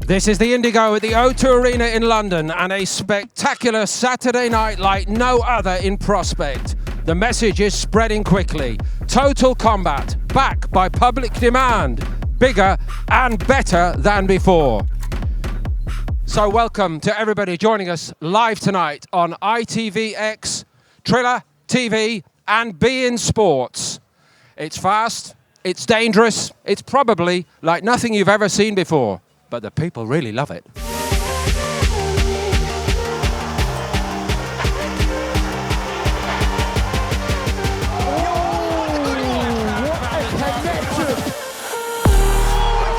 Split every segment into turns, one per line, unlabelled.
This is the Indigo at the O2 Arena in London, and a spectacular Saturday night like no other in prospect. The message is spreading quickly. Total Kombat, back by public demand. Bigger and better than before. So welcome to everybody joining us live tonight on ITVX, Triller TV and beIN Sports. It's fast, it's dangerous, it's probably like nothing you've ever seen before. But the people really love it. That's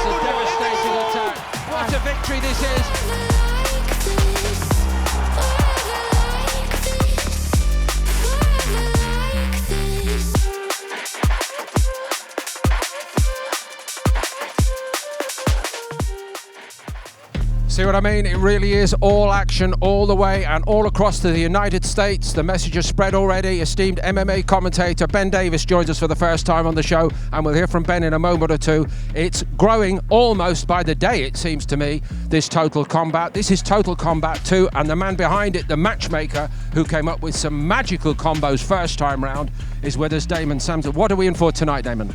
a devastating attack. What a victory this is. See what I mean? It really is all action all the way and all across to the United States. The message has spread already. Esteemed MMA commentator Ben Davis joins us for the first time on the show, and we'll hear from Ben in a moment or two. It's growing almost by the day, it seems to me, this Total Kombat. This is Total Kombat 2, and the man behind it, the matchmaker who came up with some magical combos first time round, is with us, Damon Samson. What are we in for tonight, Damon?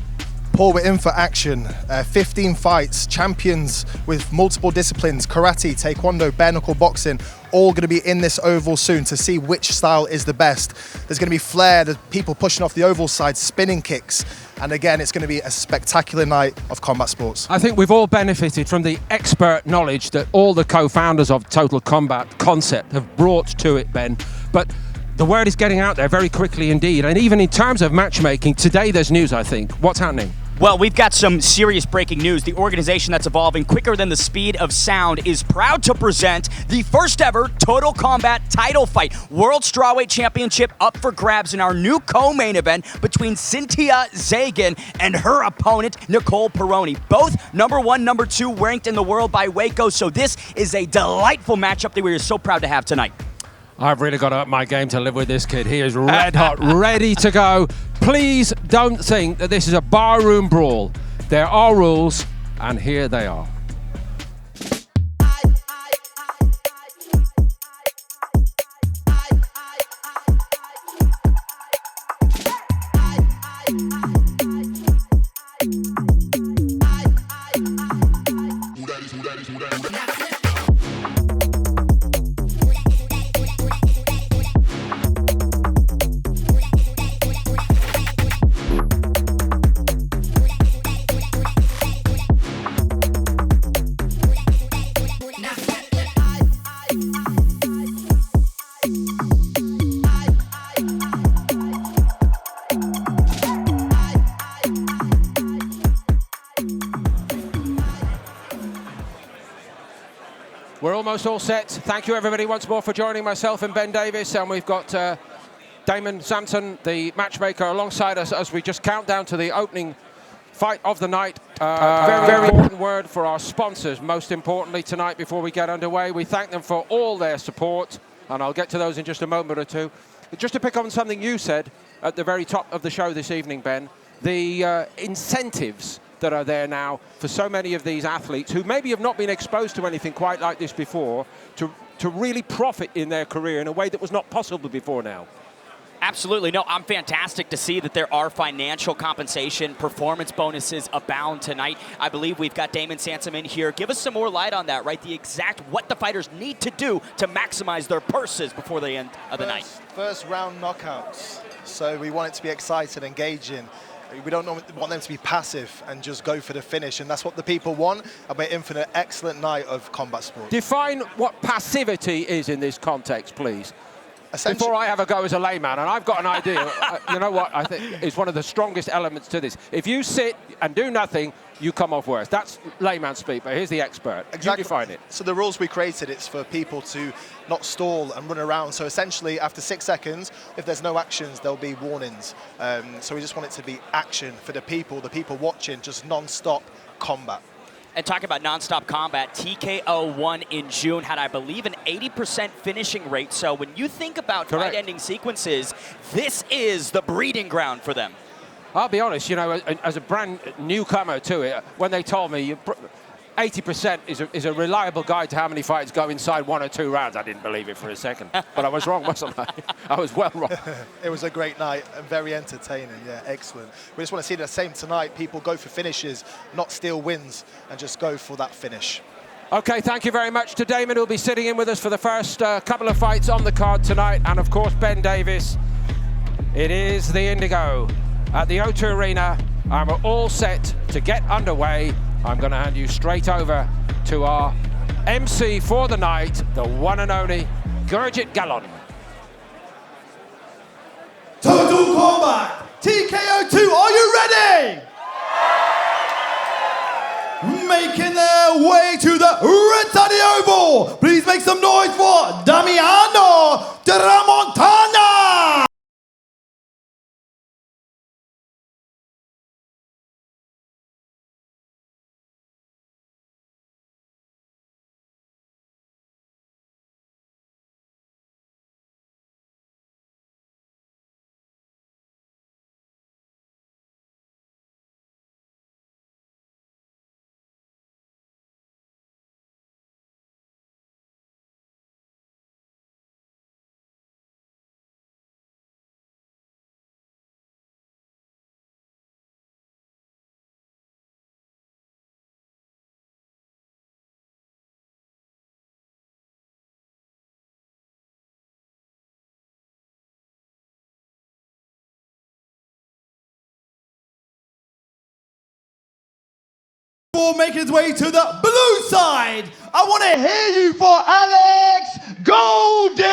Paul, we're in for action. 15 fights, champions with multiple disciplines, karate, taekwondo, bare knuckle boxing, all going to be in this oval soon to see which style is the best. There's going to be flair, there's people pushing off the oval side, spinning kicks, and again, it's going to be a spectacular night of combat sports.
I think we've all benefited from the expert knowledge that all the co-founders of Total Kombat concept have brought to it, Ben. But the word is getting out there very quickly indeed, and even in terms of matchmaking, today there's news, I think. What's happening?
Well, we've got some serious breaking news. The organization that's evolving quicker than the speed of sound is proud to present the first ever Total Kombat title fight. World Strawweight Championship up for grabs in our new co-main event between Cintia and her opponent, Nicola Perona. Both #1, #2 ranked in the world by Waco, so this is a delightful matchup that we are so proud to have tonight.
I've really got to up my game to live with this kid. He is red hot, ready to go. Please don't think that this is a barroom brawl. There are rules, and here they are. Almost all set. Thank you everybody once more for joining myself and Ben Davis, and we've got Damon Samson, the matchmaker, alongside us as we just count down to the opening fight of the night. Very important word for our sponsors, most importantly tonight before we get underway. We thank them for all their support, and I'll get to those in just a moment or two. Just to pick on something you said at the very top of the show this evening, Ben, the incentives that are there now for so many of these athletes who maybe have not been exposed to anything quite like this before to really profit in their career in a way that was not possible before now.
Absolutely. No, I'm fantastic to see that there are financial compensation, performance bonuses abound tonight. I believe we've got Damon Samson in here. Give us some more light on that, right? The exact what the fighters need to do to maximize their purses before the end of the night.
First round knockouts. So we want it to be exciting, engaging. We don't want them to be passive and just go for the finish, and that's what the people want. And we're in for an excellent night of combat sport.
Define what passivity is in this context, please. Before I have a go as a layman, and I've got an idea, you know what I think is one of the strongest elements to this. If you sit and do nothing, you come off worse. That's layman speak, but here's the expert.
Exactly.
You define it.
So the rules we created, it's for people to not stall and run around. So essentially, after 6 seconds, if there's no actions, there'll be warnings. So we just want it to be action for the people watching, just non-stop combat.
And talking about non-stop combat, TKO won in June, had, I believe, an 80% finishing rate. So when you think about fight-ending sequences, this is the breeding ground for them.
I'll be honest, you know, as a brand newcomer to it, when they told me, 80% is a reliable guide to how many fights go inside 1 or 2 rounds. I didn't believe it for a second, but I was wrong, wasn't I? I was well wrong.
It was a great night and very entertaining. Yeah, excellent. We just want to see the same tonight. People go for finishes, not steal wins, and just go for that finish.
Okay, thank you very much to Damon, who'll be sitting in with us for the first couple of fights on the card tonight, and of course Ben Davies. It is the Indigo at the O2 Arena, and we're all set to get underway. I'm going to hand you straight over to our MC for the night, the one and only Gurjit Gallon.
Total Kombat TKO2, are you ready? Making their way to the red side of the oval. Please make some noise for Damiano Tramontana. Making his way to the blue side, I want to hear you for Alex Golden.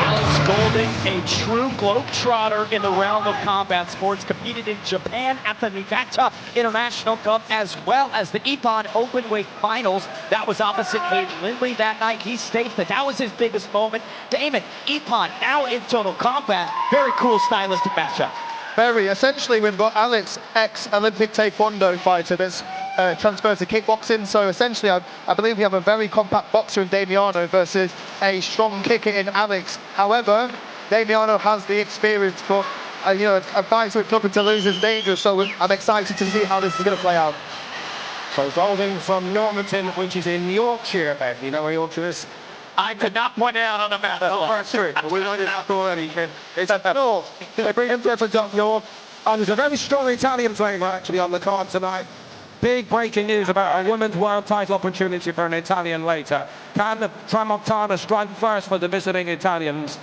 Alex Golden, a true globetrotter in the realm of combat sports, competed in Japan at the Niigata International Cup as well as the Ippon Openweight Finals. That was opposite Nate Lindley that night. He stated that was his biggest moment. Damon, Ippon now in Total Combat. Very cool stylistic matchup.
Very. Essentially, we've got Alex, ex-Olympic Taekwondo fighter that's transferred to kickboxing. So essentially, I believe we have a very compact boxer in Damiano versus a strong kicker in Alex. However, Damiano has the experience, but a fight with nothing to lose is dangerous. So I'm excited to see how this is going to play out.
So Golden from Normanton, which is in Yorkshire, Ben. You know where Yorkshire is?
I could not point it out on the map.
We learned it out already. It's at North. They bring him to up North. And there's a very strong Italian flavor actually on the card tonight. Big breaking news about a women's world title opportunity for an Italian later. Can the Tramontana strike first for the visiting Italians?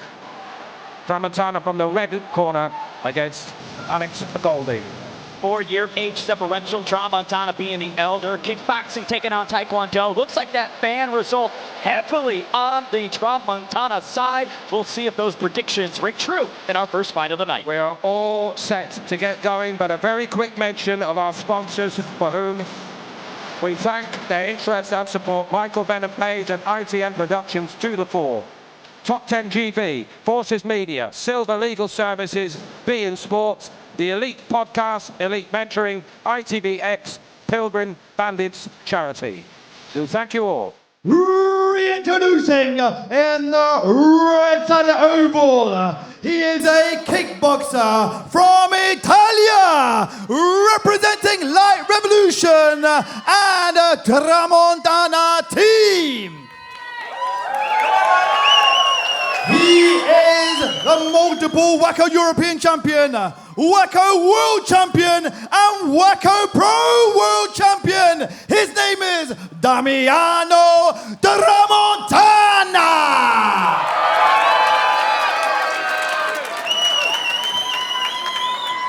Tramontana from the red corner against Alex Golden.
4-year age differential, Tramontana being the elder, kickboxing taking on Taekwondo. Looks like that fan result heavily on the Tramontana side. We'll see if those predictions ring true in our first fight of the night.
We are all set to get going, but a very quick mention of our sponsors for whom we thank their interest and support. Michael Venom Page and ITN Productions to the fore. Top 10 GV, Forces Media, Silver Legal Services, B in Sports, The Elite Podcast, Elite Mentoring, ITVX, Pilgrim Bandits Charity. So thank you all.
Reintroducing in the red side of the oval, he is a kickboxer from Italia, representing Light Revolution and a Tramontana team. He is the multiple WACO European champion, WACO World Champion, and WACO Pro World Champion. His name is Damiano Tramontana.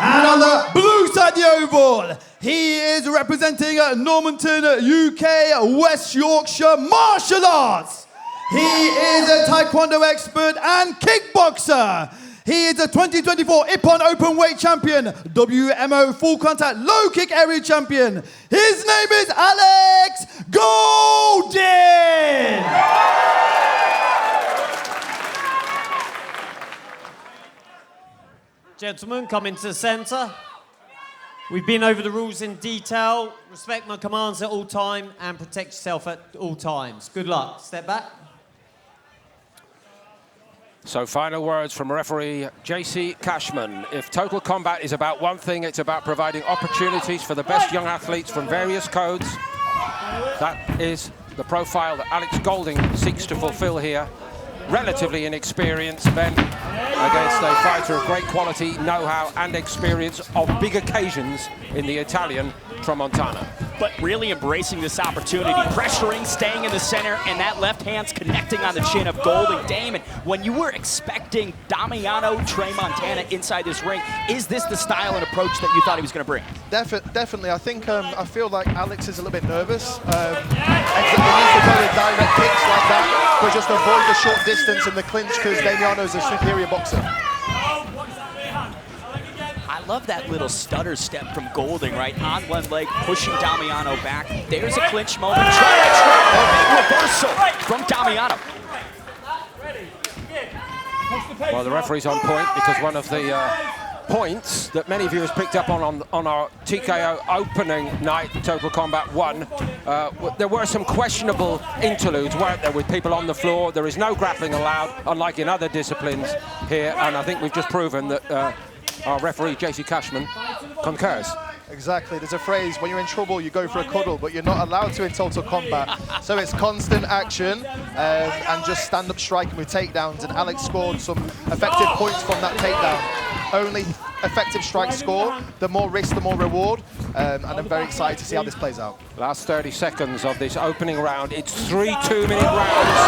And on the blue side of the oval, he is representing Normanton, UK, West Yorkshire Martial Arts. He is a Taekwondo expert and kickboxer. He is a 2024 Ippon Openweight Champion, WMO Full Contact Low Kick Area Champion. His name is Alex Golden.
Gentlemen, come into the centre. We've been over the rules in detail. Respect my commands at all time and protect yourself at all times. Good luck. Step back.
So final words from referee JC Cashman. If Total Combat is about one thing, it's about providing opportunities for the best young athletes from various codes. That is the profile that Alex Golding seeks to fulfill here. Relatively inexperienced, Ben, against a fighter of great quality, know-how and experience of big occasions in the Italian Tramontana.
But really embracing this opportunity, pressuring, staying in the center, and that left hand's connecting on the chin of Golding. Damon, when you were expecting Damiano, Tramontana inside this ring, is this the style and approach that you thought he was going to bring?
Definitely. I think I feel like Alex is a little bit nervous. He needs to go with direct kicks like that, but just avoid the short distance in the clinch because Damiano's a superior boxer.
I love that little stutter step from Golding, right? On one leg, pushing Damiano back. There's a clinch moment. A big reversal from Damiano.
Well, the referee's on point because one of the points that many viewers picked up on our TKO opening night, Total Combat 1, there were some questionable interludes, weren't there, with people on the floor. There is no grappling allowed, unlike in other disciplines here, and I think we've just proven that our referee, JC Cashman, concurs.
Exactly. There's a phrase, when you're in trouble, you go for a cuddle, but you're not allowed to in Total Combat. So it's constant action and just stand-up striking with takedowns, and Alex scored some effective points from that takedown. Only effective strikes score, the more risk, the more reward, and I'm very excited to see how this plays out.
Last 30 seconds of this opening round. It's 3 2-minute rounds.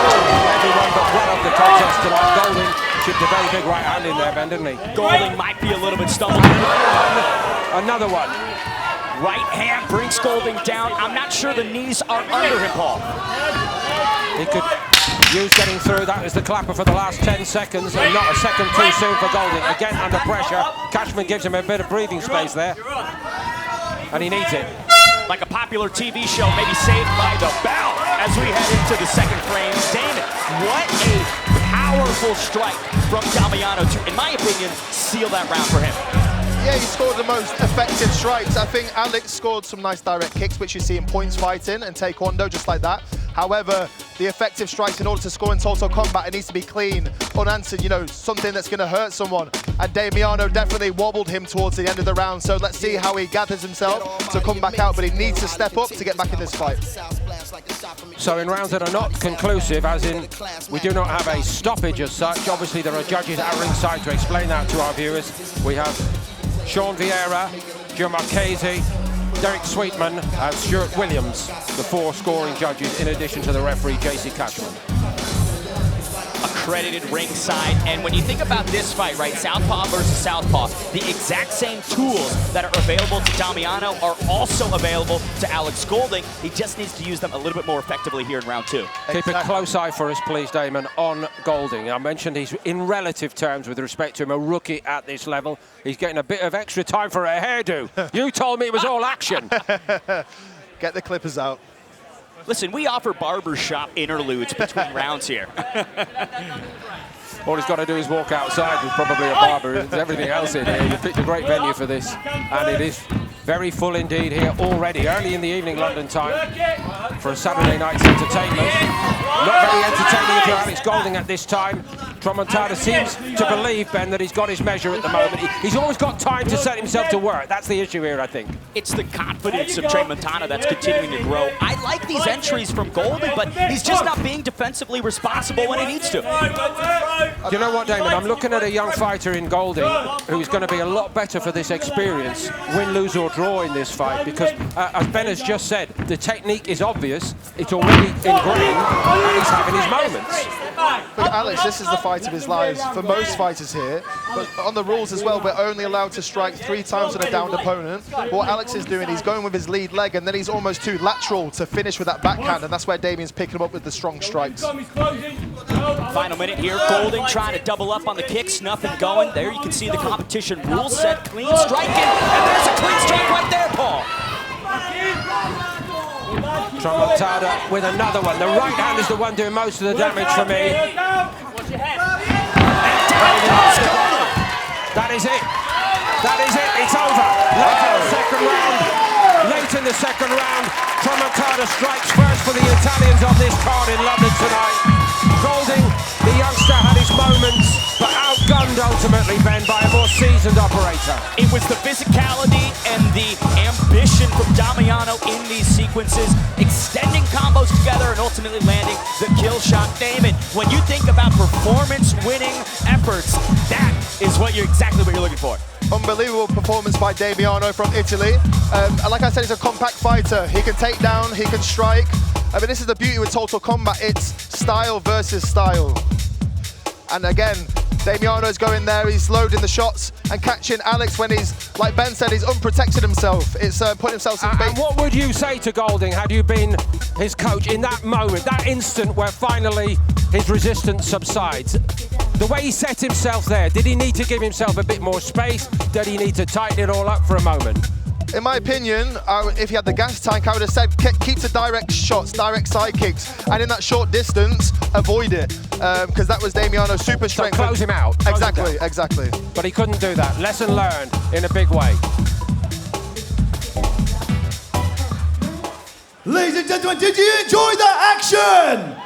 Everyone but one of the contest tonight. Golding chipped a very big right hand in there, Ben, didn't he?
Golding might be a little bit stumbling.
Another one.
Right hand brings Golding down. I'm not sure the knees are under him, Paul.
He could use getting through. That is the clapper for the last 10 seconds, and not a second too soon for Golding. Again, under pressure. Cashman gives him a bit of breathing space there, and he needs it.
Like a popular TV show, maybe saved by the bell as we head into the second frame. Damon, what a powerful strike from Damiano to, in my opinion, seal that round for him.
Yeah, he scored the most effective strikes. I think Alex scored some nice direct kicks, which you see in points fighting and taekwondo, just like that. However, the effective strikes, in order to score in Total Combat, it needs to be clean, unanswered, you know, something that's going to hurt someone. And Damiano definitely wobbled him towards the end of the round, so let's see how he gathers himself to come back out, but he needs to step up to get back in this fight.
So in rounds that are not conclusive, as in we do not have a stoppage as such, obviously there are judges at ringside to explain that to our viewers. We have Sean Vieira, Joe Marchese, Derek Sweetman and Stuart Williams, the 4 scoring judges, in addition to the referee, JC Cashman.
Accredited ringside, and when you think about this fight, right, Southpaw versus Southpaw, the exact same tools that are available to Damiano are also available to Alex Golding. He just needs to use them a little bit more effectively here in round 2.
Keep a close eye for us, please, Damon, on Golding. I mentioned he's, in relative terms, with respect to him, a rookie at this level. He's getting a bit of extra time for a hairdo. You told me it was all action.
Get the clippers out.
Listen, we offer barbershop interludes between rounds here.
All he's got to do is walk outside with probably a barber. There's everything else in here. You picked a great venue for this, and it is very full indeed here already, early in the evening London time, for a Saturday night's entertainment. Not very entertaining if you're Alex Golding at this time. Tramontana seems to believe, Ben, that he's got his measure at the moment. He's always got time to set himself to work. That's the issue here, I think.
It's the confidence of Tramontana that's continuing to grow. I like these entries from Golding, but he's just not being defensively responsible when he needs to.
You know what, Damon? I'm looking at a young fighter in Golding who's going to be a lot better for this experience, win, lose or draw in this fight, because as Ben has just said, the technique is obvious, it's already ingrained, and he's having his moments.
But Alex, this is the fight of his lives for most fighters here, but on the rules as well, we're only allowed to strike 3 times on a downed opponent. What Alex is doing, he's going with his lead leg, and then he's almost too lateral to finish with that backhand, and that's where Damian's picking him up with the strong strikes.
Final minute here, Golding trying to double up on the kicks, nothing going. There you can see the competition rule set, clean striking, and there's a clean strike right there, Paul.
Tramontana with another one. The right hand is the one doing most of the damage for me. That is it. That is it. It's over. Late in the second round, Tramontana strikes first for the Italians on this card in London tonight. Golding, the youngster, had his moment. moments, but outgunned ultimately, Ben, by a more seasoned operator.
It was the physicality and the ambition from Damiano in these sequences, extending combos together and ultimately landing the kill shot. Damon, when you think about performance-winning efforts, that is exactly what you're looking for.
Unbelievable performance by Damiano from Italy. And like I said, he's a compact fighter. He can take down, he can strike. I mean, this is the beauty with Total Kombat. It's style versus style. And again, Damiano's going there, he's loading the shots and catching Alex when he's, like Ben said, he's unprotected himself. It's putting himself in bait.
And what would you say to Golding had you been his coach in that moment, that instant where finally his resistance subsides? The way he set himself there, did he need to give himself a bit more space? Did he need to tighten it all up for a moment?
In my opinion, if he had the gas tank, I would have said keep the direct shots, direct side kicks, and in that short distance, avoid it, because that was Damiano's super strength.
So close him out.
Exactly.
But he couldn't do that. Lesson learned in a big way.
Ladies and gentlemen, did you enjoy that action?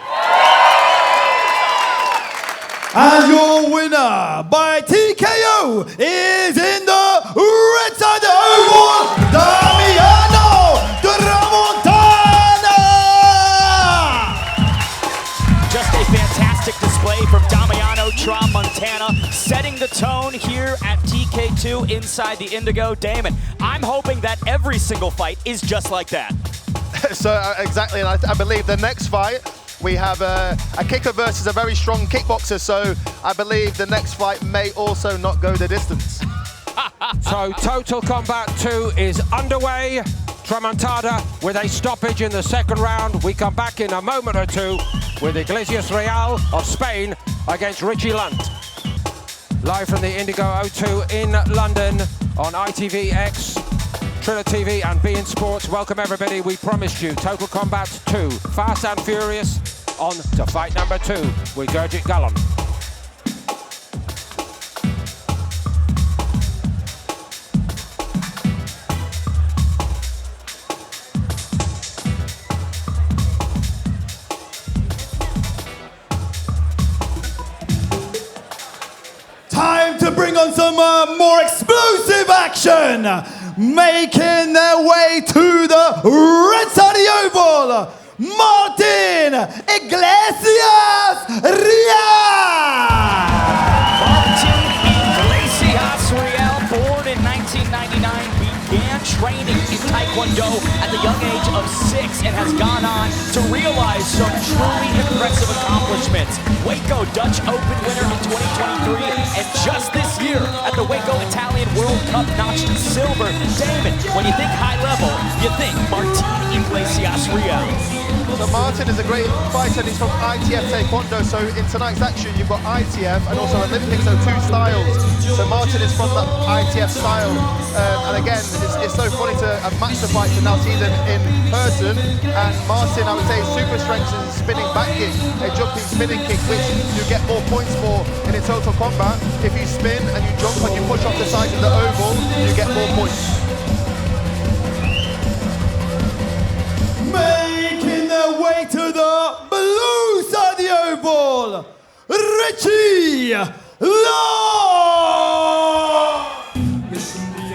And your winner by TKO is in the red side of the oval, Damiano Tramontana!
Just a fantastic display from Damiano Tramontana, setting the tone here at TK2 inside the Indigo. Damon, I'm hoping that every single fight is just like that.
So exactly, and I believe the next fight, we have a kicker versus a very strong kickboxer, so I believe the next fight may also not go the distance.
So Total Kombat 2 is underway. Tramontana with a stoppage in the second round. We come back in a moment or two with Iglesias Real of Spain against Richie Lunt. Live from the Indigo O2 in London on ITVX, Triller TV and beIN Sports. Welcome everybody. We promised you Total Kombat 2, Fast and Furious, on to fight number 2 with Gurjit Gallon.
Time to bring on some more explosive action! Making their way to the red side of the oval, Martin Iglesias Real!
Martin Iglesias Real, born in 1999, began training in Taekwondo at the young age of 6 and has gone on to realize some truly impressive accomplishments. Waco Dutch Open winner in 2023, and just this year at the Waco Italian World Cup notched silver. Damon, when you think high level, you think Martin Iglesias Real.
So Martin is a great fighter, and he's from ITF Taekwondo, so in tonight's action you've got ITF and also Olympic, so 2 styles. So Martin is from the ITF style, and again, it's so funny to match the fight to now see them in person, and Martin, I would say, super strength is a spinning back kick, a jumping spinning kick, which you get more points for in a Total Kombat. If you spin and you jump and you push off the side of the oval, you get more points.
Making their way to the blue side of the oval, Richie Lunt!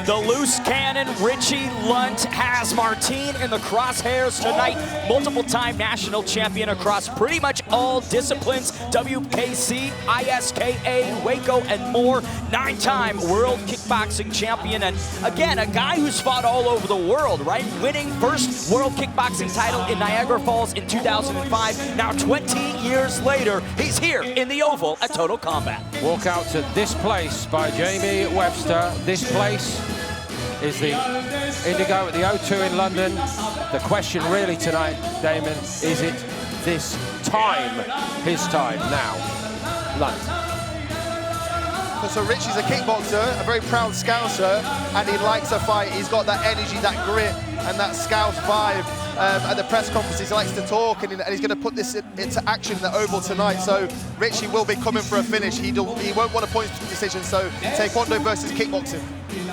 The loose cannon, Richie Lunt, has Martin in the crosshairs tonight. Multiple-time national champion across pretty much all disciplines, WKC, ISKA, Waco, and more. 9-time world kickboxing champion, and again, a guy who's fought all over the world, right? Winning first world kickboxing title in Niagara Falls in 2005. Now 20 years later, he's here in the Oval at Total Kombat.
Walk out to This Place by Jamie Webster. This place is the Indigo at the O2 in London. The question really tonight, Damon, is it this time, his time now? Lunt.
So Richie's a kickboxer, a very proud Scouser, and he likes a fight. He's got that energy, that grit, and that Scouse vibe. At the press conferences, he likes to talk, and he's going to put this into action in the Oval tonight. So Richie will be coming for a finish. He won't want a point decision, so Taekwondo versus kickboxing.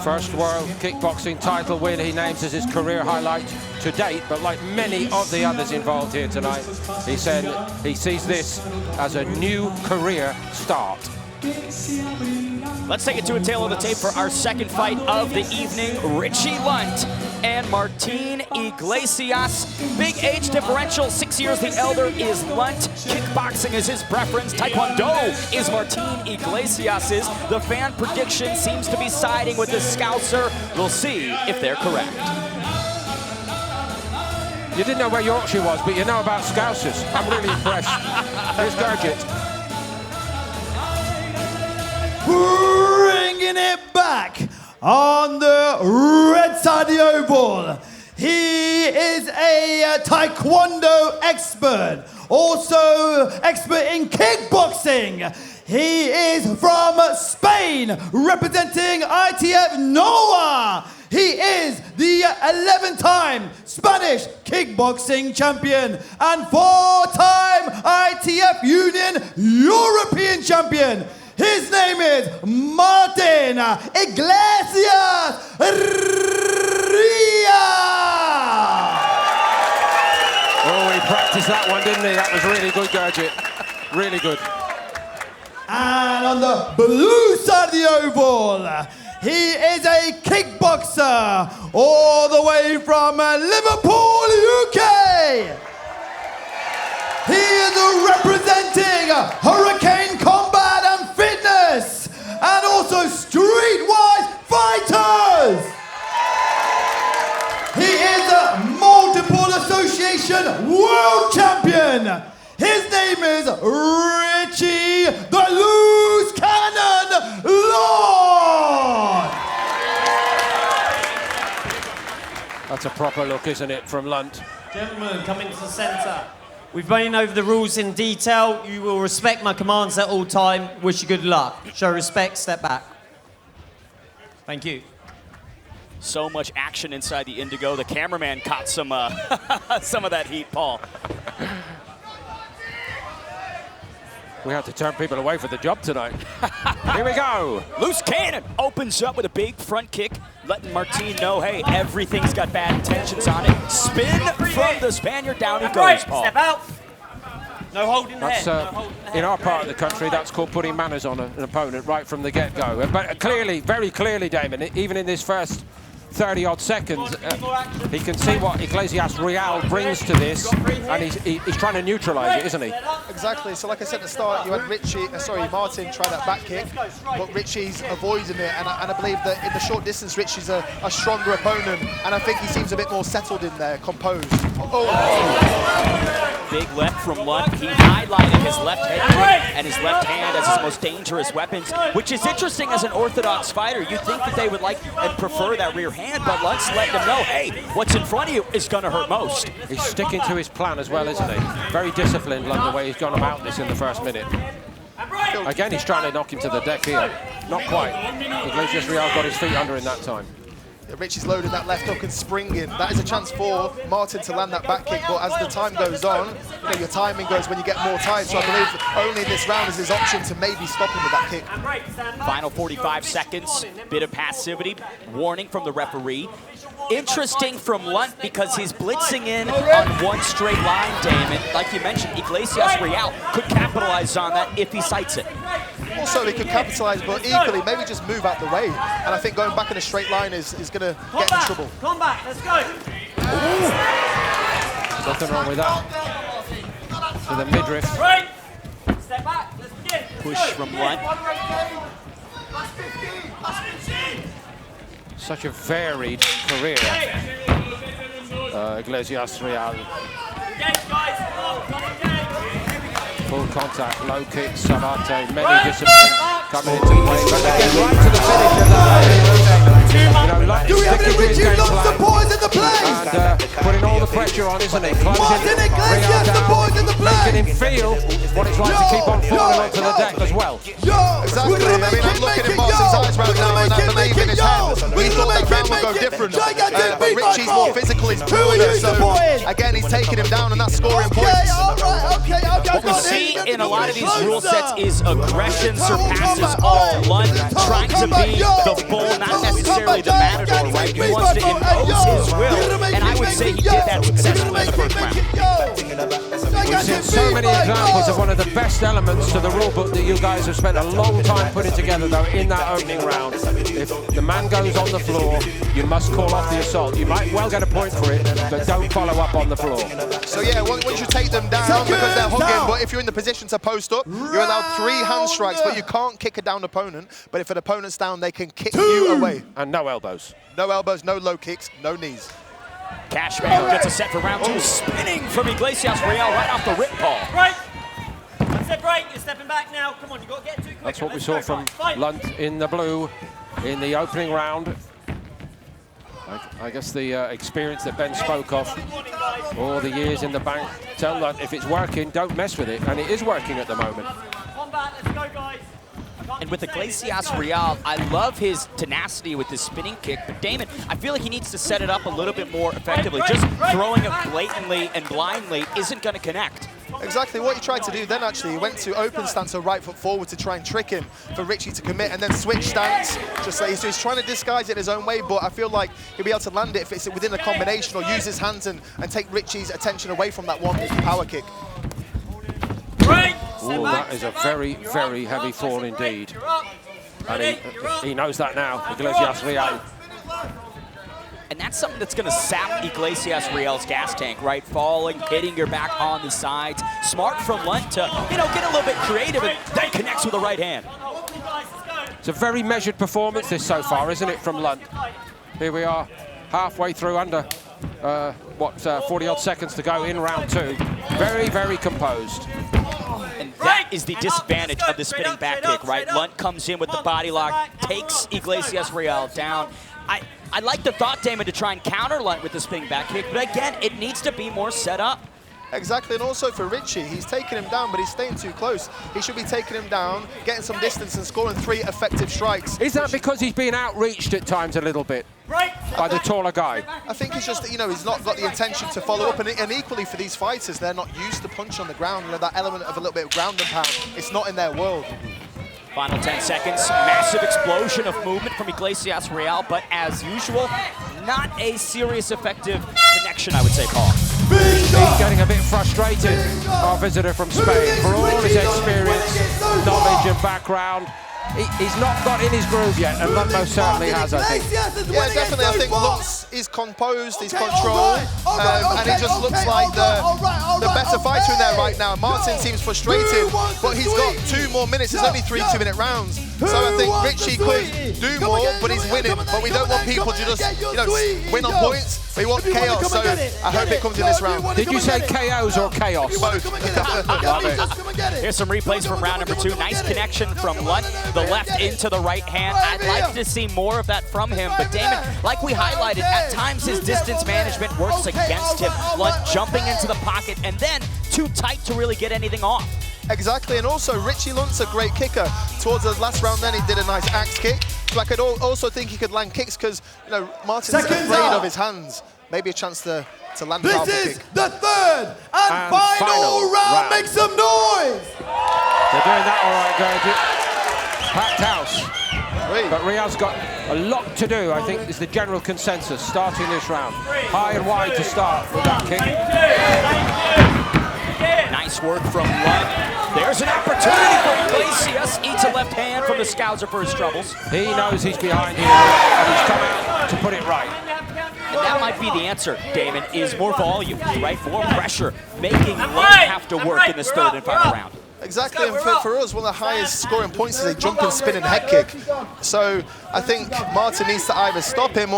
First world kickboxing title win he names as his career highlight to date, but like many of the others involved here tonight, he said he sees this as a new career start.
Let's take it to a tail of the tape for our second fight of the evening. Richie Lunt and Martin Iglesias. Big age differential, 6 years the elder is Lunt. Kickboxing is his preference. Taekwondo is Martin Iglesias's. The fan prediction seems to be siding with the Scouser. We'll see if they're correct.
You didn't know where Yorkshire was, but you know about Scousers. I'm really impressed. Here's Gurgit.
Bringing it back on the red side of the oval. He is a Taekwondo expert, also expert in kickboxing. He is from Spain, representing ITF Noor. He is the 11-time Spanish kickboxing champion and 4-time ITF Union European champion. His name is Martin Iglesias Ria.
Oh, he practiced that one, didn't he? That was really good, Gurgit. Really good.
And on the blue side of the oval, he is a kickboxer all the way from Liverpool, UK. He is representing Hurricane Combat and Fitness, and also Streetwise Fighters. He is a multiple association world champion. His name is Richie the Loose Cannon Lord.
That's a proper look, isn't it, from Lunt?
Gentlemen, come into the centre. We've been over the rules in detail. You will respect my commands at all time. Wish you good luck. Show respect, step back. Thank you.
So much action inside the Indigo. The cameraman caught some some of that heat, Paul.
We have to turn people away for the job tonight. Here we go.
Loose cannon opens up with a big front kick, letting Martin know, hey, everything's got bad intentions on it. Spin from the Spaniard, down he goes, Paul.
Step out. No holding
That's,
head. No holding head.
in our part of the country, that's called putting manners on an opponent right from the get-go. But clearly, very clearly, Damon, even in this first 30-odd seconds, he can see what Iglesias Real brings to this, and he's trying to neutralise it, isn't he?
Exactly. So like I said at the start, you had Martin try that back kick, but Richie's avoiding it, and I believe that in the short distance, Richie's a stronger opponent, and I think he seems a bit more settled in there, composed. Oh.
Big left from Lunt. He highlighted his left head and his left hand as his most dangerous weapons, which is interesting as an orthodox fighter. You'd think that they would like and prefer that rear hand, but Lunt's letting them know, hey, what's in front of you is going to hurt most.
He's sticking to his plan as well, isn't he? Very disciplined, Lunt, the way he's gone about this in the first minute. Again, he's trying to knock him to the deck here. Not quite. Iglesias Real got his feet under in that time.
Richie's loaded that left hook and springing. That is a chance for Martin to land that back kick, but as the time goes on, your timing goes when you get more time. So I believe only in this round is his option to maybe stop him with that kick.
Final 45 seconds, bit of passivity, warning from the referee. Interesting from Lunt because he's blitzing in on one straight line, Damon. Like you mentioned, Iglesias Real could capitalize on that if he sights it.
Also, he could capitalize, but equally, maybe just move out the way. And I think going back in a straight line is going to get in trouble.
Combat, let's go.
Nothing wrong with that. To the midriff.
Right. Step back, let's begin.
Push from Lunt.
Such a varied career. Iglesias Real. Full contact, low kicks, Szombati, many disciplines coming into play. But they get right to the finish.
Do we have any Richie Lunt supporters in the place?
And putting all the pressure on, isn't he?
Martin Iglesias supporters in the place.
Making him feel what it's like to keep on falling onto the deck as well.
Exactly. I mean, I'm looking in Martin's eyes right now, and I believe in his hands. We thought the round would go different, but Richie's more physical, he's bolder. So again, he's taking him down, and that's scoring points.
What we see in a lot of these rule sets is aggression surpasses all. Lunt trying to be the bull, not necessarily the matador, right? He wants to impose his will, and I would say he did that successfully in the first round.
We We've seen so many examples of one of the best elements to the rule book that you guys have spent a long time putting together, though, in that opening round. If the man goes on the floor, you must call off the assault. You might well get a point for it, but don't follow up on the floor.
So yeah, once you take them down because they're hugging, but if you're in the position to post up, you're allowed 3 hand strikes, but you can't kick a down opponent. But if an opponent's down, they can kick you away.
And no elbows.
No elbows, no low kicks, no knees.
Cashman gets a set for round 2, spinning from Iglesias Real right off the rip ball.
Break. I said break. You're stepping back now. Come on, you got to get too quick.
That's what we saw from Lunt in the blue in the opening round. I guess the experience that Ben spoke of, all the years in the bank, tell Lunt if it's working, don't mess with it, and it is working at the moment.
Combat, let's go, guys.
And with Iglesias Real, I love his tenacity with his spinning kick, but Damon, I feel like he needs to set it up a little bit more effectively. Just throwing it blatantly and blindly isn't going to connect.
Exactly what he tried to do then, actually. He went to open stance or right foot forward to try and trick him for Richie to commit, and then switch stance. Just like he's trying to disguise it his own way, but I feel like he'll be able to land it if it's within a combination or use his hands and take Richie's attention away from that one power kick.
Oh, that is a very, very heavy fall indeed. And he knows that now, Iglesias Real.
And that's something that's going to sap Iglesias Real's gas tank, right? Falling, hitting your back on the sides. Smart from Lunt to, get a little bit creative and then connects with the right hand.
It's a very measured performance this so far, isn't it, from Lunt? Here we are, halfway through, under 40-odd seconds to go in round 2. Very, very composed.
And that is the disadvantage of the spinning back kick, right? Lunt comes in with the body lock, takes Iglesias Real down. I like the thought, Damon, to try and counter Lunt with the spinning back kick, but again, it needs to be more set up.
Exactly, and also for Richie, he's taking him down, but he's staying too close. He should be taking him down, getting some distance and scoring 3 effective strikes.
Is that because he's being outreached at times a little bit by the taller guy?
I think it's just that, he's not got the intention to follow up, and equally for these fighters, they're not used to punch on the ground. That element of a little bit of ground and pound, it's not in their world.
Final 10 seconds, massive explosion of movement from Iglesias Real, but as usual, not a serious effective connection, I would say, Paul.
He's getting a bit frustrated, our visitor from Spain, for all his experience, knowledge and background. He's not got in his groove yet, and Lunt most certainly has, I think.
Yeah, definitely. I think Lunt's is composed, he's controlled, and he just looks like the better fighter in there right now. Martin seems frustrated, but he's got 2 more minutes. There's only 3 2-minute rounds. So I think Richie could do more, but he's winning. But we don't want people to just, win on points. We want chaos, so I hope it comes in this round.
Did you say KOs or chaos?
Both.
Love it.
Here's some replays from round number 2. Nice connection from Lunt, the left into the right hand. I'd like to see more of that from him, but Damon, like we highlighted, at times his distance management works against him. Lunt jumping into the pocket and then too tight to really get anything off.
Exactly, and also Richie Lunt's a great kicker. Towards the last round then, he did a nice axe kick. So I could also think he could land kicks because, Martin's afraid of his hands. Maybe a chance to land a powerful kick.
This is the 3rd and final round. Make some noise!
They're doing that all right, guys. Packed house. But Real's got a lot to do, I think, is the general consensus starting this round. High and wide to start with that kick.
Nice work from Lunt. There's an opportunity for Iglesias. Eats a left hand from the Scouser for his troubles.
He knows he's behind here, and he's come out to put it right.
And that might be the answer, Damon, is more volume, right? More pressure, making Lunt have to work in this 3rd and final round.
Exactly, and for us, one of the highest scoring points is a jumping, spinning head kick. So I think Martin needs to either stop him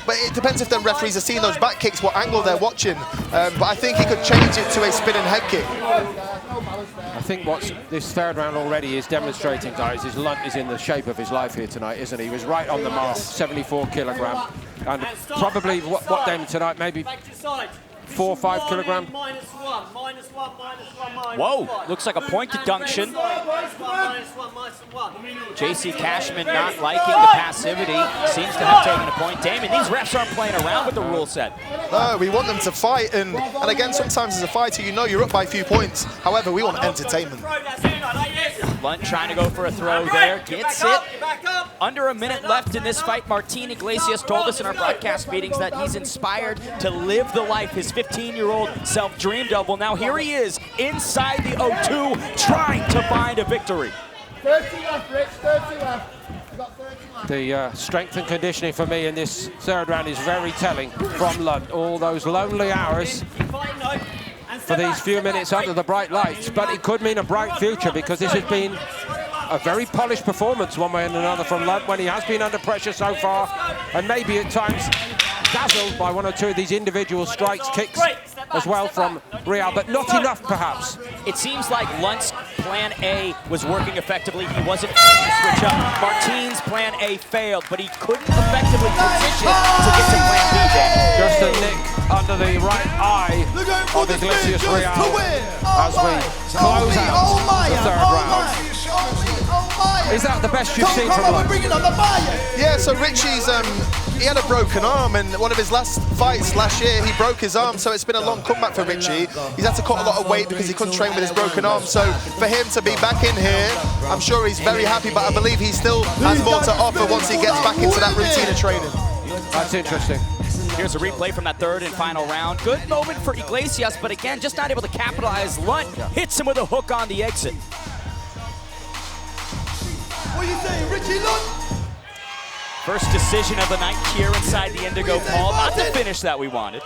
but it depends if the referees are seeing those back kicks, what angle they're watching. But I think he could change it to a spinning head kick.
I think what this 3rd round already is demonstrating, guys, is Lunt is in the shape of his life here tonight, isn't he? He was right on the mark, 74 kilogram. And probably, what Damon tonight, maybe 4 or 5 kilogram.
Whoa, looks like a point deduction. JC Cashman not liking the passivity, seems to have taken a point. Damon, these refs aren't playing around with the rule set.
No, we want them to fight, and again, sometimes as a fighter, you're up by a few points. However, we want entertainment.
Lunt trying to go for a throw there, gets it. Under a minute left in this fight. Martin Iglesias told us in our broadcast meetings that he's inspired to live the life his 15-year-old self dreamed of. Well, now here he is inside the O2 trying to find a victory.
30 left, Rich, 30 left. You've got 30 left.
The strength and conditioning for me in this third round is very telling from Lunt. All those lonely hours for these few minutes under the bright lights, but it could mean a bright future because this has been a very polished performance one way and another from Lunt when he has been under pressure so far, and maybe at times dazzled by one or two of these individual strikes, kicks as well from Real, but not enough perhaps.
It seems like Lunt's plan A was working effectively. He wasn't able to switch up. Martin's plan A failed, but he couldn't effectively position to get to plan B.
Just a nick under the right eye of Iglesias Real as we close out the third round. Is that the best you've seen from Lunt?
Yeah, so Richie's, he had a broken arm, and one of his last fights last year, he broke his arm, so it's been a long comeback for Richie. He's had to cut a lot of weight because he couldn't train with his broken arm, so for him to be back in here, I'm sure he's very happy, but I believe he still has more to offer once he gets back into that routine of training.
That's interesting.
Here's a replay from that third and final round. Good moment for Iglesias, but again, just not able to capitalize. Lunt hits him with a hook on the exit.
What are you saying, Richie Lunt?
First decision of the night here inside the Indigo Hall. Not the finish that we wanted.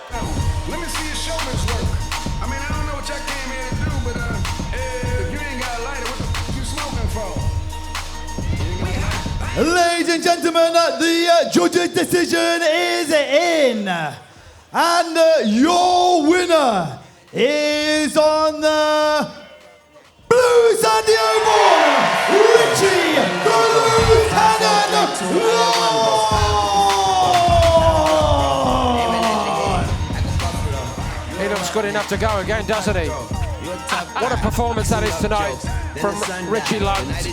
Let me see your showman's work. I mean, I don't know what y'all came here to do, but if you ain't got a lighter, what the f you smoking for?
Ladies and gentlemen, the judges' decision is in. And your winner is on the blue side of the oval, Richie the Lieutenant Lunt.
He looks good enough to go again, doesn't he? What a performance that is tonight from Richie Lunt.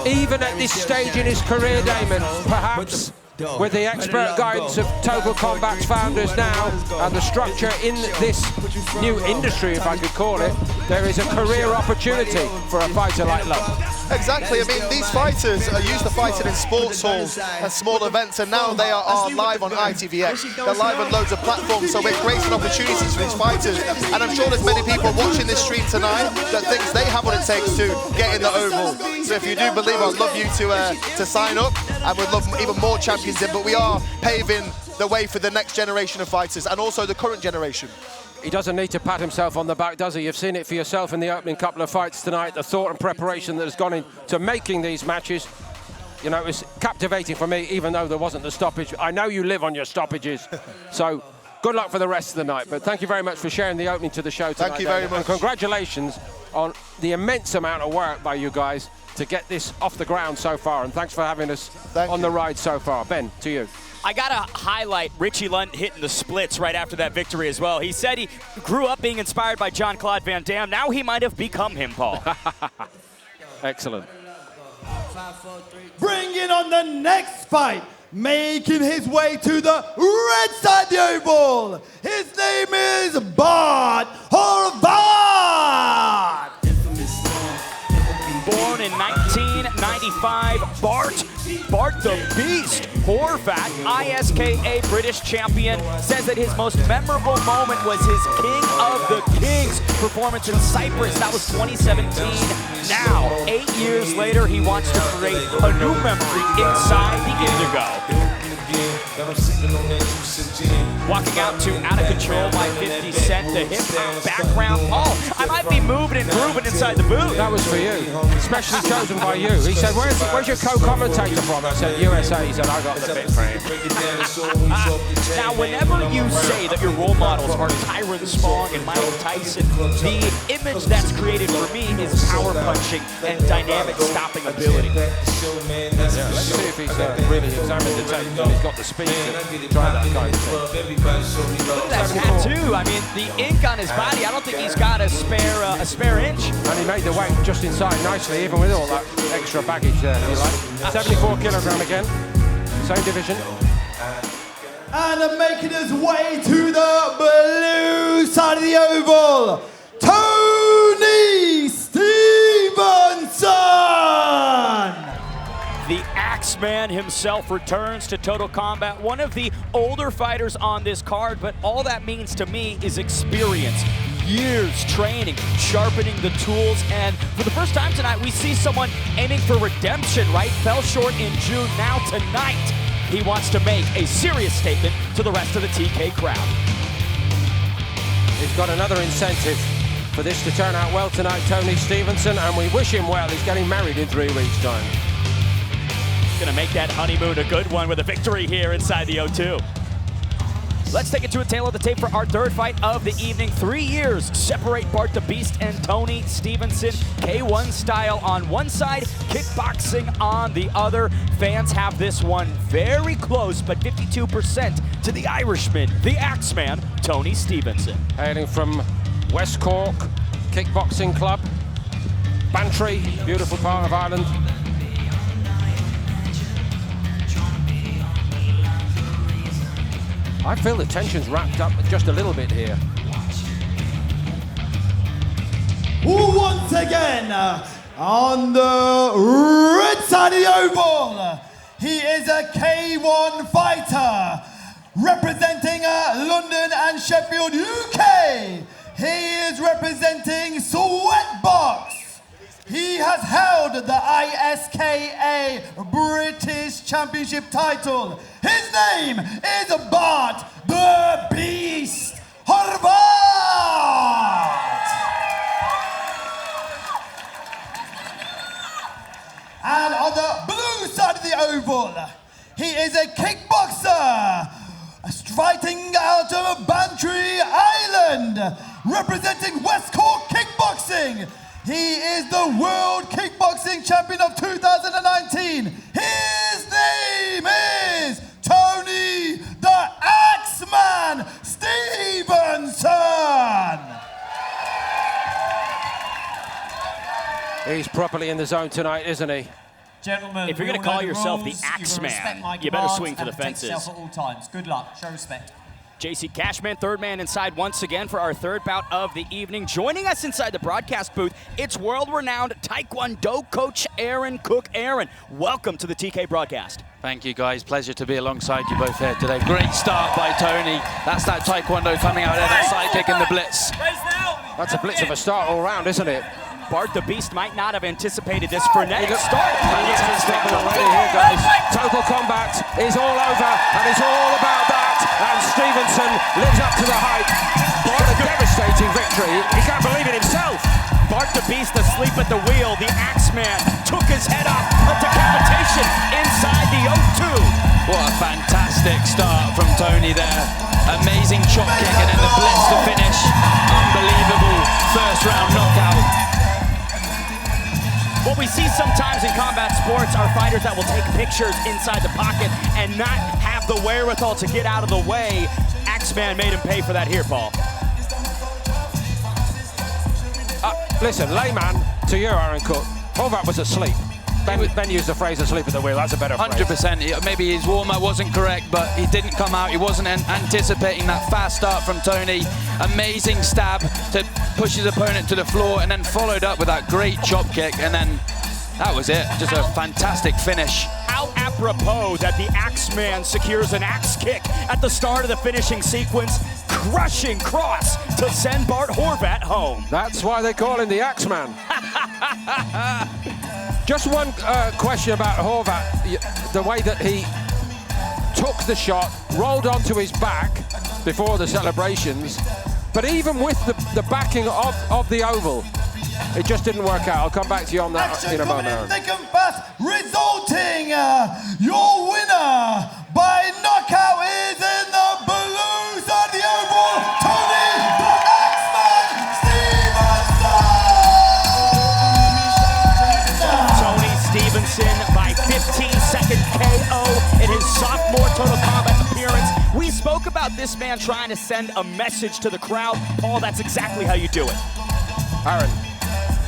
Even at this stage in his career, Damon, perhaps with the expert guidance of Total Combat's founders now and the structure in this new industry, if I could call it, there is a career opportunity for a fighter like Lunt.
Exactly, I mean, these fighters are used to fighting in sports halls and small events, and now they are live on ITVX. They're live on loads of platforms, so we're creating opportunities for these fighters. And I'm sure there's many people watching this stream tonight that thinks they have what it takes to get in the Oval. So if you do believe, I'd love you to sign up, and we'd love even more champions in, but we are paving the way for the next generation of fighters, and also the current generation.
He doesn't need to pat himself on the back, does he? You've seen it for yourself in the opening couple of fights tonight, the thought and preparation that has gone into making these matches. You know, it was captivating for me, even though there wasn't the stoppage. I know you live on your stoppages, so good luck for the rest of the night. But thank you very much for sharing the opening to the show tonight.
Thank you very much.
And congratulations on the immense amount of work by you guys to get this off the ground so far. And thanks for having us on the ride so far. Ben, to you.
I got to highlight Richie Lunt hitting the splits right after that victory as well. He said he grew up being inspired by Jean-Claude Van Damme. Now he might have become him, Paul.
Excellent.
Bringing on the next fight, making his way to the red side of the oval. His name is Bart Horvath.
Born in 1995, Bart the Beast Horvath, ISKA British champion, says that his most memorable moment was his King of the Kings performance in Cyprus. That was 2017. Now, 8 years later, he wants to create a new memory inside the Indigo. Walking out to Out of Control by 50 Cent, the hip-hop background. Oh, I might be moving and grooving inside the booth.
That was for you, especially chosen by you. He said, where's your co-commentator from? I said, USA. He said, I got the bit for him.
Now, whenever you say that your role models are Tyron Spong and Mike Tyson, the image that's created for me is power punching and dynamic stopping ability.
Yeah, let's see if he's really examined the tape and he's got the speed to try that kind of thing.
That tattoo, I mean, the ink on his body, I don't think he's got a spare inch.
And he made the weight just inside nicely, even with all that extra baggage there, if you like. 74 kilogram again, same division.
And making his way to the blue side of the oval, Tony Stephenson.
The Axe Axeman himself returns to Total Combat, one of the older fighters on this card, but all that means to me is experience. Years training, sharpening the tools, and for the first time tonight, we see someone aiming for redemption, right? Fell short in June, now tonight, he wants to make a serious statement to the rest of the TK crowd.
He's got another incentive for this to turn out well tonight, Tony Stephenson, and we wish him well. He's getting married in 3 weeks' time.
Gonna make that honeymoon a good one with a victory here inside the O2. Let's take it to a tail of the tape for our third fight of the evening. 3 years separate Bart the Beast and Tony Stephenson. K1 style on one side, kickboxing on the other. Fans have this one very close, but 52% to the Irishman, the Axeman, Tony Stephenson.
Hailing from West Cork Kickboxing Club, Bantry, beautiful part of Ireland. I feel the tension's wrapped up just a little bit here.
Once again, on the red side of the oval, he is a K1 fighter, representing London and Sheffield, UK. He is representing Sweatbox. He has held the ISKA British Championship title. His name is Bart the Beast Horvath. And on the blue side of the oval, he is a kickboxer, fighting out of Bantry Island, representing West Cork Kickboxing. He is the World Kickboxing Champion of 2019. His name is Tony the Axeman Stephenson.
He's properly in the zone tonight, isn't he?
Gentlemen,
if you're going to call yourself the Axeman, you better swing for the fences.
At all times. Good luck. Show respect.
JC Cashman, third man inside once again for our third bout of the evening. Joining us inside the broadcast booth, it's world-renowned Taekwondo coach Aaron Cook. Aaron, welcome to the TK broadcast.
Thank you, guys. Pleasure to be alongside you both here today. Great start by Tony. That's that Taekwondo coming out there, that side kick and the blitz.
That's a blitz of a start all round, isn't it?
Bart the Beast might not have anticipated this frenetic start.
Fantastic already here, guys. Total Combat is all over, and it's all about that. And Stephenson lives up to the hype. What a devastating victory. He can't believe it himself.
Bart the Beast asleep at the wheel. The Axeman took his head off. A decapitation inside the O2.
What a fantastic start from Tony there. Amazing chop kick and then the blitz to finish. Unbelievable first round knockout.
What we see sometimes in combat sports are fighters that will take pictures inside the pocket and not have the wherewithal to get out of the way. Axeman made him pay for that here, Paul.
Listen, layman to you, Aaron Cook. Horvath was asleep. Ben used the phrase asleep at the wheel. That's a better phrase.
100%. Maybe his warm-up wasn't correct, but he didn't come out. He wasn't anticipating that fast start from Tony. Amazing stab to push his opponent to the floor and then followed up with that great chop kick. And then that was it. Just a fantastic finish.
How apropos that the Axeman secures an axe kick at the start of the finishing sequence. Crushing cross to send Bart Horvath home.
That's why they call him the Axeman. Just one question about Horvath, the way that he took the shot, rolled onto his back before the celebrations, but even with the backing of the oval, it just didn't work out. I'll come back to you on that in a moment.
Thick and fast, resulting your winner by knockout is in the blue side of the oval, Tony the Axeman Stephenson.
Stephenson by 15-second KO in his sophomore Total Combat appearance. We spoke about this man trying to send a message to the crowd. Paul, that's exactly how you do it.
Aaron.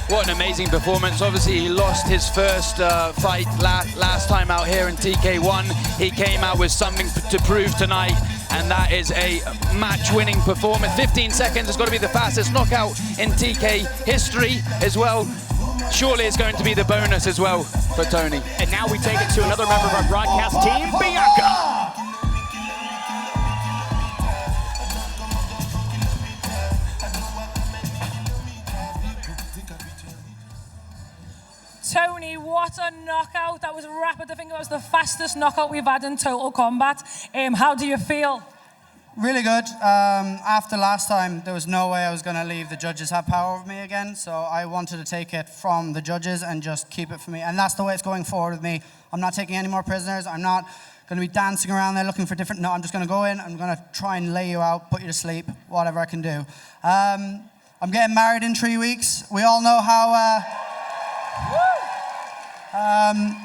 What an amazing performance. Obviously, he lost his first fight last time out here in TK1. He came out with something to prove tonight, and that is a match-winning performance. 15 seconds has got to be the fastest knockout in TK history as well. surely it's going to be the bonus as well for Tony.
And now we take it to another member of our broadcast team, Bianca.
Tony, what a knockout. That was rapid. I think that was the fastest knockout we've had in Total Combat. How do you feel?
Really good. After last time, there was no way I was going to leave the judges have power over me again, so I wanted to take it from the judges and just keep it for me. And that's the way it's going forward with me. I'm not taking any more prisoners. I'm not going to be dancing around there looking for different... No, I'm just going to go in. I'm going to try and lay you out, put you to sleep, whatever I can do. I'm getting married in 3 weeks. We all know how...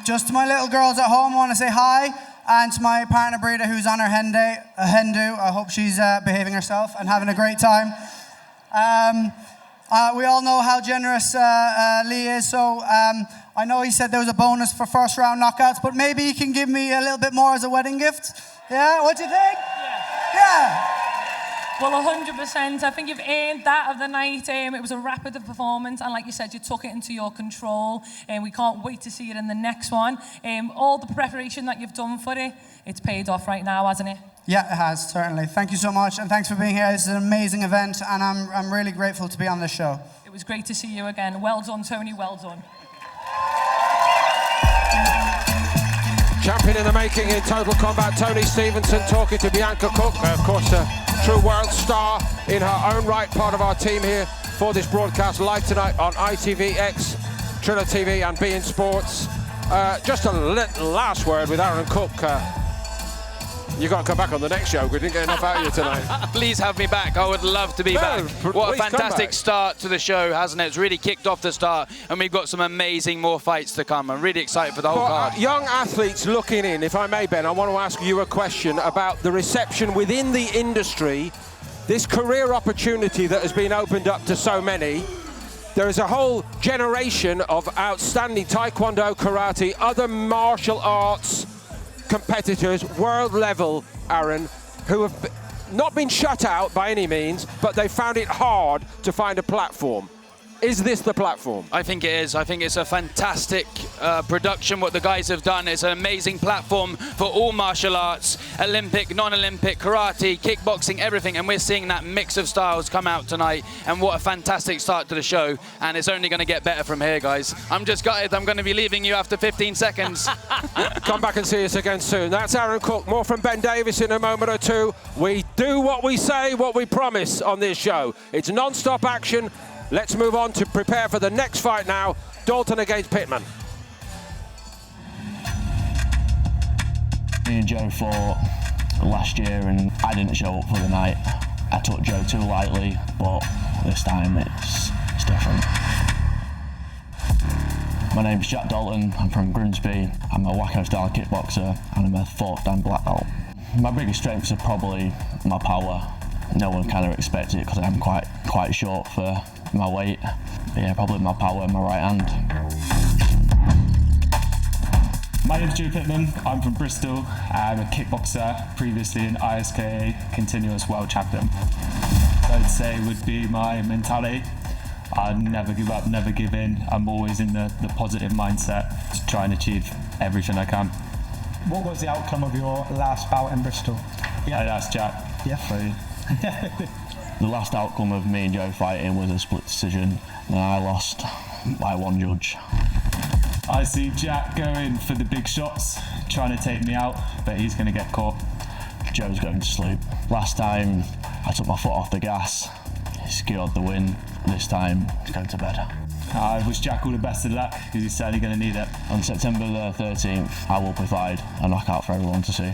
just to my little girls at home, I want to say hi. And to my partner, Breda, who's on her hen day, a hen do. I hope she's behaving herself and having a great time. We all know how generous Lee is, so I know he said there was a bonus for first round knockouts, but maybe he can give me a little bit more as a wedding gift. Yeah, what do you think? Yeah.
Well, 100%. I think you've earned that of the night. It was a rapid performance, and like you said, you took it into your control, and we can't wait to see it in the next one. All the preparation that you've done for it, it's paid off right now, hasn't it?
Yeah, it has, certainly. Thank you so much, and thanks for being here. This is an amazing event, and I'm really grateful to be on this show.
It was great to see you again. Well done, Tony, well done.
Champion in the making in Total Combat, Tony Stephenson talking to Bianca Cook, of course, a true world star in her own right, part of our team here for this broadcast live tonight on ITVX, Triller TV and beIN Sports. Just a little last word with Aaron Cook. You got to come back on the next show. We didn't get enough out of you tonight.
Please have me back. I would love to be back. What a fantastic start to the show, hasn't it? It's really kicked off the start, and we've got some amazing more fights to come. I'm really excited for the whole card.
Young athletes looking in, if I may, Ben, I want to ask you a question about the reception within the industry, this career opportunity that has been opened up to so many. There is a whole generation of outstanding taekwondo, karate, other martial arts competitors, world level, Aaron, who have not been shut out by any means, but they found it hard to find a platform. Is this the platform?
I think it is. I think it's a fantastic production, what the guys have done. It's an amazing platform for all martial arts, Olympic, non-Olympic, karate, kickboxing, everything. And we're seeing that mix of styles come out tonight. And what a fantastic start to the show. And it's only going to get better from here, guys. I'm just gutted. I'm going to be leaving you after 15 seconds.
Come back and see us again soon. That's Aaron Cook. More from Ben Davis in a moment or two. We do what we say, what we promise on this show. It's non-stop action. Let's move on to prepare for the next fight now. Dalton against Pitman.
Me and Joe fought last year and I didn't show up for the night. I took Joe too lightly, but this time it's different. My name's Jack Dalton, I'm from Grimsby. I'm a Wacko style kickboxer and I'm a 4th dan black belt. My biggest strengths are probably my power. No one kind of expects it because I'm quite short for my weight. But yeah, probably my power in my right hand.
My name's Joe Pitman, I'm from Bristol. I'm a kickboxer, previously an ISKA continuous world champion. I'd say would be my mentality. I never give up, never give in. I'm always in the positive mindset to try and achieve everything I can.
What was the outcome of your last bout in Bristol?
Yeah, that's Jack.
Yeah.
The last outcome of me and Joe fighting was a split decision, and I lost by 1 judge.
I see Jack going for the big shots, trying to take me out, but he's going to get caught.
Joe's going to sleep. Last time, I took my foot off the gas. He secured the win. This time, he's going to bed.
I wish Jack all the best of luck, because he's certainly going to need it.
On September the 13th, I will provide a knockout for everyone to see.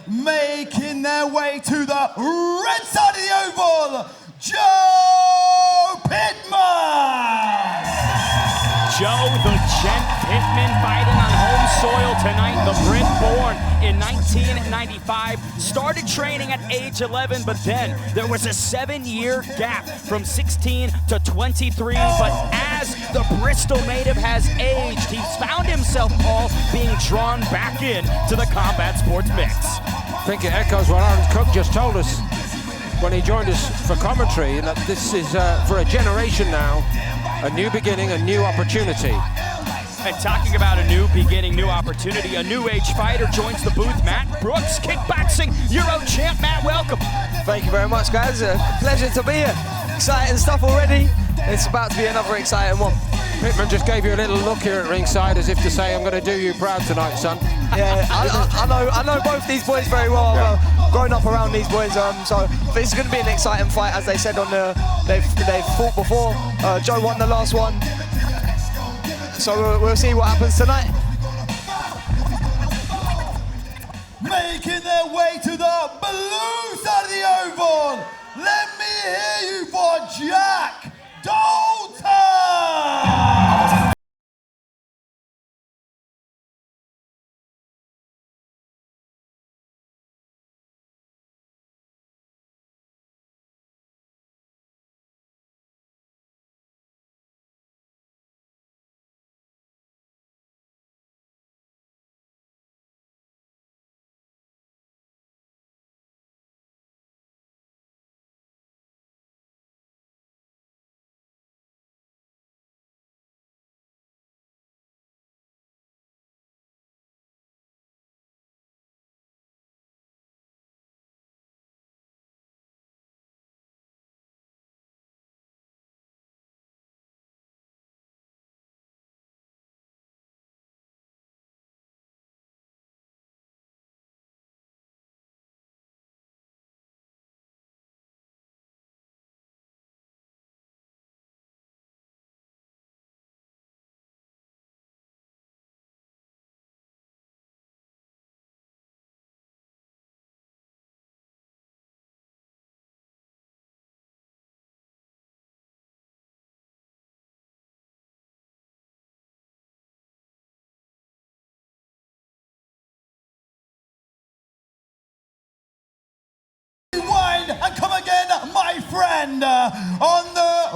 Making their way to the red side of the oval, Joe Pitman!
Joe the Gent Pitman fighting on home soil tonight. The Brit born in 1995. Started training at age 11, but then there was a 7-year gap from 16 to 23. But as the Bristol native has aged, he's found himself, Paul, being drawn back in to the combat sports mix.
I think it echoes what Aaron Cook just told us when he joined us for commentary, that this is, for a generation now, a new beginning, a new opportunity.
And talking about a new beginning, new opportunity, a new age fighter joins the booth. Matt Brooks, kickboxing Euro champ. Matt, welcome.
Thank you very much, guys. Pleasure to be here. Exciting stuff already. It's about to be another exciting one.
Pitman just gave you a little look here at ringside as if to say, I'm going to do you proud tonight, son.
Yeah, I know both these boys very well.
Yeah.
I've grown up around these boys, so this is going to be an exciting fight. As they said on they've fought before. Joe won the last one, so we'll see what happens tonight.
Making their way to the blue side of the oval. Let me hear you for Jack Dalton. And come again, my friend, on the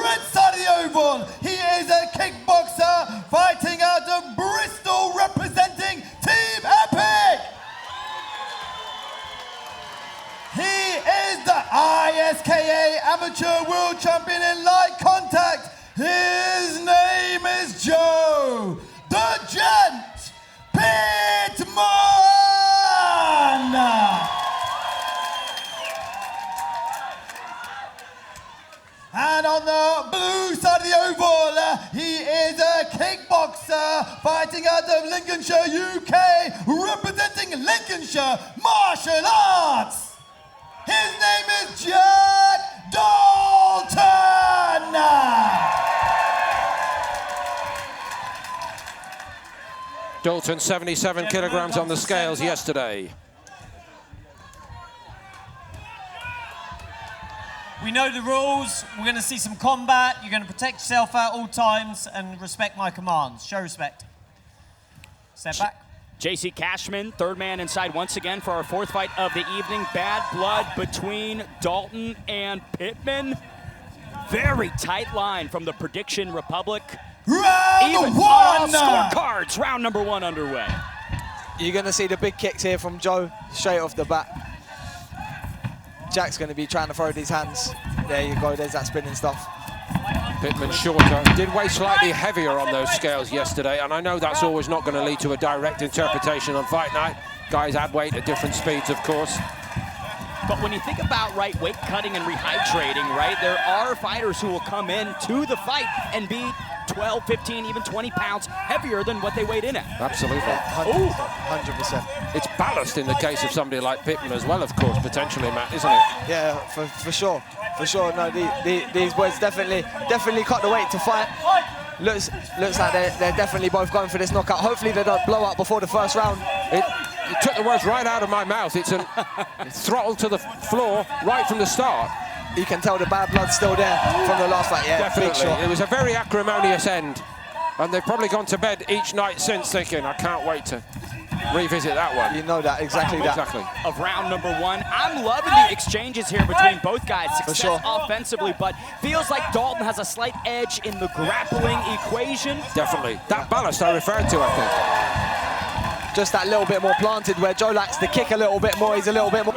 red side of the oval. He is a kickboxer fighting out of Bristol, representing Team Epic. He is the ISKA Amateur World Champion in light contact. His name is Joe, the Gent Pitman. And on the blue side of the oval, he is a kickboxer fighting out of Lincolnshire, UK, representing Lincolnshire Martial Arts. His name is Jack Dalton.
Dalton, 77 kilograms on the scales yesterday.
We know the rules. We're going to see some combat. You're going to protect yourself at all times and respect my commands. Show respect. Step back.
JC Cashman, third man inside once again for our fourth fight of the evening. Bad blood between Dalton and Pitman. Very tight line from the Prediction Republic.
Round
Even
one!
scorecards, round number one underway.
You're going to see the big kicks here from Joe straight off the bat. Jack's going to be trying to throw these hands. There you go, there's that spinning stuff.
Pitman shorter, did weigh slightly heavier on those scales yesterday, and I know that's always not going to lead to a direct interpretation on fight night. Guys add weight at different speeds, of course.
But when you think about, right, weight cutting and rehydrating, right, there are fighters who will come in to the fight and be 12, 15, even 20 pounds heavier than what they weighed in at.
Absolutely.
100%.
It's ballast in the case of somebody like Pitman as well, of course, potentially, Matt, isn't it?
Yeah, for sure. For sure. No, these boys definitely cut the weight to fight. Looks like they're definitely both going for this knockout. Hopefully they don't blow up before the first round.
It took the words right out of my mouth. It's a throttle to the floor right from the start.
You can tell the bad blood's still there from the last fight. Yeah,
definitely. It was a very acrimonious end. And they've probably gone to bed each night since thinking, I can't wait to revisit that one.
You know that, exactly that.
Exactly.
Of round number 1. I'm loving the exchanges here between both guys. Success
sure.
offensively, but feels like Dalton has a slight edge in the grappling equation.
Definitely. That ballast I referred to, I think.
Just that little bit more planted where Joe likes to kick a little bit more. He's a little bit more.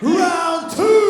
Round 2!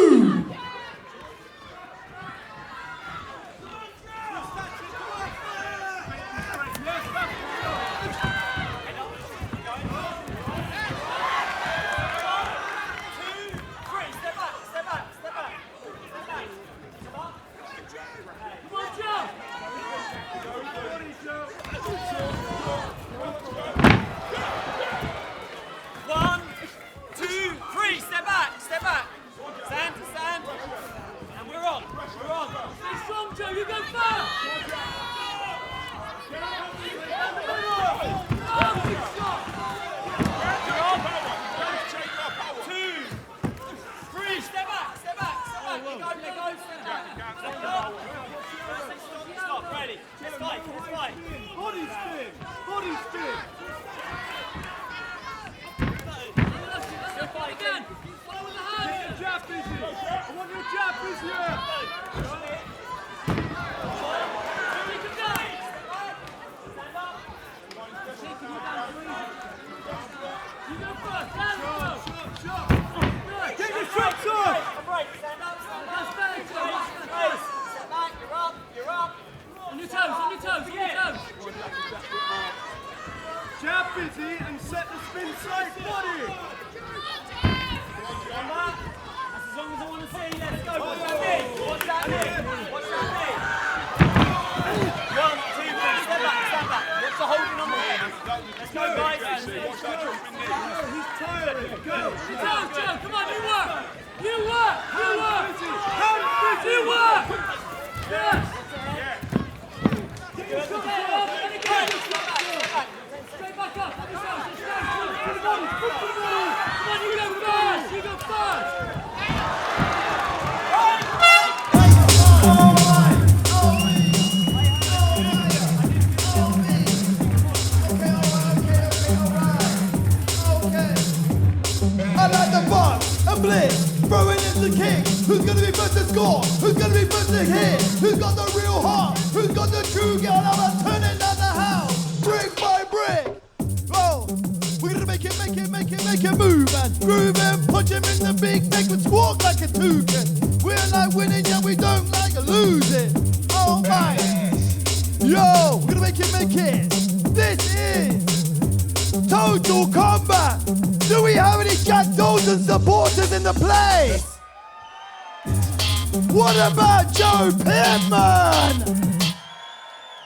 What about Joe Pitman?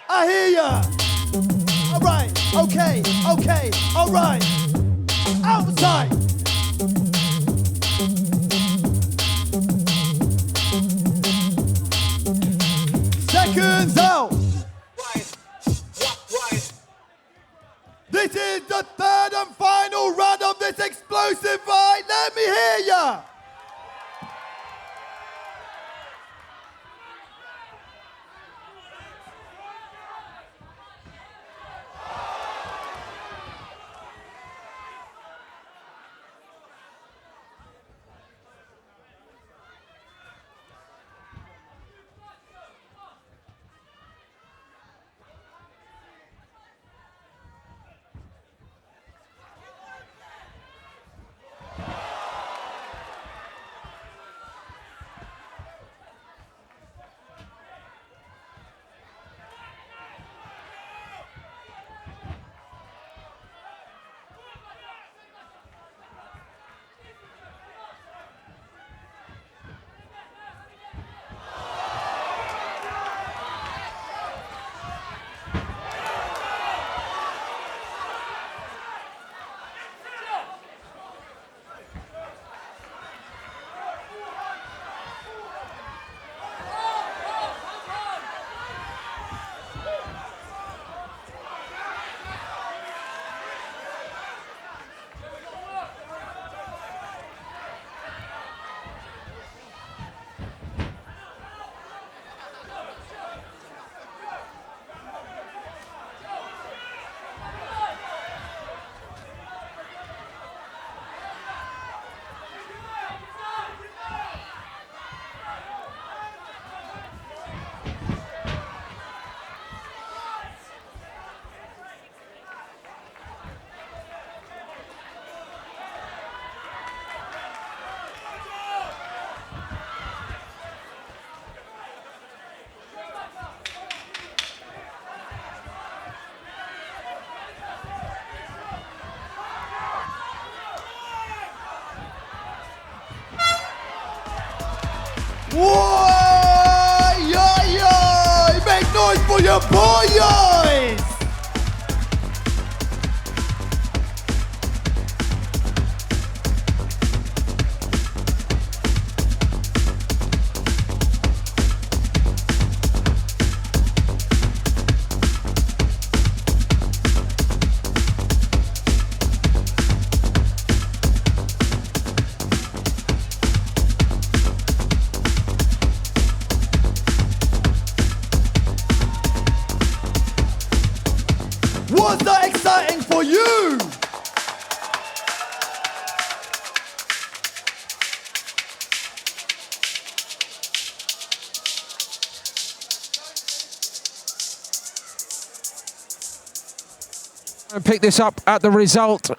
I hear ya. All right, okay, all right. outside. Seconds out. This is the third and final round of this explosive fight. Let me hear ya. Whoa! Yo! Make noise for your boys! Was that exciting for you?
And pick this up at the result.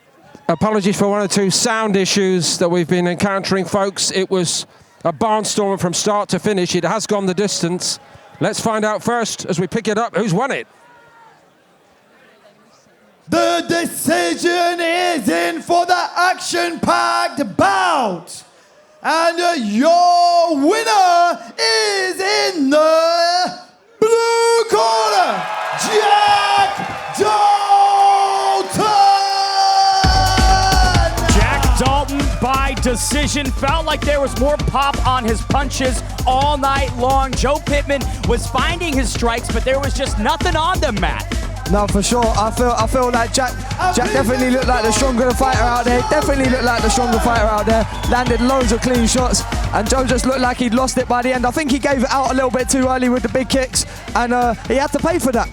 Apologies for one or two sound issues that we've been encountering, folks. It was a barnstormer from start to finish. It has gone the distance. Let's find out first, as we pick it up, who's won it.
The decision is in for the action-packed bout. And your winner is in the blue corner, Jack Dalton!
Jack Dalton by decision. Felt like there was more pop on his punches all night long. Joe Pitman was finding his strikes, but there was just nothing on them, Matt.
No, for sure. I feel like Jack definitely looked like the stronger fighter out there. Landed loads of clean shots, and Joe just looked like he'd lost it by the end. I think he gave it out a little bit too early with the big kicks, and he had to pay for that.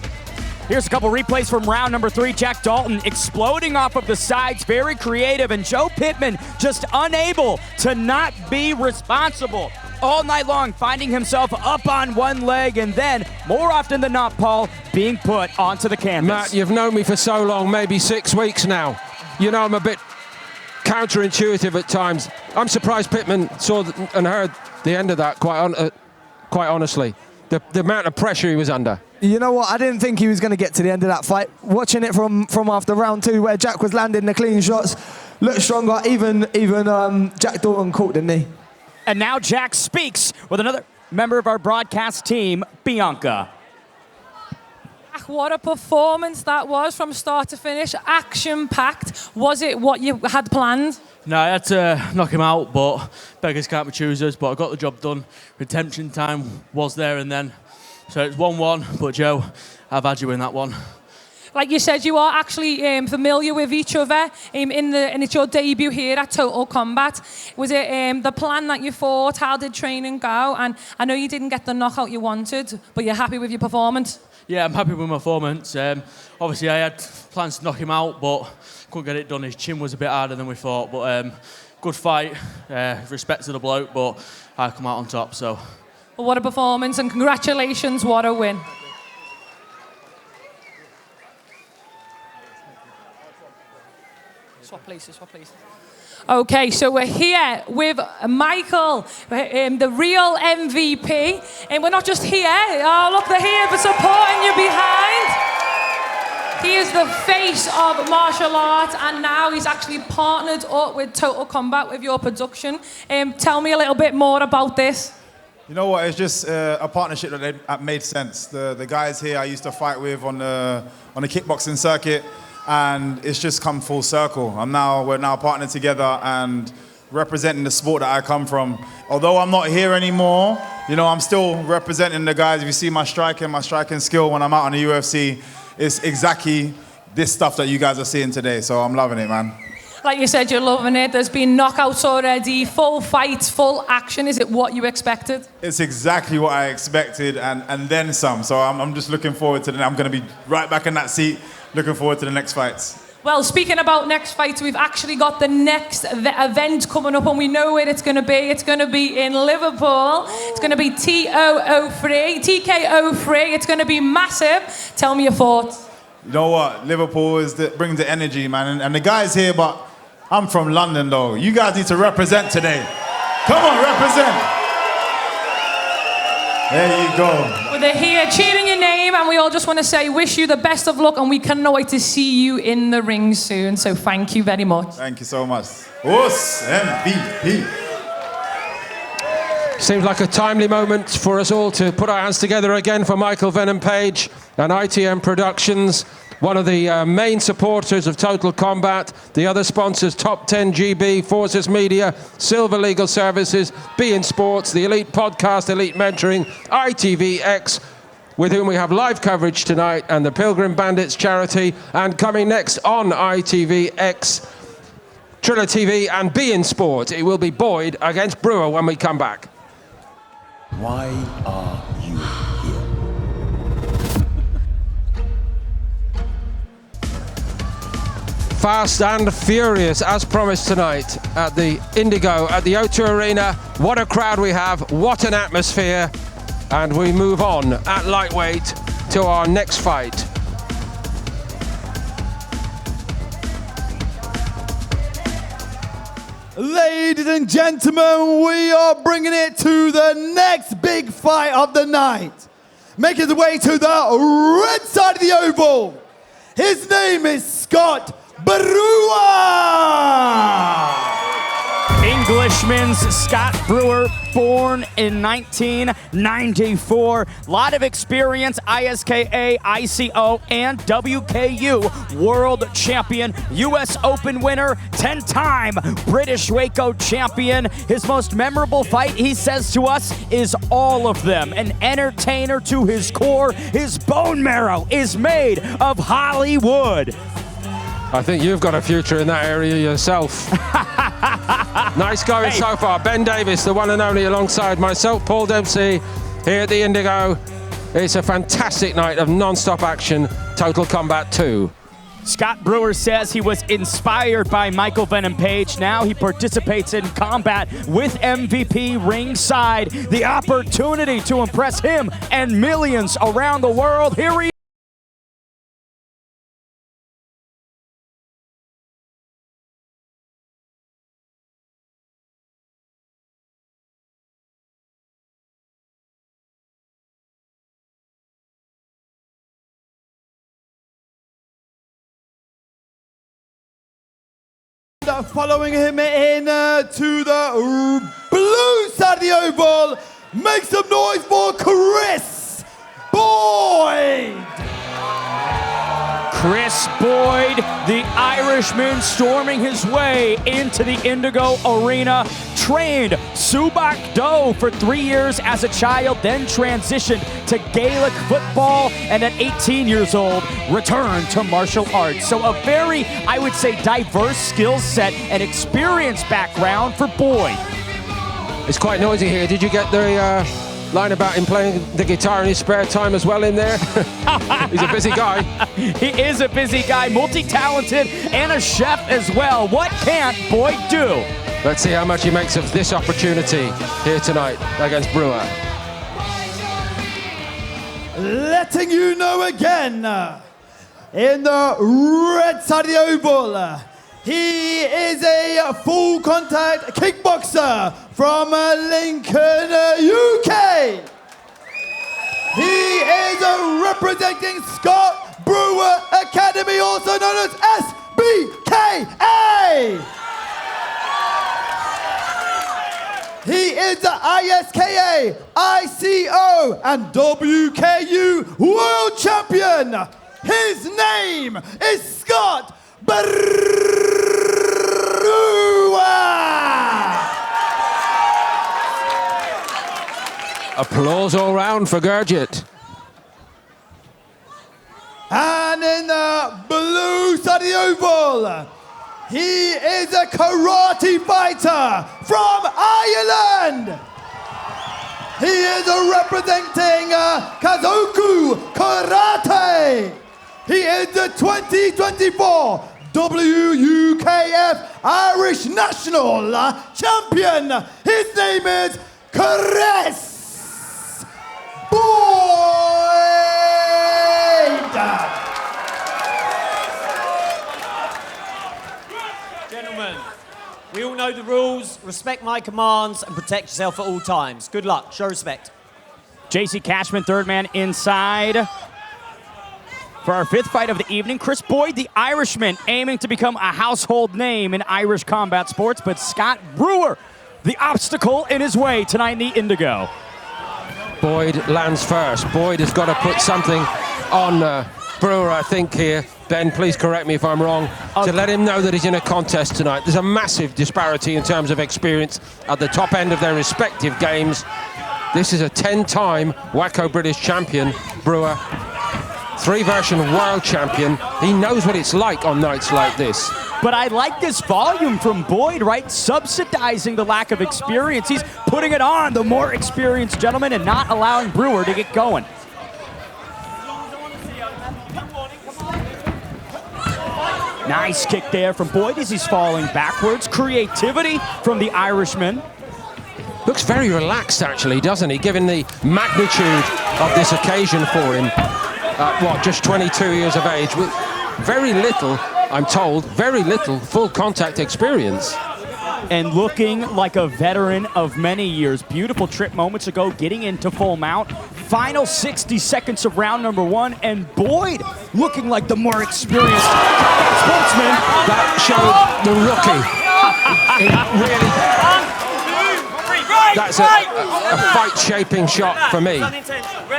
Here's a couple replays from round number 3. Jack Dalton exploding off of the sides, very creative, and Joe Pitman just unable to not be responsible all night long, finding himself up on one leg, and then, more often than not, Paul, being put onto the canvas.
Matt, you've known me for so long, maybe 6 weeks now. You know I'm a bit counterintuitive at times. I'm surprised Pitman saw and heard the end of that, quite honestly. The amount of pressure he was under.
You know what? I didn't think he was going to get to the end of that fight. Watching it from after round 2, where Jack was landing the clean shots, looked stronger. Even Jack Dalton caught, didn't he?
And now Jack speaks with another member of our broadcast team, Bianca.
What a performance that was from start to finish, action-packed. Was it what you had planned?
No, I had to knock him out, but beggars can't be choosers. But I got the job done. Redemption time was there and then. So it's 1-1, but Joe, I've had you in that one.
Like you said, you are actually familiar with each other, and it's your debut here at Total Combat. Was it the plan that you fought? How did training go? And I know you didn't get the knockout you wanted, but you're happy with your performance?
Yeah, I'm happy with my performance. Obviously, I had plans to knock him out, but couldn't get it done. His chin was a bit harder than we thought, but good fight. Respect to the bloke, but I come out on top, so.
Well, what a performance, and congratulations, what a win. Swap places. Okay, so we're here with Michael, the real MVP. And we're not just here. Oh, look, they're here for supporting you behind. He is the face of martial arts, and now he's actually partnered up with Total Combat with your production. Tell me a little bit more about this.
You know what? It's just a partnership that made sense. The guys here I used to fight with on the kickboxing circuit, and it's just come full circle. We're now partnered together and representing the sport that I come from. Although I'm not here anymore, you know, I'm still representing the guys. If you see my striking skill when I'm out on the UFC, it's exactly this stuff that you guys are seeing today. So I'm loving it, man.
Like you said, you're loving it. There's been knockouts already, full fights, full action. Is it what you expected?
It's exactly what I expected and then some. So I'm just looking forward to I'm going to be right back in that seat, looking forward to the next fights.
Well, speaking about next fights, we've actually got the next event coming up, and we know where it's going to be. It's going to be in Liverpool. It's going to be TKO 3. It's going to be massive. Tell me your thoughts.
You know what? Liverpool brings the energy, man. And the guys here, but I'm from London, though. You guys need to represent today. Come on, represent. There you go.
Well, they're here cheering your name, and we all just want to say wish you the best of luck, and we cannot wait to see you in the ring soon. So thank you very much.
Thank you so much. Us MVP.
Seems like a timely moment for us all to put our hands together again for Michael Venom Page and ITM Productions, one of the main supporters of Total Combat. The other sponsors, Top 10 GB, Forces Media, Silver Legal Services, beIN Sports, the Elite Podcast, Elite Mentoring, ITVX, with whom we have live coverage tonight, and the Pilgrim Bandits charity. And coming next on ITVX, Triller TV and beIN Sport, it will be Boyd against Brewer when we come back.
Why are you here?
Fast and furious, as promised tonight at the Indigo at the O2 Arena. What a crowd we have, what an atmosphere. And we move on at lightweight to our next fight.
Ladies and gentlemen, we are bringing it to the next big fight of the night. Making his way to the red side of the oval. His name is Scott Brewer.
Englishman's Scott Brewer, born in 1994. Lot of experience, ISKA, ICO, and WKU world champion, US Open winner, 10-time British Waco champion. His most memorable fight, he says to us, is all of them. An entertainer to his core. His bone marrow is made of Hollywood.
I think you've got a future in that area yourself. Nice going so far. Ben Davis, the one and only, alongside myself, Paul Dempsey, here at the Indigo. It's a fantastic night of non-stop action. Total Combat 2.
Scott Brewer says he was inspired by Michael Venom Page. Now he participates in combat with MVP ringside. The opportunity to impress him and millions around the world. Here he is.
Following him in to the blue side of the oval, make some noise for Chris Boyd.
Chris Boyd, the Irishman, storming his way into the Indigo Arena. Trained Subak Do for 3 years as a child, then transitioned to Gaelic football, and at 18 years old, returned to martial arts. So a very, I would say, diverse skill set and experience background for Boyd.
It's quite noisy here. Did you get the line about him playing the guitar in his spare time as well in there? He's a busy guy.
He is a busy guy, multi-talented, and a chef as well. What can't Boyd do?
Let's see how much he makes of this opportunity here tonight against Brewer.
Letting you know again, in the red side of the oval, he is a full contact kickboxer from Lincoln, UK. He is representing Scott Brewer Academy, also known as SBKA. He is the ISKA, ICO, and WKU World Champion. His name is Scott Brewer.
Applause all round for Gurgit.
And in the blue side of the oval, he is a karate fighter from Ireland. He is representing Kazoku Karate. He is the 2024 WUKF Irish National Champion. His name is Chris Boyd.
Gentlemen, we all know the rules. Respect my commands and protect yourself at all times. Good luck. Show respect.
JC Cashman, third man inside. For our fifth fight of the evening, Chris Boyd, the Irishman, aiming to become a household name in Irish combat sports, but Scott Brewer, the obstacle in his way tonight in the Indigo.
Boyd lands first. Boyd has got to put something on Brewer, I think, here. Ben, please correct me if I'm wrong, to let him know that he's in a contest tonight. There's a massive disparity in terms of experience at the top end of their respective games. This is a 10-time WACO British champion, Brewer. 3-version world champion. He knows what it's like on nights like this.
But I like this volume from Boyd, right? Subsidizing the lack of experience. He's putting it on the more experienced gentleman and not allowing Brewer to get going. Nice kick there from Boyd as he's falling backwards. Creativity from the Irishman.
Looks very relaxed, actually, doesn't he? Given the magnitude of this occasion for him. Just 22 years of age, with very little, I'm told, very little full contact experience.
And looking like a veteran of many years. Beautiful trip moments ago, getting into full mount. Final 60 seconds of round number one, and Boyd looking like the more experienced sportsman.
That showed the rookie. It really... That's a fight-shaping shot for me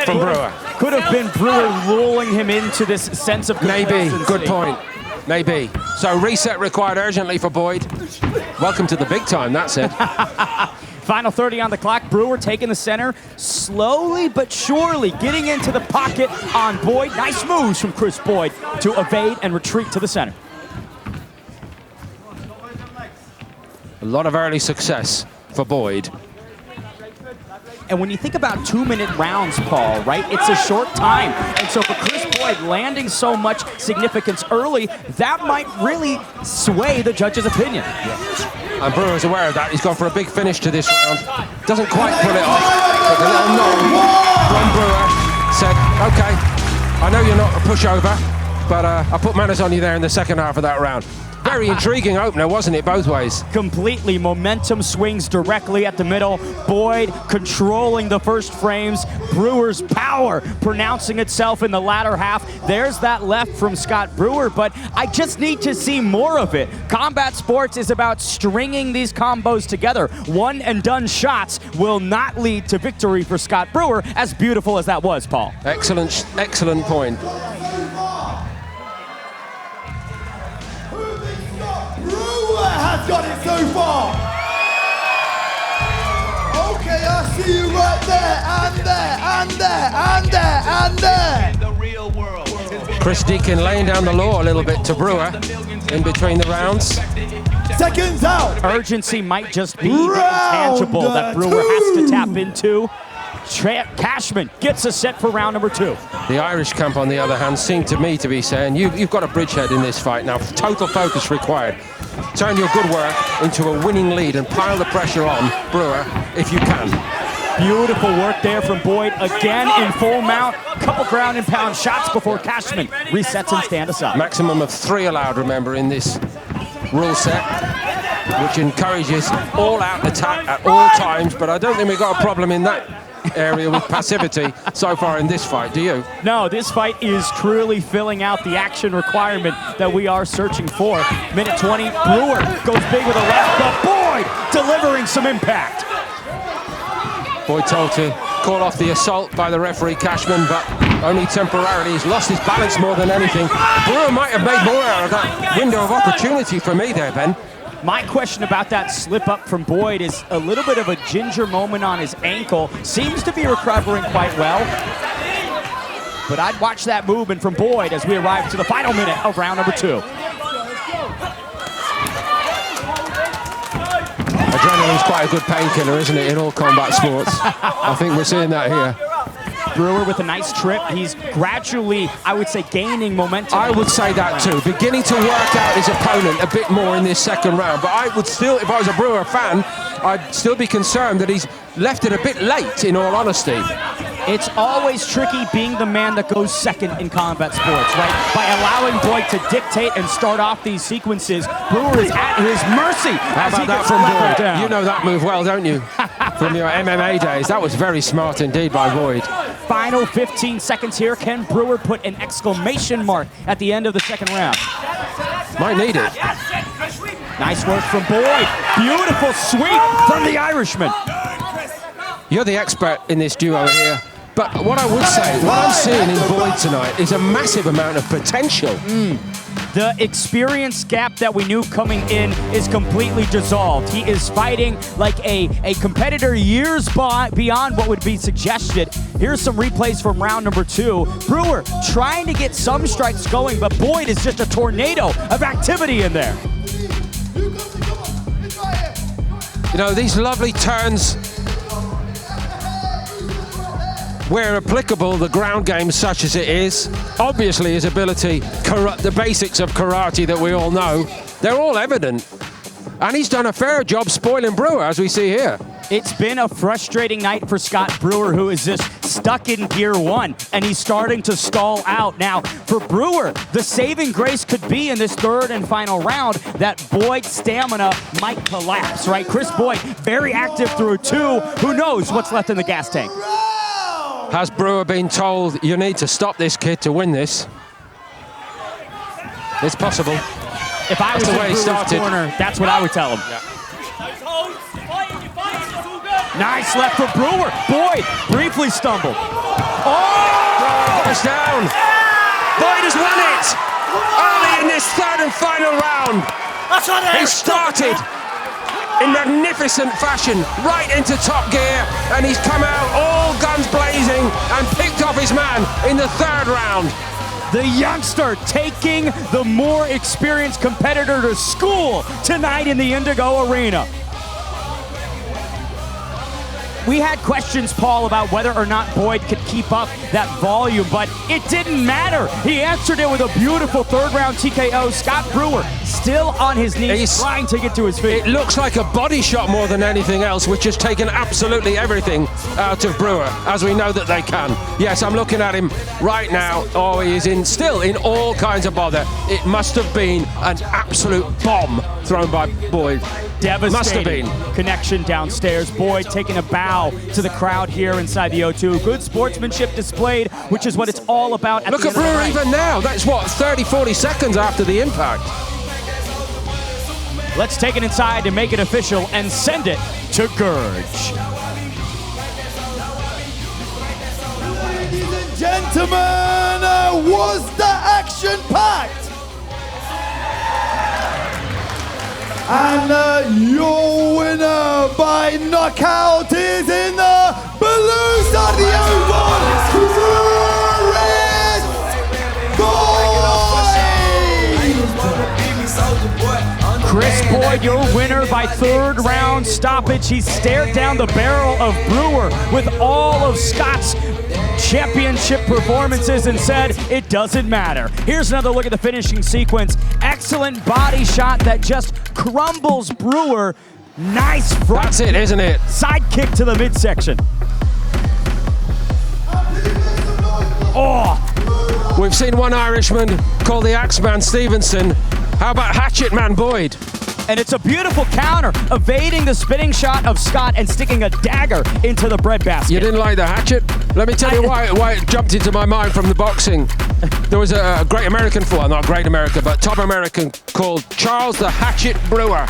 from Brewer.
Could have been Brewer lulling him into this sense of
maybe. Good point. Maybe. So reset required urgently for Boyd. Welcome to the big time, that's it.
Final 30 on the clock. Brewer taking the center, slowly but surely getting into the pocket on Boyd. Nice moves from Chris Boyd to evade and retreat to the center.
A lot of early success for Boyd.
And when you think about 2-minute rounds, Paul, right, it's a short time. And so for Chris Boyd landing so much significance early, that might really sway the judge's opinion.
Yeah. And Brewer's aware of that. He's gone for a big finish to this round. Doesn't quite pull it off. But the little nod from Brewer said, okay, I know you're not a pushover, but I put manners on you there in the second half of that round. Very intriguing opener, wasn't it, both ways?
Completely. Momentum swings directly at the middle. Boyd controlling the first frames. Brewer's power pronouncing itself in the latter half. There's that left from Scott Brewer, but I just need to see more of it. Combat sports is about stringing these combos together. One-and-done shots will not lead to victory for Scott Brewer, as beautiful as that was, Paul.
Excellent point.
That's got it so far. Okay, I see you right there, and there, and there, and there, and there.
Chris Deacon laying down the law a little bit to Brewer in between the rounds.
Seconds out.
Urgency might just be the intangible that Brewer has to tap into. Cashman gets a set for round number 2.
The Irish camp, on the other hand, seem to me to be saying, you've got a bridgehead in this fight now. Total focus required. Turn your good work into a winning lead and pile the pressure on Brewer if you can.
Beautiful work there from Boyd, again in full mount. Couple ground and pound shots before Cashman resets and stand aside.
Maximum of 3 allowed, remember, in this rule set, which encourages all-out attack at all times, but I don't think we've got a problem in that area with passivity so far in this fight, do you?
No, this fight is truly filling out the action requirement that we are searching for. Minute 20, Brewer goes big with a left, but Boyd delivering some impact.
Boyd told to call off the assault by the referee Cashman, but only temporarily. He's lost his balance more than anything. Brewer might have made more out of that window of opportunity for me there, Ben.
My question about that slip up from Boyd is a little bit of a ginger moment on his ankle. Seems to be recovering quite well. But I'd watch that movement from Boyd as we arrive to the final minute of round number 2.
Adrenaline's quite a good painkiller, isn't it, in all combat sports? I think we're seeing that here.
Brewer with a nice trip. He's gradually, I would say, gaining momentum.
I would say that too. Beginning to work out his opponent a bit more in this second round. But I would still, if I was a Brewer fan, I'd still be concerned that he's left it a bit late, in all honesty.
It's always tricky being the man that goes second in combat sports, right? By allowing Boyd to dictate and start off these sequences, Brewer is at his mercy.
How about that from Boyd? You know that move well, don't you? From your MMA days. That was very smart indeed by Boyd.
Final 15 seconds here. Can Brewer put an exclamation mark at the end of the second round?
Might need it.
Nice work from Boyd. Beautiful sweep from the Irishman.
You're the expert in this duo here. But what I would say, what I'm seeing in Boyd tonight is a massive amount of potential.
The experience gap that we knew coming in is completely dissolved. He is fighting like a competitor years beyond what would be suggested. Here's some replays from round number 2. Brewer trying to get some strikes going, but Boyd is just a tornado of activity in there.
You know, these lovely turns, where applicable, the ground game such as it is, obviously his ability, the basics of karate that we all know, they're all evident. And he's done a fair job spoiling Brewer, as we see here.
It's been a frustrating night for Scott Brewer, who is just stuck in gear 1, and he's starting to stall out. Now, for Brewer, the saving grace could be in this third and final round that Boyd's stamina might collapse, right? Chris Boyd, very active through 2. Who knows what's left in the gas tank?
Has Brewer been told, you need to stop this kid to win this? It's possible.
If I was in Brewer's corner, that's what I would tell him.
Yeah.
Nice left for Brewer. Boyd briefly stumbled. Oh!
It's down. Boyd has won it early in this third and final round. He started in magnificent fashion right into top gear, and he's come out all guns blazing and picked off his man in the third round.
The youngster taking the more experienced competitor to school tonight in the Indigo Arena. We had questions, Paul, about whether or not Boyd could keep up that volume, but it didn't matter. He answered it with a beautiful third-round TKO. Scott Brewer still on his knees, trying to get to his feet.
It looks like a body shot more than anything else, which has taken absolutely everything out of Brewer, as we know that they can. Yes, I'm looking at him right now. Oh, he is still in all kinds of bother. It must have been an absolute bomb thrown by Boyd.
Devastating.
Must have been.
Connection downstairs. Boyd taking a bow to the crowd here inside the O2. Good sportsmanship displayed, which is what it's all about.
Look at Brewer even now. That's what, 30, 40 seconds after the impact.
Let's take it inside to make it official and send it to Gurge.
Ladies and gentlemen, was the action packed? And your winner by knockout is in the blue side of the oval,
Chris Boyd, your winner by third round stoppage. He stared down the barrel of Brewer with all of Scott's championship performances and said, it doesn't matter. Here's another look at the finishing sequence. Excellent body shot that just crumbles Brewer. Nice front.
That's it, isn't it?
Side kick to the midsection. Oh!
We've seen one Irishman called the Axeman Stephenson. How about Hatchet Man Boyd?
And it's a beautiful counter, evading the spinning shot of Scott and sticking a dagger into the breadbasket.
You didn't like the hatchet? Let me tell you why it jumped into my mind from the boxing. There was a great American, well, not great American, but top American called Charles the Hatchet Brewer.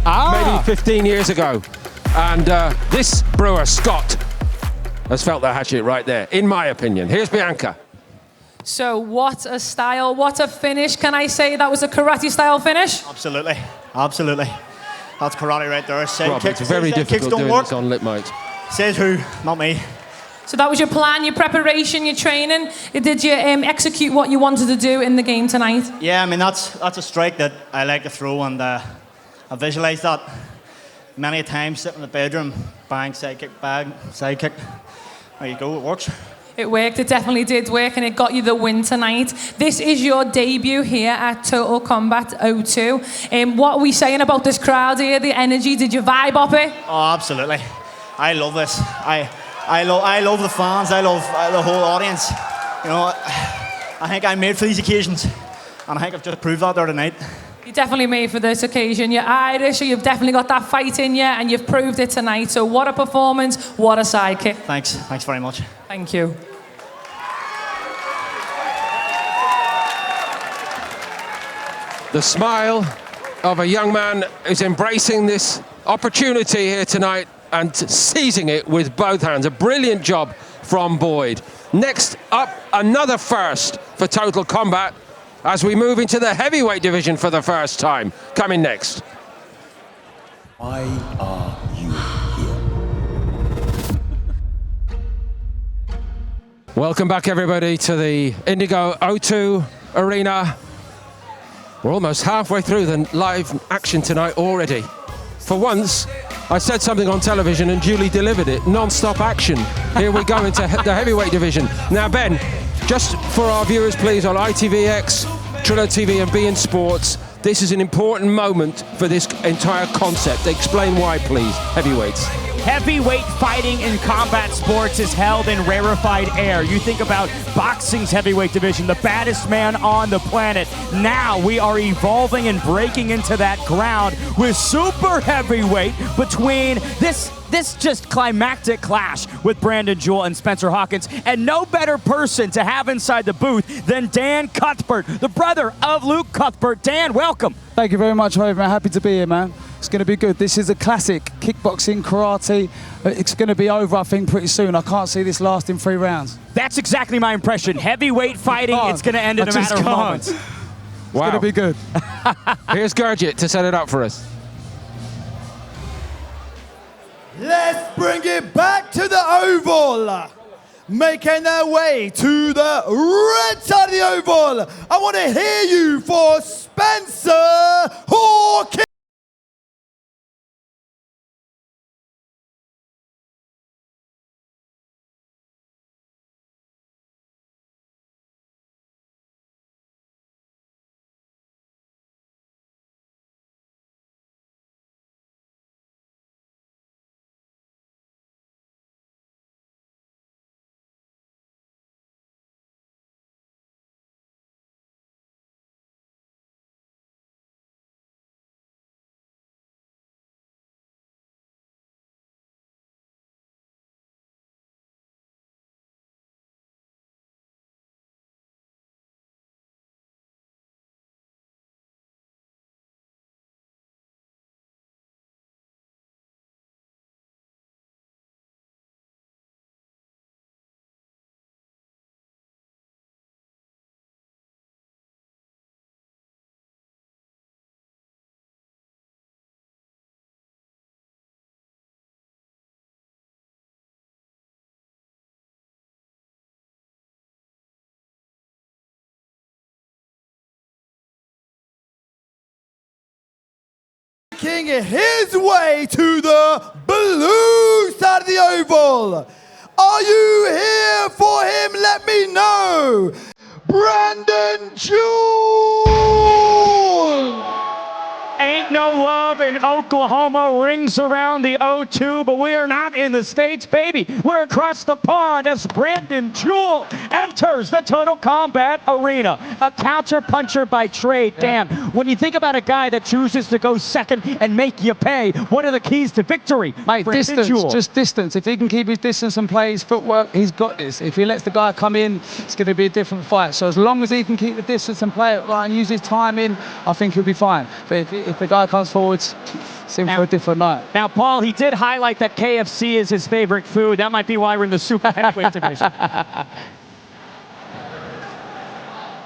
Maybe 15 years ago. And this Brewer, Scott, has felt the hatchet right there, in my opinion. Here's Bianca.
So what a style, what a finish. Can I say that was a karate style finish?
Absolutely, absolutely. That's karate right there.
Rob, it's very difficult doing this on lip mics.
Says who? Not me.
So that was your plan, your preparation, your training. Did you execute what you wanted to do in the game tonight?
Yeah, I mean, that's a strike that I like to throw, and I visualised that many a time, sitting in the bedroom, bang, side kick, bang, side kick. There you go, it works.
It worked, it definitely did work, and it got you the win tonight. This is your debut here at Total Combat 02. What are we saying about this crowd here, the energy? Did you vibe up it?
Oh, absolutely. I love this. I love the fans, I love the whole audience. You know, I think I'm made for these occasions, and I think I've just proved that there tonight.
You're definitely made for this occasion. You're Irish, so you've definitely got that fight in you, and you've proved it tonight. So what a performance, what a sidekick.
Thanks very much.
Thank you.
The smile of a young man who's embracing this opportunity here tonight and seizing it with both hands. A brilliant job from Boyd. Next up, another first for Total Combat as we move into the heavyweight division for the first time. Coming next.
Why are you here?
Welcome back, everybody, to the Indigo O2 Arena. We're almost halfway through the live action tonight already. For once, I said something on television and Julie delivered it. Non-stop action. Here we go into the heavyweight division. Now, Ben, just for our viewers, please, on ITVX, Triller TV and beIN Sports, this is an important moment for this entire concept. Explain why, please, heavyweights.
Heavyweight fighting in combat sports is held in rarefied air. You think about boxing's heavyweight division, the baddest man on the planet. Now we are evolving and breaking into that ground with super heavyweight between this just climactic clash with Brandon Jewell and Spencer Hawkins, and no better person to have inside the booth than Dan Cuthbert, the brother of Luke Cuthbert. Dan, welcome.
Thank you very much, man. Happy to be here, man. It's going to be good. This is a classic kickboxing, karate. It's going to be over, I think, pretty soon. I can't see this lasting 3 rounds.
That's exactly my impression. Heavyweight fighting, it's going to end in a matter of moments.
Wow.
It's going to be good.
Here's Gurjit to set it up for us.
Let's bring it back to the oval. Making their way to the red side of the oval. I want to hear you for Spencer Hawkins. making his way to the blue side of the oval. Are you here for him? Let me know. Brandon Jewell!
Ain't no love in Oklahoma rings around the O2, but we're not in the States, baby. We're across the pond as Brandon Jewell enters the Total Combat Arena. A counter puncher by trade. Dan, when you think about a guy that chooses to go second and make you pay, what are the keys to victory?
Mate,
Brandon
distance,
Jewell.
just distance. If he can keep his distance and play his footwork, he's got this. If he lets the guy come in, it's going to be a different fight. So as long as he can keep the distance and play it right and use his timing, I think he'll be fine. But if the guy comes forwards, it's in for a different night.
Now, Paul, he did highlight that KFC is his favorite food. That might be why we're in the super heavyweight division.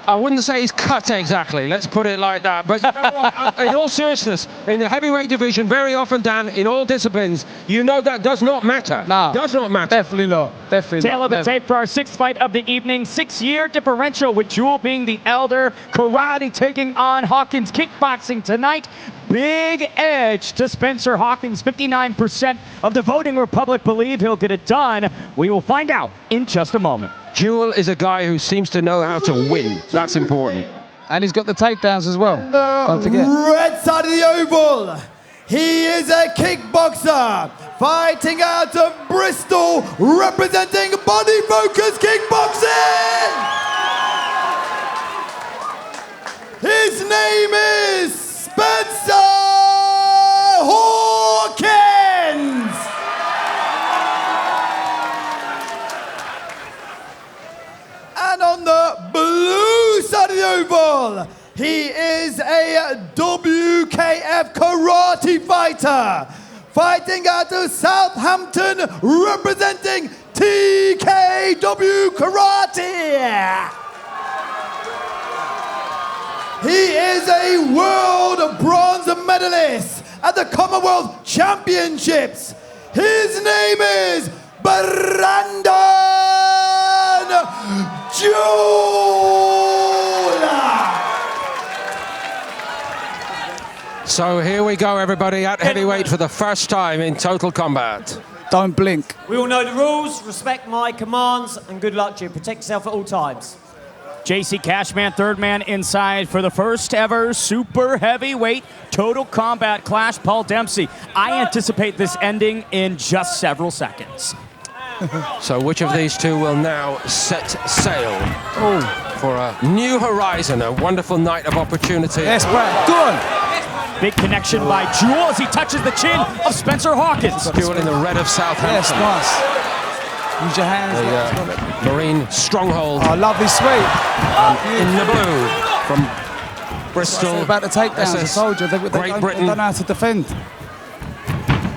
I wouldn't say he's cut exactly, let's put it like that. But you know what? In all seriousness, in the heavyweight division, very often, Dan, in all disciplines, you know that does not matter.
No.
Does not matter.
Definitely not. Definitely
Tail
not.
of the tape for our sixth fight of the evening. 6-year differential with Jewell being the elder. Karate taking on Hawkins. Kickboxing tonight. Big edge to Spencer Hawkins. 59% of the voting Republic believe he'll get it done. We will find out in just a moment.
Jewell is a guy who seems to know how to win. That's important.
And he's got the takedowns as well. Don't forget.
Red side of the oval. He is a kickboxer fighting out of Bristol, representing Body Focus Kickboxing. His name is Spencer Hawkins. And on the blue side of the oval, he is a WKF karate fighter, fighting out of Southampton, representing TKW Karate. He is a world bronze medalist at the Commonwealth Championships. His name is Brandon Jewell.
So here we go, everybody, at heavyweight for the first time in Total Combat.
Don't blink.
We all know the rules, respect my commands, and good luck to you. Protect yourself at all times.
JC Cashman, third man inside for the first ever super heavyweight Total Combat clash. Paul Dempsey, I anticipate this ending in just several seconds.
So which of these two will now set sail for a new horizon, a wonderful night of opportunity?
Yes, Brad. Good.
Big connection by Jewell as he touches the chin of Spencer Hawkins.
Jewell in the red of Southampton.
Yes, nice. Use your hands.
The Marine stronghold.
Oh, lovely sweep.
In the blue from Bristol.
About the takedowns, I told you. They
Great Britain.
don't know how to defend.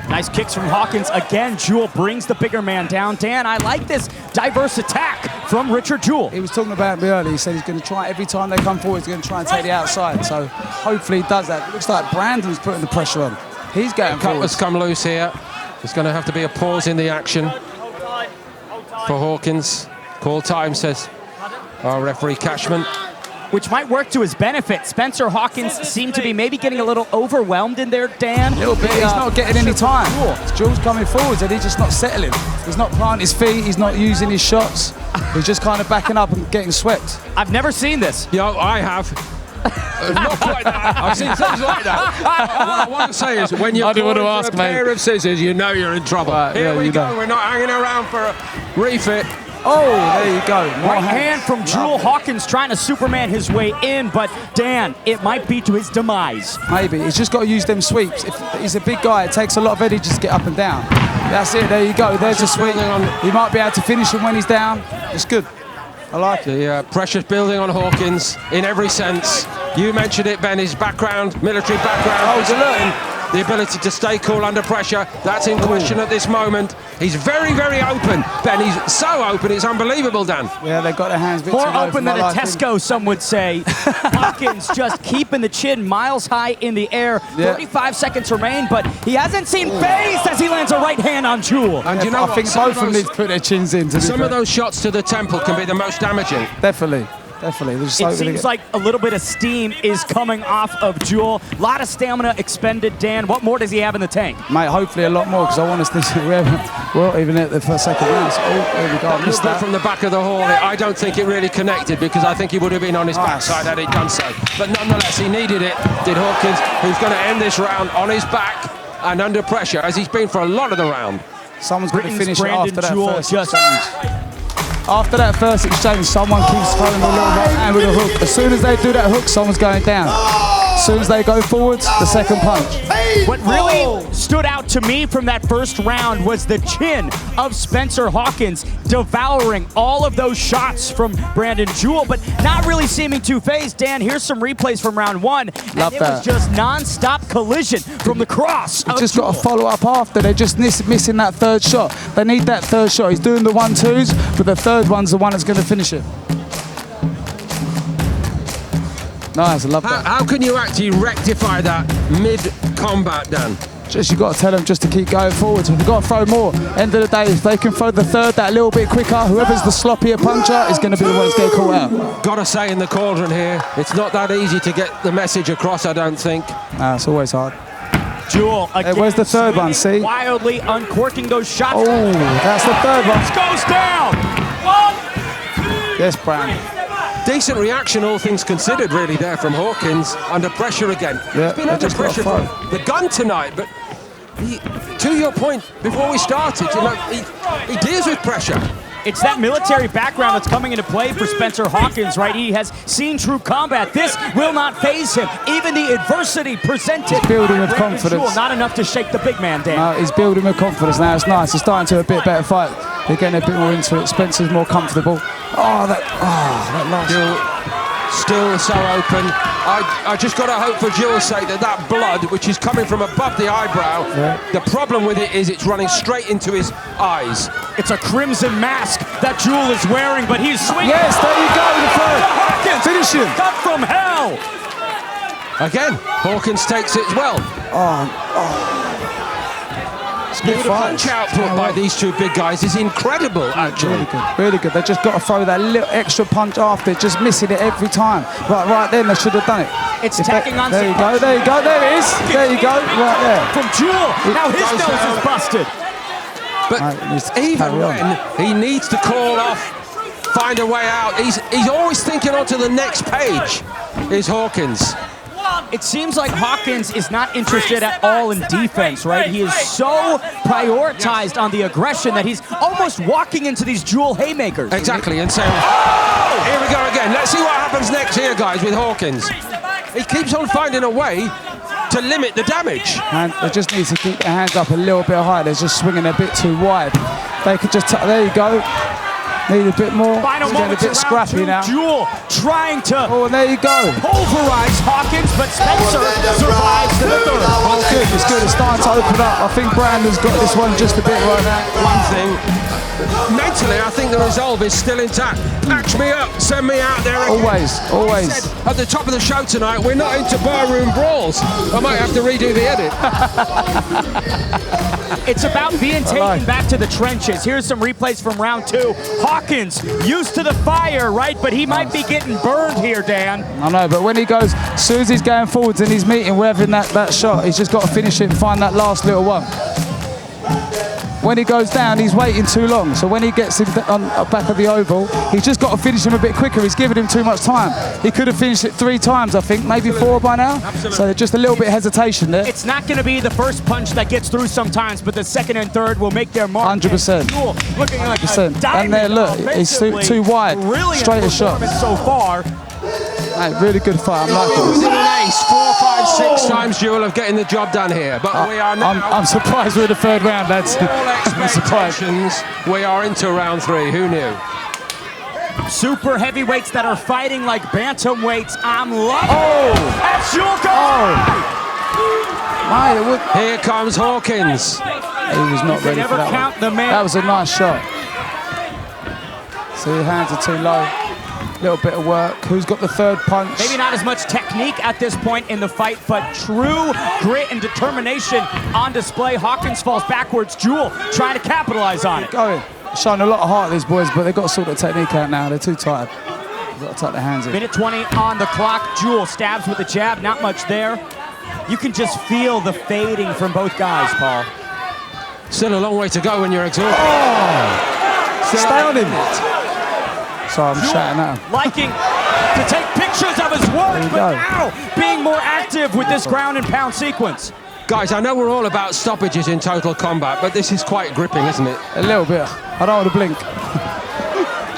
Nice kicks from Hawkins. Again, Jewell brings the bigger man down. Dan, I like this diverse attack from Richard Jewell.
He was talking about me earlier. He said he's going to try, every time they come forward, he's going to try and take the outside. So hopefully he does that. It looks like Brandon's putting the pressure on. He's going forward.
Cut has come loose here. There's going to have to be a pause in the action for Hawkins. Call time, says our referee Cashman.
Which might work to his benefit. Spencer Hawkins seemed to be maybe getting a little overwhelmed in there, Dan.
A little bit. He's not getting any time. Jewell's coming forwards and he's just not settling. He's not planting his feet. He's not using his shots. He's just kind of backing up and getting swept.
I've never seen this.
Yo, I have. Not quite that. I've seen things like that. What I want to say is, when you're going for a pair of scissors, you know you're in trouble. Here we go. We're not hanging around for a refit.
Oh, there you go.
Right hand from Jewell. Hawkins trying to Superman his way in, but Dan, it might be to his demise.
Maybe. He's just got to use them sweeps. If he's a big guy, it takes a lot of energy to get up and down. That's it. There you go. There's a sweep. He might be able to finish him when he's down. It's good. I like it.
The pressure's building on Hawkins in every sense. You mentioned it, Ben, his background, military background. The ability to stay cool under pressure, that's in question at this moment. He's very, very open. Ben, he's so open, it's unbelievable, Dan.
Yeah, they've got their hands a bit
More
too low
open than a Tesco, some would say. Hawkins just keeping the chin miles high in the air. 35 seconds remain, but he hasn't seen phase as he lands a right hand on Jewell.
And you know
I think both of them need to put their chins in.
Some of those shots to the temple can be the most damaging.
Definitely. Definitely. They're just
It seems like a little bit of steam is coming off of Juel. A lot of stamina expended, Dan. What more does he have in the tank?
Mate, hopefully a lot more, because I want us to see we're not even at the first second round. So, there we go. I missed that.
From the back of the hall, I don't think it really connected, because I think he would have been on his backside had he done so. But nonetheless, he needed it, did Hawkins, who's going to end this round on his back and under pressure, as he's been for a lot of the round.
Someone's going to finish it after that first exchange. After that first exchange, someone keeps throwing a little right hand with a hook. As soon as they do that hook, someone's going down. As soon as they go forwards, the second punch.
What really stood out to me from that first round was the chin of Spencer Hawkins devouring all of those shots from Brandon Juel, but not really seeming too phased. Dan, here's some replays from round one.
Love
it
that.
was just non-stop collision from the cross.
He's just got to follow up after. They're just missing that third shot. They need that third shot. He's doing the 1-2s, but the third one's the one that's going to finish it. Nice, I love that.
How can you actually rectify that mid-combat, Dan?
Just, you got to tell them just to keep going forwards. We've got to throw more. End of the day, if they can throw the third that little bit quicker, whoever's the sloppier puncher is going to be the one that's getting caught out.
Got to say in the cauldron here, it's not that easy to get the message across, I don't think.
Nah, it's always hard.
Juel again.
Hey, where's the third one, see?
Wildly uncorking those shots.
Oh, that's the third one.
Goes down. 1, 2,
Yes, Brown.
Decent reaction, all things considered, really, there from Hawkins. Under pressure again.
Yeah,
He's been under
just got
pressure
to
from the gun tonight, but to your point, before we started, you know, he deals with pressure.
It's that military background that's coming into play for Spencer Hawkins, right? He has seen true combat. This will not faze him. Even the adversity presented.
He's building with
Brandon
confidence.
Juel, not enough to shake the big man down.
No, he's building with confidence now. It's nice. He's starting to a bit better fight. They're getting a bit more into it. Spencer's more comfortable. That last.
Still so open. I just got to hope for Jewell's sake that blood, which is coming from above the eyebrow, the problem with it is it's running straight into his eyes.
It's a crimson mask that Juel is wearing, but he's swinging.
Yes, there you go. The third.
Hawkins,
finish him.
Cut from hell.
Again, Hawkins takes it as well. The punch output by these two big guys is incredible, actually.
Really good, really good. They just got to throw that little extra punch after, just missing it every time. Right then, they should have done it.
It's tacking on.
There you go, there you go, there it is. There you go, right there.
From Juel, now his nose is busted.
But even when he needs to call off, find a way out, he's always thinking onto the next page, is Hawkins.
It seems like Hawkins is not interested at all in defense, right? He is so prioritized on the aggression that he's almost walking into these Juel haymakers.
Exactly, and so here we go again. Let's see what happens next here, guys, with Hawkins. He keeps on finding a way to limit the damage.
And they just need to keep their hands up a little bit higher. They're just swinging a bit too wide. They could just, there you go. Need a bit more.
Final
He's getting a bit scrappy now.
Juel trying to
and there you go.
Pulverize Hawkins, but Spencer survives to the third.
Oh, good, it's good. It's starting to open up. I think Brandon's got this one just a bit right now.
One thing, mentally, I think the resolve is still intact. Patch me up, send me out there again.
Always.
At the top of the show tonight, we're not into barroom brawls. I might have to redo the edit.
It's about being taken back to the trenches. Here's some replays from round two. Hawkins, used to the fire, right? But he might be getting burned here, Dan.
I know, but when he goes, as soon as he's going forwards and he's meeting, we're having that shot, he's just got to finish it and find that last little one. When he goes down, he's waiting too long. So when he gets him on back of the oval, he's just got to finish him a bit quicker. He's giving him too much time. He could have finished it 3 times, I think, maybe 4 by now.
Absolutely.
So just a little bit of hesitation there.
It's not going to be the first punch that gets through sometimes, but the second and third will make their mark.
100%.
Looking like
100%.
a diamond.
And there, look, he's too wide. Straight as shot.
So far.
Mate, really good fight. I'm liking this.
An ace, 4, 5, 6 times Jewell of getting the job done here. But we are now.
I'm surprised we're the third round, lads.
All expectations. We are into round 3. Who knew?
Super heavyweights that are fighting like bantamweights. I'm loving it. That's Juel.
Here comes Hawkins.
He was not ready for that
count
one.
the man.
That was a nice shot. So your hands are too low. Little bit of work. Who's got the third punch?
Maybe not as much technique at this point in the fight, but true grit and determination on display. Hawkins falls backwards. Juel trying to capitalize on it.
Going. Showing a lot of heart, these boys, but they've got to sort the technique out now. They're too tired. got to tuck the hands in.
Minute 20 on the clock. Jewell stabs with the jab, not much there. You can just feel the fading from both guys, Paul.
Still a long way to go when you're exhausted.
Stay on him. So I'm shouting at him.
Liking to take pictures of his work, but now being more active with this ground and pound sequence.
Guys, I know we're all about stoppages in Total Combat, but this is quite gripping, isn't it?
A little bit. I don't want to blink.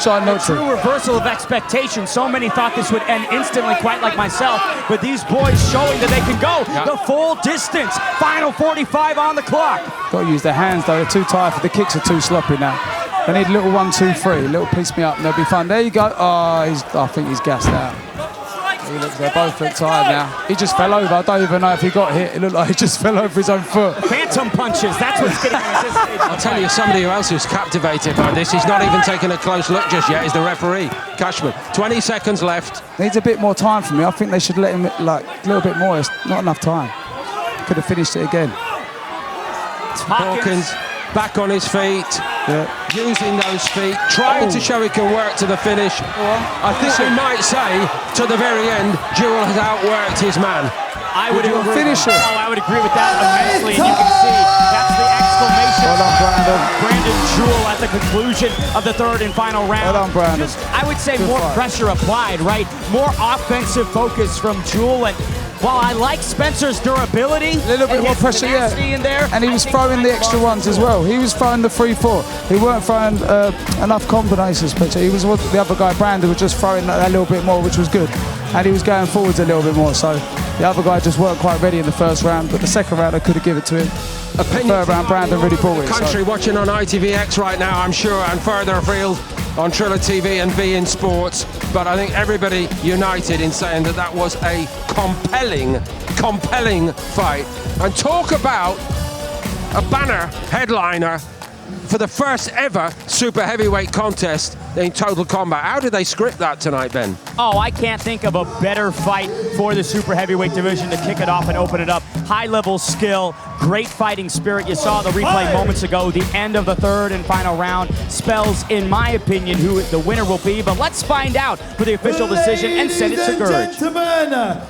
Try not to.
True reversal of expectations. So many thought this would end instantly, quite like myself, but these boys showing that they can go the full distance. Final 45 on the clock.
Got to use their hands though, they're too tired, the kicks are too sloppy now. They need a little 1, 2, 3, a little piece me up and they'll be fun. There you go. Oh, I think he's gassed out. They both look tired now. He just fell over. I don't even know if he got hit. It looked like he just fell over his own foot.
Phantom punches, that's what's getting resisted.
I'll tell you, somebody else who's captivated by this, he's not even taken a close look just yet, is the referee, Cashman. 20 seconds left.
Needs a bit more time for me. I think they should let him, like, a little bit more. It's not enough time. Could have finished it again.
Hawkins back on his feet, using those feet, trying to show he can work to the finish. I think we might say, to the very end, Jewell has outworked his man.
I would agree.
Finish it.
Oh, I would agree with that immensely, and you can see that's the exclamation
Brandon.
Brandon Jewell at the conclusion of the third and final round.
Well done, Brandon.
I would say more pressure applied, right? More offensive focus from Jewell, and while I like Spencer's durability,
a little bit more pressure,
in there,
and he was throwing the extra ones as well. He was throwing the 3-4. He weren't throwing enough combinations. But he was the other guy, Brandon, was just throwing that a little bit more, which was good. And he was going forwards a little bit more. So the other guy just weren't quite ready in the first round. But the second round, I could have given it to him. The third round, Brandon really brought it.
Country watching on ITVX right now, I'm sure, and further afield on Triller TV and beIN Sports. But I think everybody united in saying that that was a compelling fight. And talk about a banner headliner for the first ever super heavyweight contest in Total Combat. How did they script that tonight, Ben?
Oh, I can't think of a better fight for the super heavyweight division to kick it off and open it up. High-level skill, great fighting spirit. You saw the replay moments ago. The end of the third and final round spells, in my opinion, who the winner will be. But let's find out for the official decision and send it to Gurge.
Gentlemen,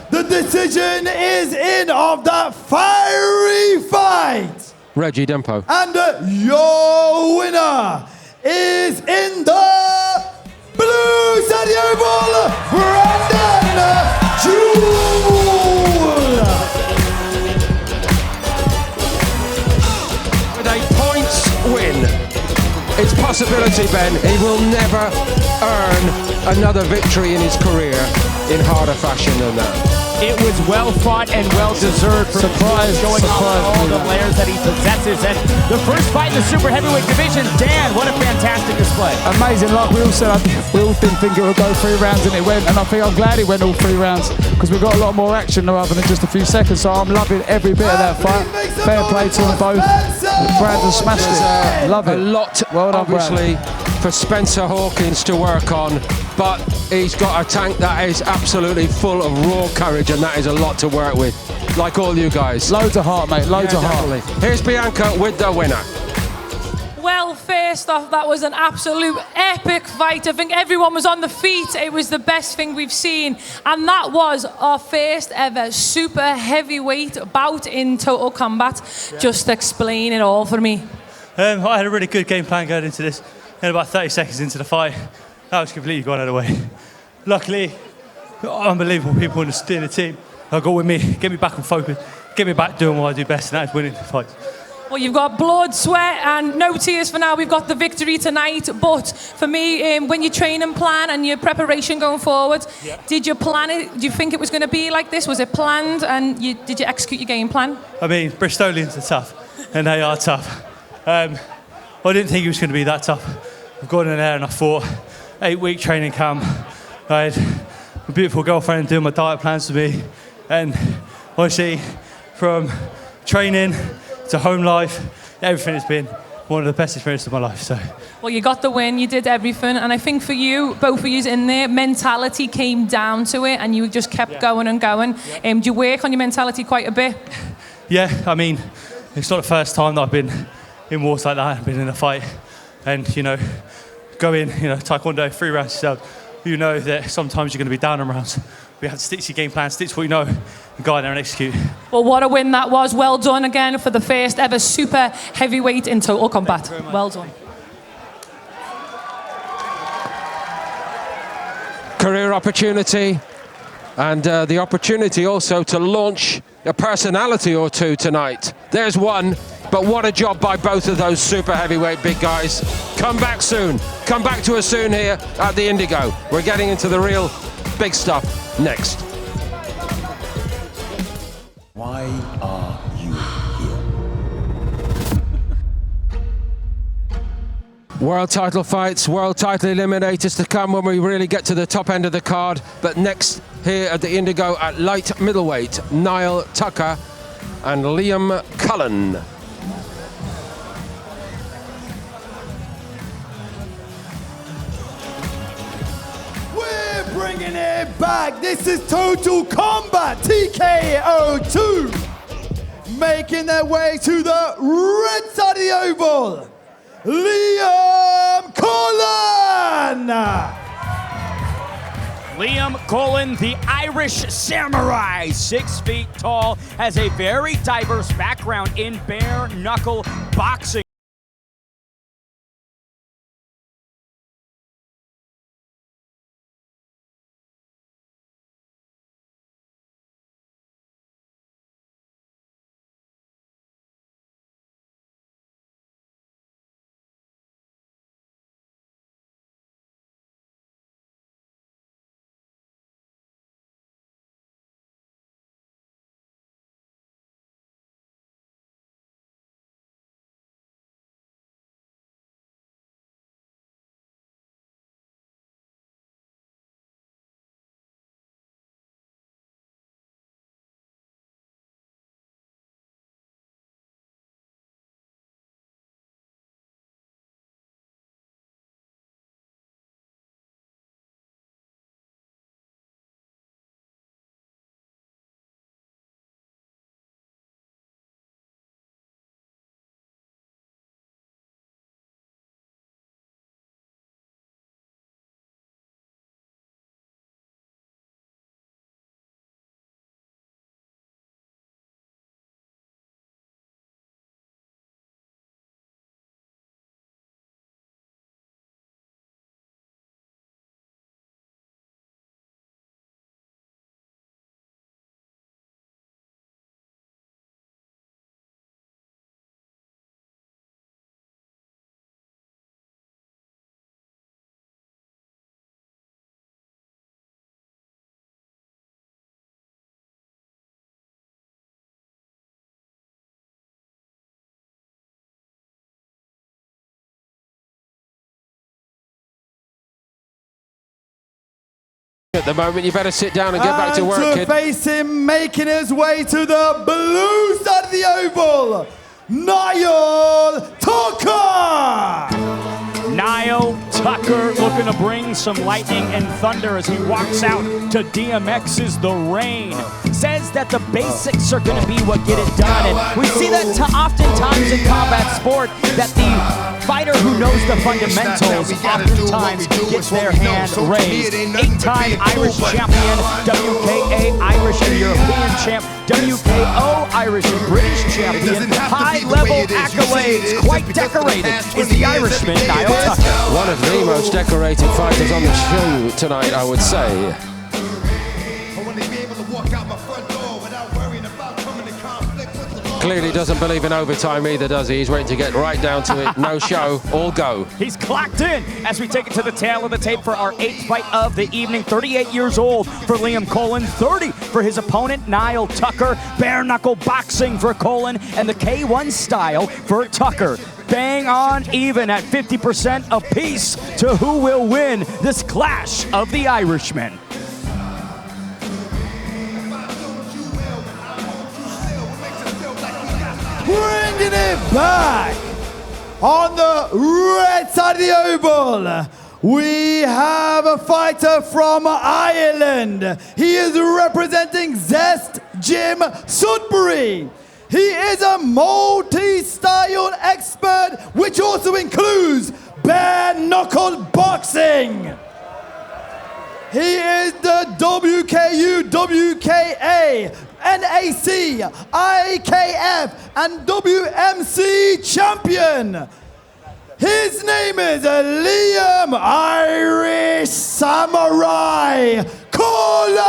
the decision is in of that fiery fight.
Reggie Dempo.
And your winner is in the blue side of the oval, Brandon Jewell.
With a points win, it's possibility, Ben, he will never earn another victory in his career in harder fashion than that.
It was well fought and well deserved for showing off all the layers that he possesses. And the first fight in the super heavyweight division, Dan, what a fantastic display.
Amazing, like we all said, we all didn't think it would go 3 rounds and it went, and I think I'm glad it went all 3 rounds because we got a lot more action rather than just a few seconds, so I'm loving every bit of that fight. Fair play to them both. Brandon smashed it. Love it.
A lot,
well done,
obviously, for Spencer Hawkins to work on, but he's got a tank that is absolutely full of raw courage, and that is a lot to work with, like all you guys.
Loads of heart, mate, loads of heart.
Here's Bianca with the winner.
Well, first off, that was an absolute epic fight. I think everyone was on the feet. It was the best thing we've seen. And that was our first ever super heavyweight bout in Total Combat. Yeah. Just explain it all for me.
I had a really good game plan going into this. And about 30 seconds into the fight, that was completely gone out of the way. Luckily, unbelievable people in the team got with me, get me back on focus, get me back doing what I do best, and that's winning the fights.
Well, you've got blood, sweat, and no tears for now. We've got the victory tonight. But for me, when you train and plan and your preparation going forward, did you plan it? Do you think it was going to be like this? Was it planned? And did you execute your game plan?
I mean, Bristolians are tough, and they are tough. I didn't think it was going to be that tough. I've gone in there and I fought 8-week training camp. I had a beautiful girlfriend doing my diet plans for me, and honestly, from training to home life, everything has been one of the best experiences of my life. So,
well, you got the win, you did everything, and I think for you, both of you in there, mentality came down to it, and you just kept going and going. Do you work on your mentality quite a bit?
Yeah, I mean, it's not the first time that I've been in wars like that. I've been in a fight, and go in, Taekwondo 3 rounds yourself. you know that sometimes you're going to be down in rounds. We have to stick to your game plan, stick to what you know, and go out there and execute.
Well, what a win that was. Well done again for the first ever super heavyweight in Total Combat. Well done.
Career opportunity, and the opportunity also to launch a personality or two tonight. There's one, but what a job by both of those super heavyweight big guys. Come back soon. Come back to us soon here at the Indigo. We're getting into the real big stuff next.
Why are you
World title fights, world title eliminators to come when we really get to the top end of the card. But next here at the Indigo at light middleweight, Niall Tucker and Liam Cullen.
We're bringing it back. This is Total Combat TKO 2. Making their way to the red side of the oval, Liam Cullen!
Liam Cullen, the Irish samurai, 6 feet tall, has a very diverse background in bare knuckle boxing.
At the moment, you better sit down and get back to work, kid.
face him, making his way to the blue side of the oval, Niall Tucker!
Niall Tucker looking to bring some lightning and thunder as he walks out to DMX's The Rain. Says that the basics are going to be what get it done. And we see that oftentimes in combat sport, that the fighter who knows the fundamentals oftentimes gets their hand raised. 8-time Irish champion, WKA Irish and European champ, WKO Irish and British champion, high-level accolades, quite decorated, is the Irishman Niall Tucker.
One of the most decorated fighters on the show tonight, I would say. Clearly doesn't believe in overtime either, does he? He's waiting to get right down to it. No show, all go.
He's clocked in as we take it to the tail of the tape for our 8th fight of the evening. 38 years old for Liam Cullen, 30 for his opponent, Niall Tucker. Bare knuckle boxing for Cullen and the K1 style for Tucker. Bang on even at 50% apiece to who will win this clash of the Irishmen.
Bringing it back on the red side of the oval, we have a fighter from Ireland. He is representing Zest Jim Sudbury. He is a multi-style expert, which also includes bare knuckle boxing. He is the WKU, WKA, NAC, IKF, and WMC champion. His name is Liam Irish Samurai Cullen.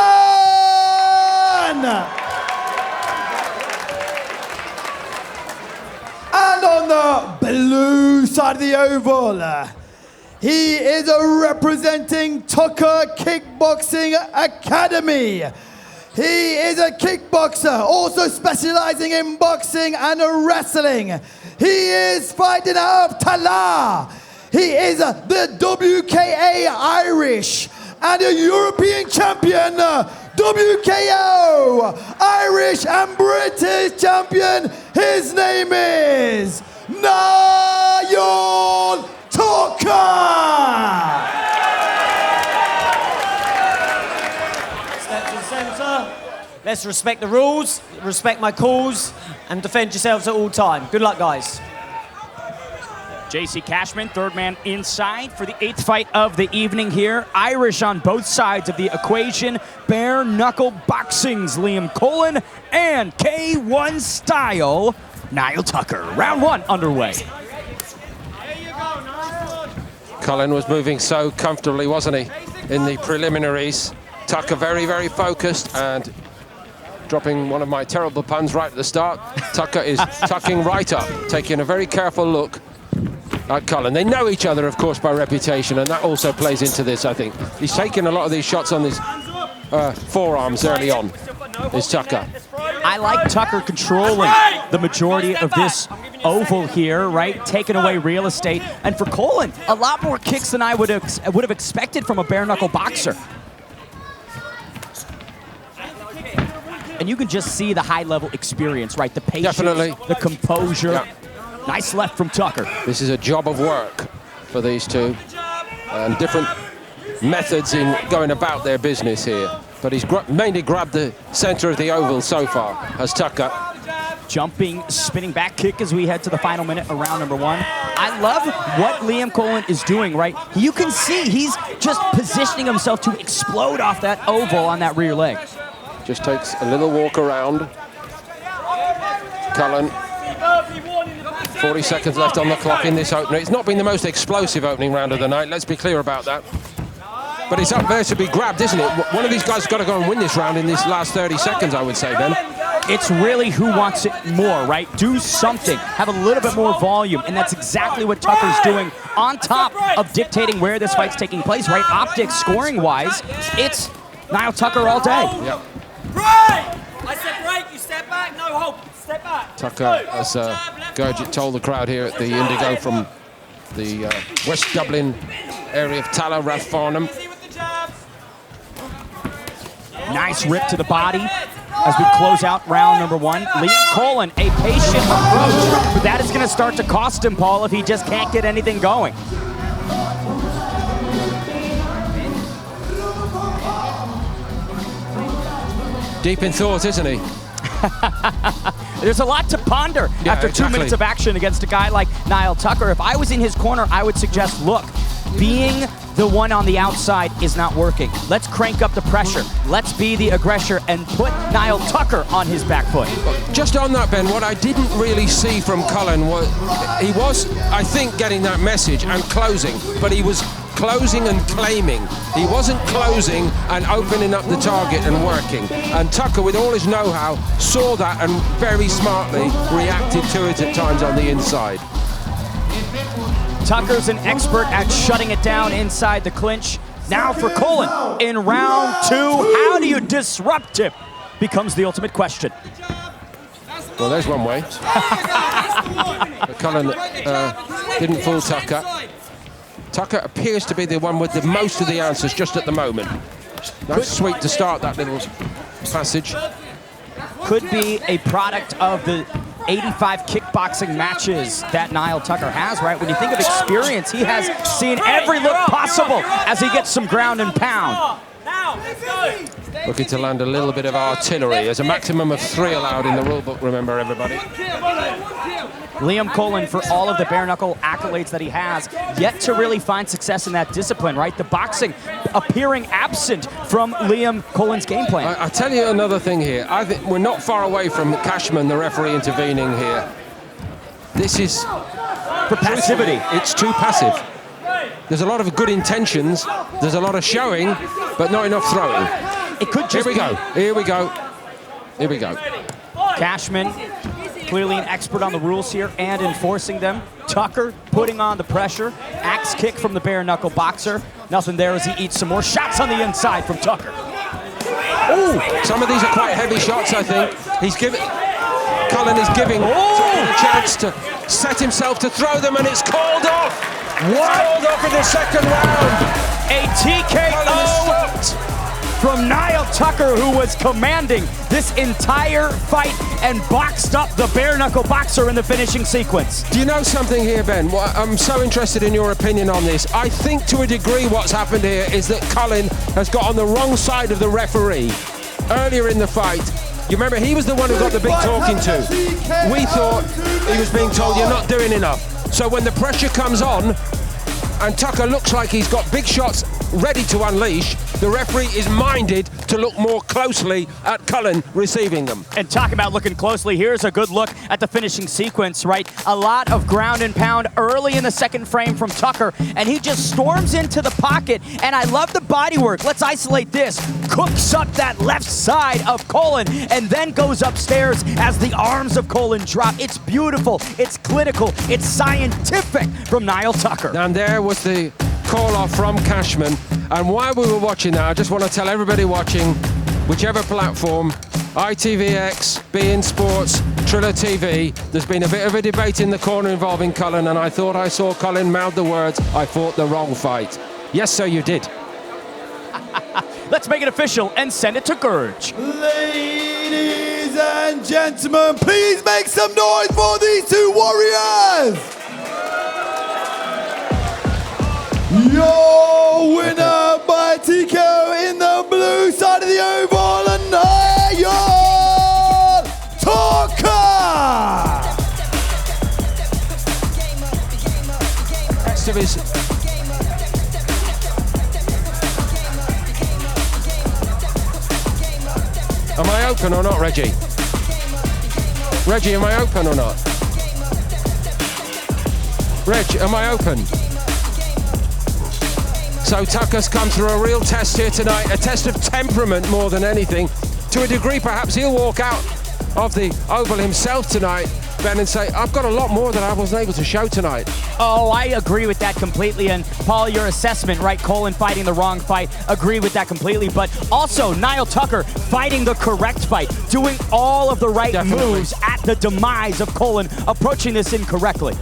And on the blue side of the oval, he is representing Tucker Kickboxing Academy. He is a kickboxer, also specializing in boxing and wrestling. He is fighting out of Tala. He is the WKA Irish and a European champion, WKO Irish and British champion. His name is Niall Tucker.
Step to the centre. Let's respect the rules, respect my calls, and defend yourselves at all time. Good luck, guys.
JC Cashman, third man inside for the 8th fight of the evening here. Irish on both sides of the equation. Bare knuckle boxing's Liam Cullen and K1 style Niall Tucker. Round 1 underway.
Cullen was moving so comfortably, wasn't he, in the preliminaries. Tucker very, very focused and dropping one of my terrible puns right at the start. Tucker is tucking right up, taking a very careful look at Cullen. They know each other, of course, by reputation, and that also plays into this, I think. He's taken a lot of these shots on his forearms early on, is Tucker.
I like Tucker controlling the majority of this oval here, right? Taking away real estate. And for Cullen, a lot more kicks than I would have expected from a bare knuckle boxer. And you can just see the high-level experience, right? The patience,
Definitely.
The composure.
Yeah.
Nice left from Tucker.
This is a job of work for these two, and different methods in going about their business here. But he's mainly grabbed the center of the oval so far, has Tucker.
Jumping, spinning back kick as we head to the final minute of round number 1. I love what Liam Cullen is doing, right? You can see he's just positioning himself to explode off that oval on that rear leg.
Just takes a little walk around. Cullen, 40 seconds left on the clock in this opener. It's not been the most explosive opening round of the night, let's be clear about that. But it's up there to be grabbed, isn't it? One of these guys has got to go and win this round in this last 30 seconds, I would say, Ben.
It's really who wants it more, right? Do something, have a little bit more volume, and that's exactly what Tucker's doing on top of dictating where this fight's taking place, right? Optics, scoring-wise, it's Niall Tucker all day.
Yep.
Right! I said break, you step back, no hold, step back.
Tucker, as Gurjit told the crowd here at the Indigo from the West Dublin area of Tala, Rathfarnham.
Nice rip to the body as we close out round number 1. Liam Cullen, a patient approach, but that is going to start to cost him, Paul, if he just can't get anything going.
Deep in thought, isn't he?
There's a lot to ponder after 2 minutes of action against a guy like Niall Tucker. If I was in his corner, I would suggest, look, being the one on the outside is not working. Let's crank up the pressure. Let's be the aggressor and put Niall Tucker on his back foot.
Just on that, Ben, what I didn't really see from Cullen was, he was, I think, getting that message and closing, but he was closing and claiming. He wasn't closing and opening up the target and working. And Tucker, with all his know-how, saw that and very smartly reacted to it at times on the inside.
Tucker's an expert at shutting it down inside the clinch. Now for Cullen in round 2. How do you disrupt him? Becomes the ultimate question.
Well, there's one way. But Cullen didn't fool Tucker. Tucker appears to be the one with the most of the answers just at the moment. That's sweet to start that little passage.
Could be a product of the 85 kickboxing matches that Niall Tucker has, right? When you think of experience, he has seen every look possible as he gets some ground and pound.
Now, let's go.
looking to land a little bit of artillery. There's a maximum of 3 allowed in the rule book, remember, everybody.
Liam Cullen, for all of the bare knuckle accolades that he has, yet to really find success in that discipline, right? The boxing appearing absent from Liam Cullen's game plan.
I tell you another thing here. I think we're not far away from Cashman, the referee, intervening here. This is
for passivity.
It's too passive. There's a lot of good intentions. There's a lot of showing, but not enough throwing.
It could just
Here we go. Here we go. Here we go.
Cashman, clearly an expert on the rules here and enforcing them. Tucker putting on the pressure. Axe kick from the bare knuckle boxer. Nothing there as he eats some more shots on the inside from Tucker.
Ooh, some of these are quite heavy shots, I think. Cullen is giving Tucker a chance to set himself to throw them, and it's called off.
What?
Called off in the second round.
A TKO from Niall Tucker, who was commanding this entire fight and boxed up the bare knuckle boxer in the finishing sequence.
Do you know something here, Ben? Well, I'm so interested in your opinion on this. I think to a degree what's happened here is that Cullen has got on the wrong side of the referee earlier in the fight. You remember, he was the one who got the big talking to. We thought he was being told, you're not doing enough. So when the pressure comes on, and Tucker looks like he's got big shots ready to unleash, the referee is minded to look more closely at Cullen receiving them.
And talking about looking closely, here's a good look at the finishing sequence, right? A lot of ground and pound early in the second frame from Tucker, and he just storms into the pocket, and I love the body work. Let's isolate this. Cooks up that left side of Cullen, and then goes upstairs as the arms of Cullen drop. It's beautiful, it's clinical, it's scientific from Niall Tucker.
And there was the call off from Cashman. And while we were watching that, I just want to tell everybody watching, whichever platform, ITVX, beIN Sports, Triller TV, there's been a bit of a debate in the corner involving Cullen, and I thought I saw Cullen mouth the words, I fought the wrong fight. Yes, sir, you did.
Let's make it official and send it to Gurge.
Ladies and gentlemen, please make some noise for these two warriors! Your winner by TKO in the blue side of the oval, and Niall Tucker!
Next of his... Am I open or not, Reggie? Reggie, am I open or not? Reg, am I open? So Tucker's come through a real test here tonight, a test of temperament more than anything. To a degree, perhaps he'll walk out of the oval himself tonight, Ben, and say, I've got a lot more than I wasn't able to show tonight.
Oh, I agree with that completely. And Paul, your assessment, right? Cullen fighting the wrong fight, agree with that completely. But also, Niall Tucker fighting the correct fight, doing all of the right moves at the demise of Cullen, approaching this incorrectly.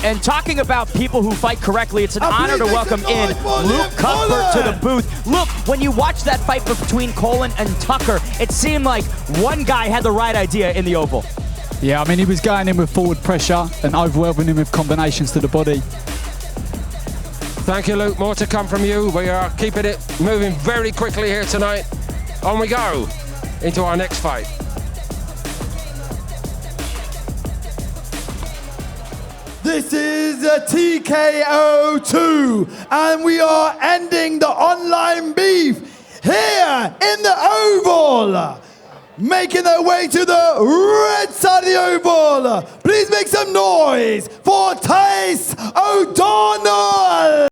And talking about people who fight correctly, it's an honor to welcome in Luke Cuthbert to the booth. Look, when you watch that fight between Cullen and Tucker, it seemed like one guy had the right idea in the oval.
Yeah, I mean, he was going in with forward pressure and overwhelming him with combinations to the body.
Thank you, Luke. More to come from you. We are keeping it moving very quickly here tonight. On we go into our next fight.
This is a TKO 2, and we are ending the online beef here in the oval. Making their way to the red side of the oval. Please make some noise for Tice O'Donnell.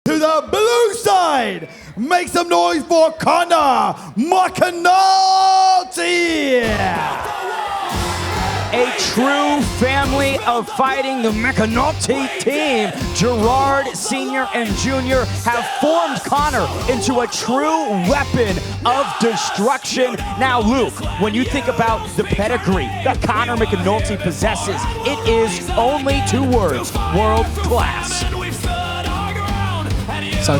to the blue side. Make some noise for Connor McNulty.
A true family of fighting. The McNulty team, Gerard Sr. and Jr. have formed Connor into a true weapon of destruction. Now, Luke, when you think about the pedigree that Connor McNulty possesses, it is only 2 words: world class.
So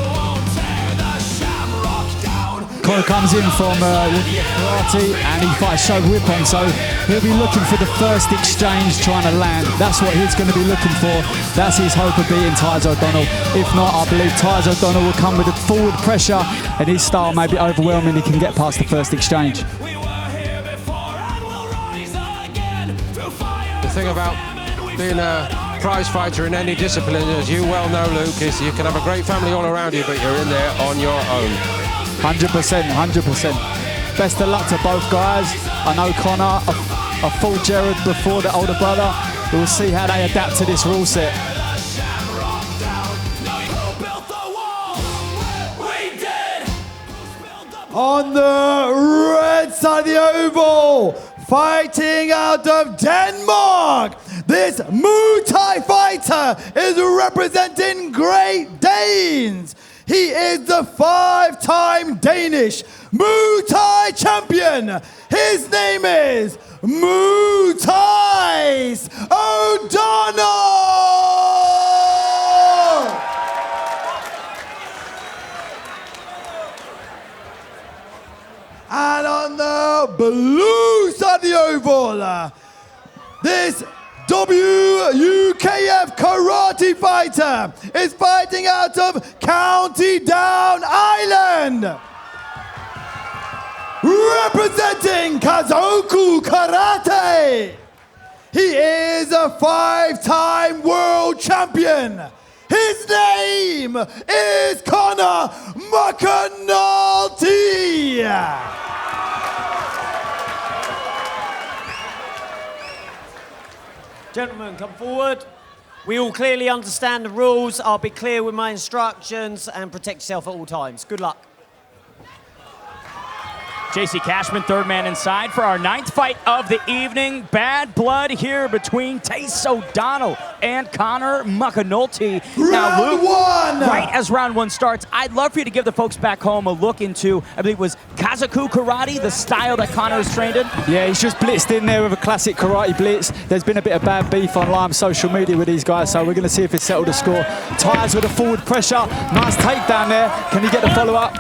Connor comes in from karate and he fights show whip on, so he'll be looking for the first exchange, trying to land. That's what he's going to be looking for. That's his hope of beating Tyes O'Donnell. If not, I believe Tyes O'Donnell will come with a forward pressure and his style may be overwhelming. He can get past the first exchange.
The thing about being a prize fighter in any discipline, as you well know, Luke, is you can have a great family all around you, but you're in there on your own.
100%, 100%. Best of luck to both guys. I know Connor, a full Jared before the older brother. We'll see how they adapt to this rule set.
On the red side of the oval, fighting out of Denmark, this Muay Thai fighter is representing Great Danes. He is the 5-time Danish Muay Thai champion. His name is Muay Thai O'Donnell. And on the blue side of the oval, this WUKF karate fighter is fighting out of County Down, Ireland. Representing Kazoku Karate, he is a 5-time world champion. His name is Connor McNulty.
Gentlemen, come forward. We all clearly understand the rules. I'll be clear with my instructions and protect yourself at all times. Good luck.
JC Cashman, 3rd man inside for our 9th fight of the evening. Bad blood here between Tyce O'Donnell and Connor McNulty. Now, Luke, right as round 1 starts, I'd love for you to give the folks back home a look into, I believe it was Kazaku Karate, the style that Connor is trained in.
Yeah, he's just blitzed in there with a classic karate blitz. There's been a bit of bad beef online social media with these guys, so we're going to see if it's settled the score. Tyes with a forward pressure. Nice takedown there. Can he get the follow-up?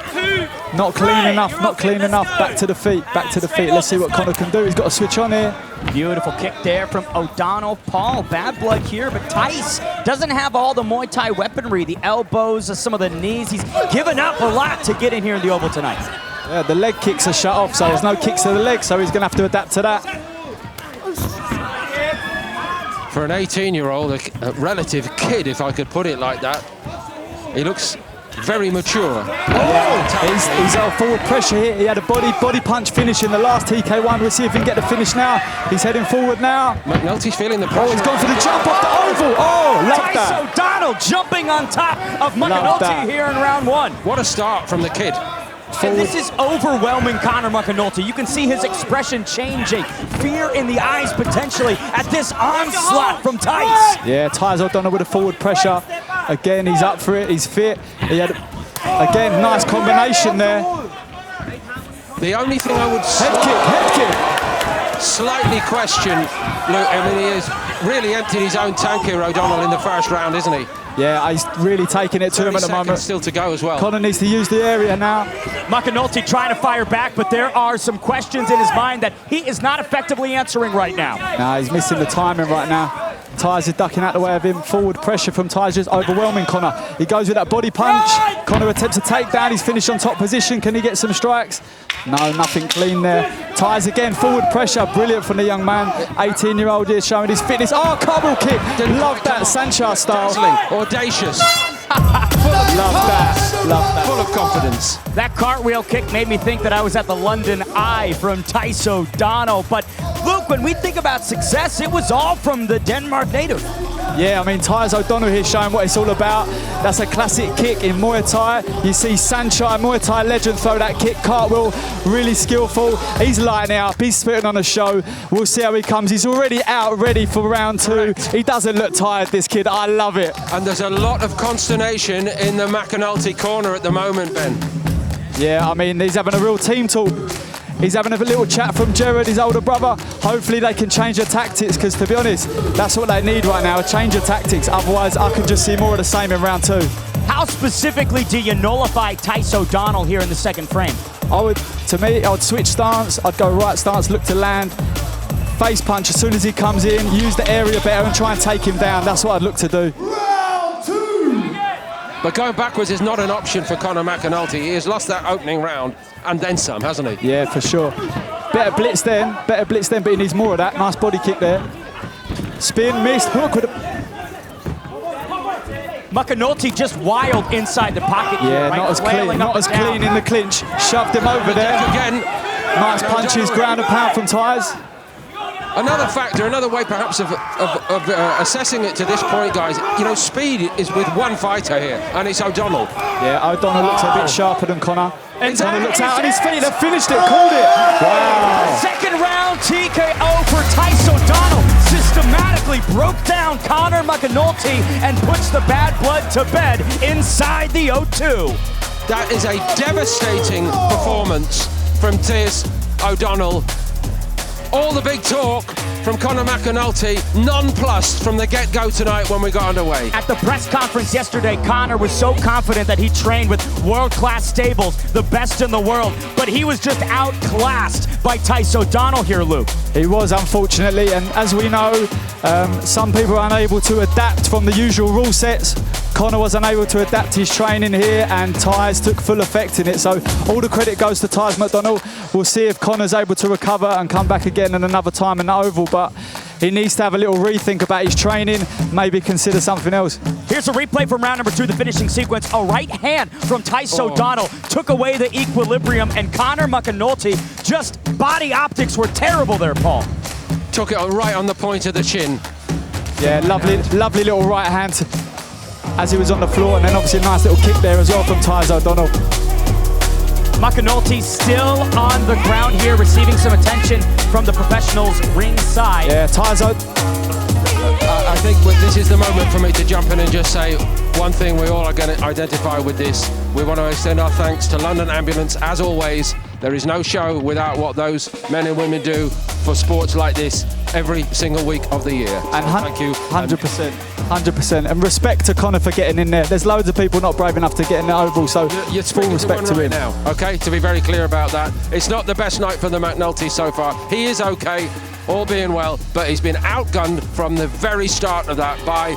Not clean enough, not clean enough. Back to the feet, back to the feet. Let's see what Connor can do. He's got a switch on here.
Beautiful kick there from O'Donnell. Paul, bad blood here, but Tyce doesn't have all the Muay Thai weaponry, the elbows, some of the knees. He's given up a lot to get in here in the Oval tonight.
Yeah, the leg kicks are shut off, so there's no kicks to the leg, so he's going to have to adapt to that.
For an 18-year-old, a relative kid, if I could put it like that, he looks very mature.
Yeah, he's out forward pressure here. He had a body punch finish in the last TK1. We'll see if he can get the finish now. He's heading forward now.
McNulty's feeling the pressure.
Oh, he's gone for the jump off the oval. Oh, love that.
Tyce O'Donnell jumping on top of McNulty here in round 1.
What a start from the kid.
And this is overwhelming Connor McNulty. You can see his expression changing. Fear in the eyes potentially at this onslaught from Tyce.
Yeah, Tyce O'Donnell with a forward pressure. Again, he's up for it. He's fit. He had, again, nice combination there.
The only thing I would
head kick.
Slightly question, Luke. I mean, he has really emptied his own tank here, O'Donnell, in the first round, isn't he?
Yeah, he's really taking it to him at the moment.
Still to go as well.
Connor needs to use the area now.
McNulty trying to fire back, but there are some questions in his mind that he is not effectively answering right now.
Nah, he's missing the timing right now. Tyce is ducking out the way of him. Forward pressure from Tyce, just overwhelming Connor. He goes with that body punch. Connor attempts a takedown. He's finished on top position. Can he get some strikes? No, nothing clean there. Tyce again, forward pressure. Brilliant from the young man. 18-year-old here showing his fitness. Oh, cobble kick. Love that Sanchez style.
Audacious.
Love that.
Full of confidence.
That cartwheel kick made me think that I was at the London Eye from Tyce O'Donnell. But Luke, when we think about success, it was all from the Denmark native.
Yeah, I mean, Tyus O'Donnell here showing what it's all about. That's a classic kick in Muay Thai. You see Sanchai, Muay Thai legend, throw that kick, cartwheel, really skillful. He's lighting it up, he's spitting on a show. We'll see how he comes. He's already out, ready for round 2. He doesn't look tired, this kid. I love it.
And there's a lot of consternation in the McNulty corner at the moment, Ben.
Yeah, I mean, he's having a real team talk. He's having a little chat from Jared, his older brother. Hopefully they can change their tactics, because to be honest, that's what they need right now, a change of tactics. Otherwise, I could just see more of the same in round 2.
How specifically do you nullify Tyus O'Donnell here in the second frame?
I would switch stance. I'd go right stance, look to land. Face punch as soon as he comes in, use the area better and try and take him down. That's what I'd look to do.
Round 2!
But going backwards is not an option for Conor McNulty. He has lost that opening round and then some, hasn't he?
Yeah, for sure. Better blitz then, but he needs more of that. Nice body kick there. Spin, missed, hook with a...
McNulty just wild inside the pocket here,
Yeah,
right?
not as clean in the clinch. Shoved him over there.
Again.
Nice punches, ground and pound from Tyus.
Another factor, another way perhaps of assessing it to this point, guys, you know, speed is with one fighter here, and it's O'Donnell.
Yeah, O'Donnell looks a bit sharper than Conor. Conor looks out on his feet, they've finished it, called it. Wow.
Second round TKO for Tyus O'Donnell. Systematically broke down Conor McNulty and puts the bad blood to bed inside the O2.
That is a devastating performance from Tyus O'Donnell. All the big talk from Conor McNulty, nonplussed from the get-go tonight when we got underway.
At the press conference yesterday, Conor was so confident that he trained with world-class stables, the best in the world, but he was just outclassed by Tyus O'Donnell here, Luke.
He was, unfortunately, and as we know, some people are unable to adapt from the usual rule sets. Conor was unable to adapt his training here, and Tyus took full effect in it. So all the credit goes to Tyus McDonald. We'll see if Conor's able to recover and come back again in another time in the Oval, but he needs to have a little rethink about his training, maybe consider something else.
Here's a replay from round number 2, the finishing sequence. A right hand from Tyus O'Donnell took away the equilibrium, and Conor McNulty, just body optics were terrible there, Paul.
Took it right on the point of the chin.
Yeah, lovely little right hand as he was on the floor, and then obviously a nice little kick there as well from Tyus O'Donnell.
McNulty still on the ground here, receiving some attention from the professionals ringside.
Yeah, Tyus
I think this is the moment for me to jump in and just say one thing we all are going to identify with this. We want to extend our thanks to London Ambulance, as always. There is no show without what those men and women do for sports like this every single week of the year.
And
so thank you.
100%. And respect to Conor for getting in there. There's loads of people not brave enough to get in the Oval, so
you're
full respect to him.
Now, okay, to be very clear about that. It's not the best night for the McNulty so far. He is okay, all being well, but he's been outgunned from the very start of that by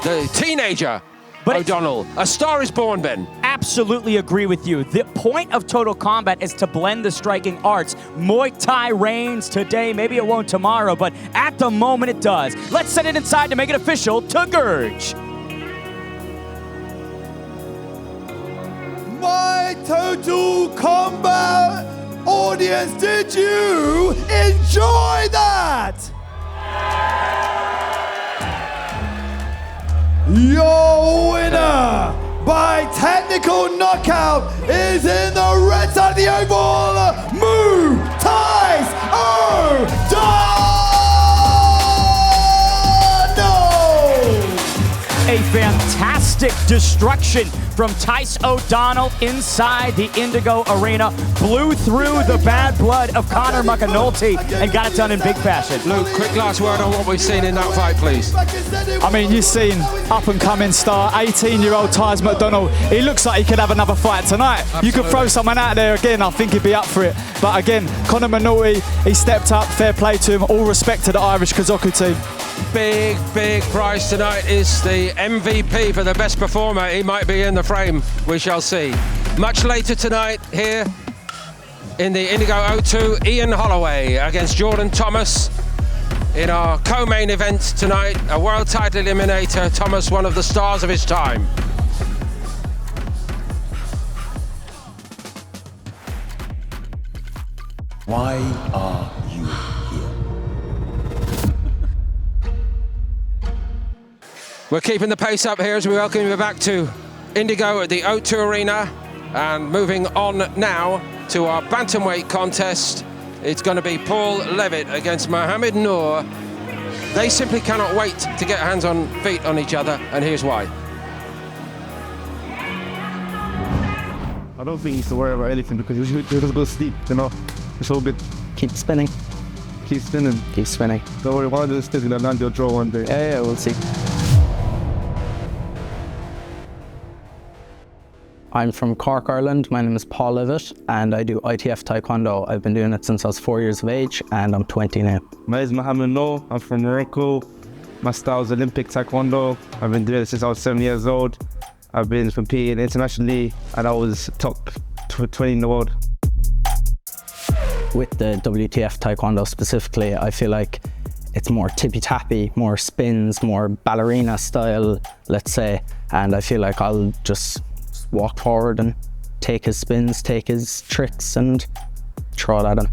the teenager, O'Donnell. A star is born, Ben.
Absolutely agree with you. The point of Total Combat is to blend the striking arts. Muay Thai reigns today. Maybe it won't tomorrow, but at the moment it does. Let's send it inside to make it official to Gurge.
My Total Combat audience, did you enjoy that? Your winner by technical knockout is in the red side of the oval, Tyus O'Donnell!
A fantastic destruction from Tyus O'Donnell inside the Indigo Arena. Blew through the bad blood of Conor McNulty and got it done in big fashion.
Luke, quick last word on what we've seen in that fight, please.
I mean, you've seen up-and-coming star, 18-year-old Tyus McDonald. He looks like he could have another fight tonight. Absolutely. You could throw someone out there again, I think he'd be up for it. But again, Conor McNulty, he stepped up, fair play to him. All respect to the Irish Kazoku team.
Big prize tonight is the MVP for the best performer. He might be in the frame, we shall see. Much later tonight here in the Indigo O2, Ian Holloway against Jordan Thomas. In our co-main event tonight, a world title eliminator, Thomas, one of the stars of his time.
Why are you here?
We're keeping the pace up here as we welcome you back to Indigo at the O2 Arena. And moving on now to our bantamweight contest. It's going to be Paul Leavit against Mohamed Noor. They simply cannot wait to get hands on feet on each other, and here's why.
I don't think he needs to worry about anything because he'll just go to sleep, you know. It's all good.
Keep spinning.
Keep spinning.
Keep spinning.
Don't worry, one of those things will land your draw one day.
Yeah, we'll see. I'm from Cork, Ireland. My name is Paul Leavit and I do ITF Taekwondo. I've been doing it since I was 4 years of age and I'm 20 now.
My name is Mohamed Noor. I'm from Morocco. My style is Olympic Taekwondo. I've been doing it since I was 7 years old. I've been competing internationally and I was top 20 in the world.
With the WTF Taekwondo specifically, I feel like it's more tippy-tappy, more spins, more ballerina style, let's say. And I feel like I'll just walk forward and take his spins, take his tricks and throw it at him.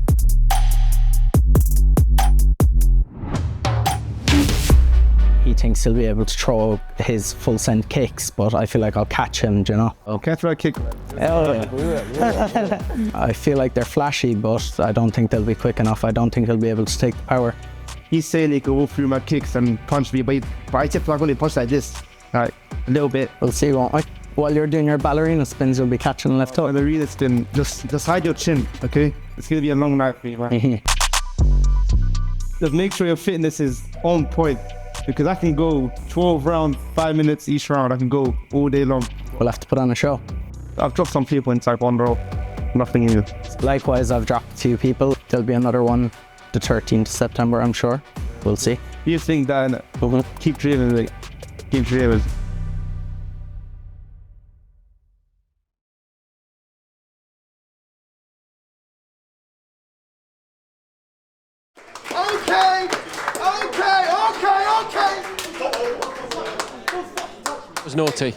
He thinks he'll be able to throw his full send kicks, but I feel like I'll catch him, do you know?
Okay, throw a kick.
Oh, yeah. I feel like they're flashy, but I don't think they'll be quick enough. I don't think he'll be able to take the power.
He's saying he can go through my kicks and punch me, but I tip like only punch like this, like a little bit.
We'll see, won't we? While you're doing your ballerina spins, you'll be catching the left hook.
Ballerina spin, just hide your chin, okay? It's gonna be a long night for you, man. Just make sure your fitness is on point, because I can go 12 rounds, 5 minutes each round. I can go all day long.
We'll have to put on a show.
I've dropped some people in Taekwondo, nothing new.
Likewise, I've dropped a few people. There'll be another one the 13th of September, I'm sure. We'll see.
You think that, keep dreaming, like, keep dreaming.
It was naughty.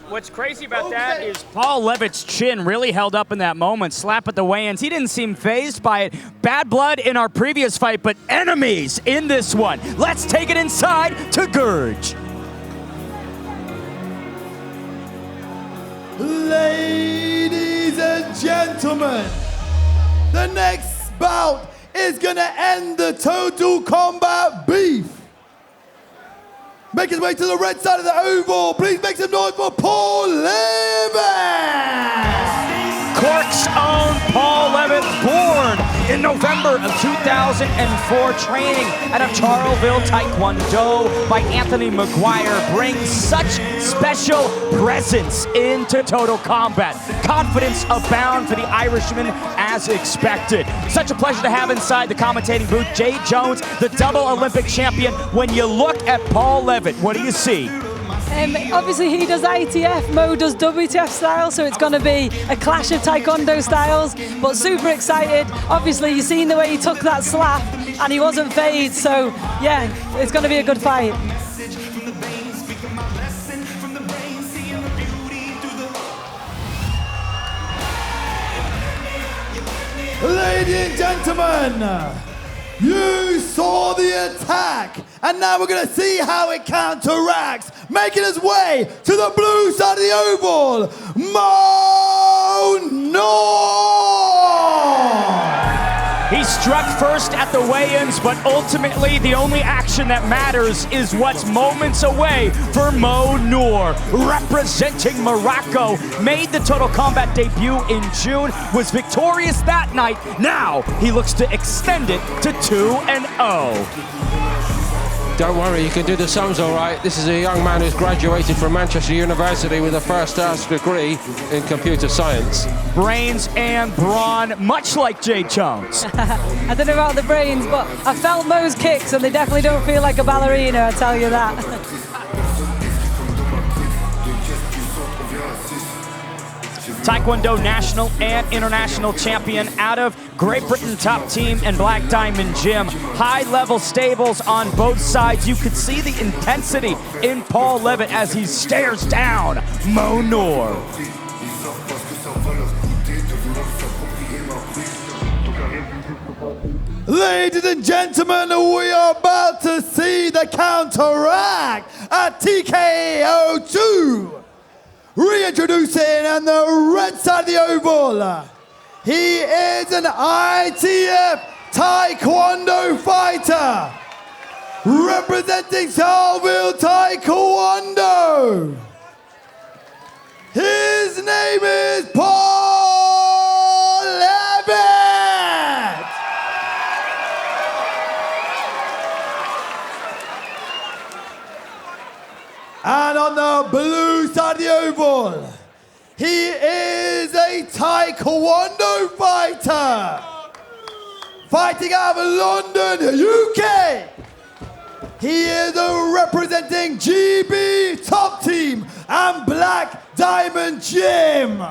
What's crazy about that is Paul Leavit's chin really held up in that moment. Slap at the weigh-ins. He didn't seem fazed by it. Bad blood in our previous fight, but enemies in this one. Let's take it inside to Gurge.
Ladies and gentlemen, the next bout is gonna end the total combat beef. Make his way to the red side of the oval. Please make some noise for Paul Leavit!
Cork's own Paul Leavit, born in November of 2004, training out of Charleville Taekwondo by Anthony Maguire, brings such special presence into Total Combat. Confidence abound for the Irishman as expected. Such a pleasure to have inside the commentating booth, Jay Jones, the double Olympic champion. When you look at Paul Leavit, what do you see?
Obviously he does ITF, Mo does WTF style, so it's going to be a clash of Taekwondo styles, but super excited. Obviously you've seen the way he took that slap and he wasn't fazed, so yeah, it's going to be a good fight.
Ladies and gentlemen, you saw the attack, and now we're going to see how it counteracts. Making his way to the blue side of the oval, Mo Noor!
He struck first at the weigh-ins, but ultimately the only action that matters is what's moments away for Mo Noor. Representing Morocco, made the Total Combat debut in June, was victorious that night. Now he looks to extend it to 2-0.
Don't worry, you can do the sums all right. This is a young man who's graduated from Manchester University with a first-class degree in computer science.
Brains and brawn, much like Jay Jones.
I don't know about the brains, but I felt Mo's kicks and they definitely don't feel like a ballerina, I'll tell you that.
Taekwondo national and international champion out of Great Britain, top team and Black Diamond Gym. High-level stables on both sides. You could see the intensity in Paul Leavit as he stares down Mo Noor.
Ladies and gentlemen, we are about to see the counteract at TKO2. Reintroducing on the red side of the oval, he is an ITF Taekwondo fighter, representing Salville Taekwondo. His name is Paul Leavit. And on the blue side of the oval, he is a Taekwondo fighter, fighting out of London, UK. He is representing GB Top Team and Black Diamond Gym.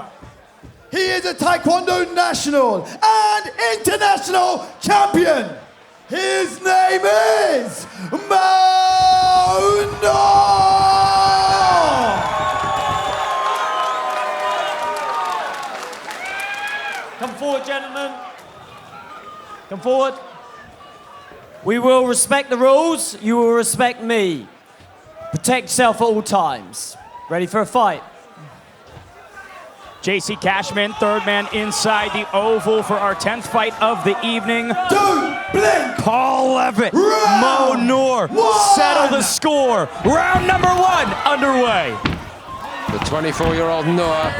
He is a Taekwondo national and international champion. His name is Noor.
Come forward, gentlemen. Come forward. We will respect the rules. You will respect me. Protect yourself at all times. Ready for a fight?
JC Cashman, third man inside the oval for our 10th fight of the evening.
Don't blink.
Paul Leavit, Mo Noor, settle the score. Round number 1 underway.
The 24-year-old Noor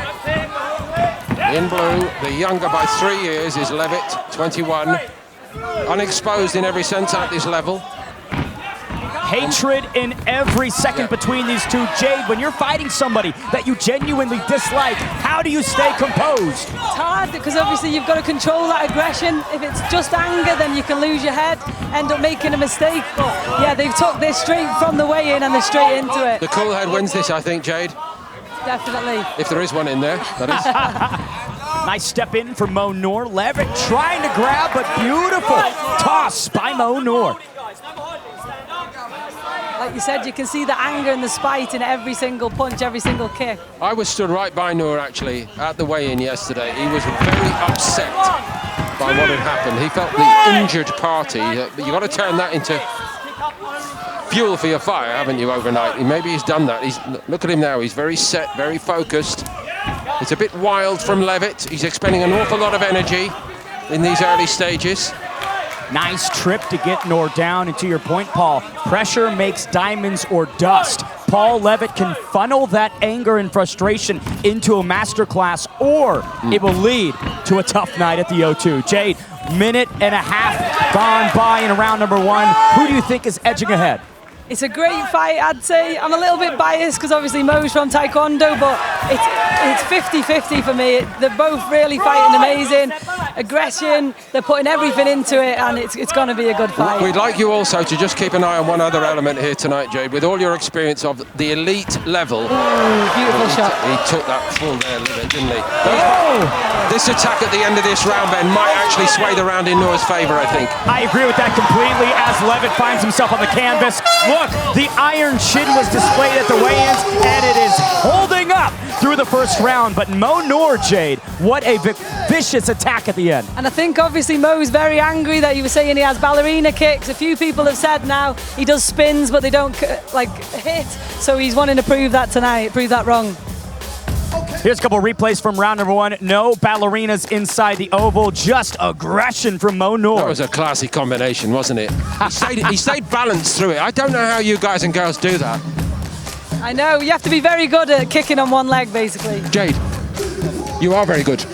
in blue, the younger by 3 years is Leavit, 21. Unexposed in every sense at this level.
Hatred in every second between these two. Jade, when you're fighting somebody that you genuinely dislike, how do you stay composed?
It's hard because obviously you've got to control that aggression. If it's just anger, then you can lose your head, end up making a mistake. But yeah, they've took this straight from the weigh-in and they're straight into it.
The cool head wins this, I think, Jade.
Definitely.
If there is one in there, that is.
Nice step in for Mo Noor. Leavit trying to grab, but beautiful toss by Mo Noor.
Like you said, you can see the anger and the spite in every single punch, every single kick.
I was stood right by Noor, actually, at the weigh-in yesterday. He was very upset by what had happened. He felt the injured party. You've got to turn that into fuel for your fire, haven't you, overnight? Maybe he's done that. Look at him now. He's very set, very focused. It's a bit wild from Leavit. He's expending an awful lot of energy in these early stages.
Nice trip to get Noor down, and to your point, Paul, pressure makes diamonds or dust. Paul Leavit can funnel that anger and frustration into a masterclass, or it will lead to a tough night at the O2. Jade, minute and a half gone by in round number 1. Who do you think is edging ahead?
It's a great fight, I'd say. I'm a little bit biased because obviously Mo's from Taekwondo, but it's 50-50 for me. They're both really fighting amazing. Aggression, they're putting everything into it, and it's going to be a good fight.
We'd like you also to just keep an eye on one other element here tonight, Jade. With all your experience of the elite level.
Beautiful shot.
He took that full there, didn't he? This attack at the end of this round, Ben, might actually sway the round in Noor's favour, I think.
I agree with that completely as Leavit finds himself on the canvas. Look, the iron chin was displayed at the weigh-ins, and it is holding up through the first round. But Mo Noor, Jade, what a vicious attack at the end.
And I think obviously Mo's very angry that he was saying he has ballerina kicks. A few people have said now he does spins, but they don't hit. So he's wanting to prove that tonight, prove that wrong.
Here's a couple of replays from round number 1. No ballerinas inside the oval, just aggression from Mo Noor.
That was a classy combination, wasn't it? He stayed balanced through it. I don't know how you guys and girls do that.
I know, you have to be very good at kicking on one leg, basically.
Jade, you are very good.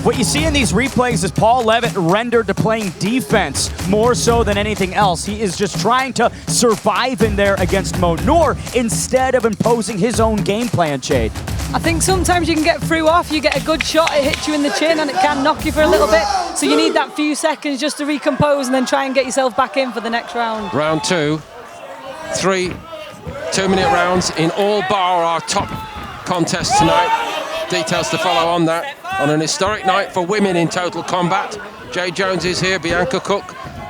What you see in these replays is Paul Leavit rendered to playing defense more so than anything else. He is just trying to survive in there against Mo Noor instead of imposing his own game plan, Jade.
I think sometimes you can get through off, you get a good shot, it hits you in the chin and it can knock you for a little bit. So you need that few seconds just to recompose and then try and get yourself back in for the next round.
Round 2, 3 2-minute rounds in all bar our top contest tonight. Details to follow on that. On an historic night for women in total combat. Jade Jones is here, Bianca Cook,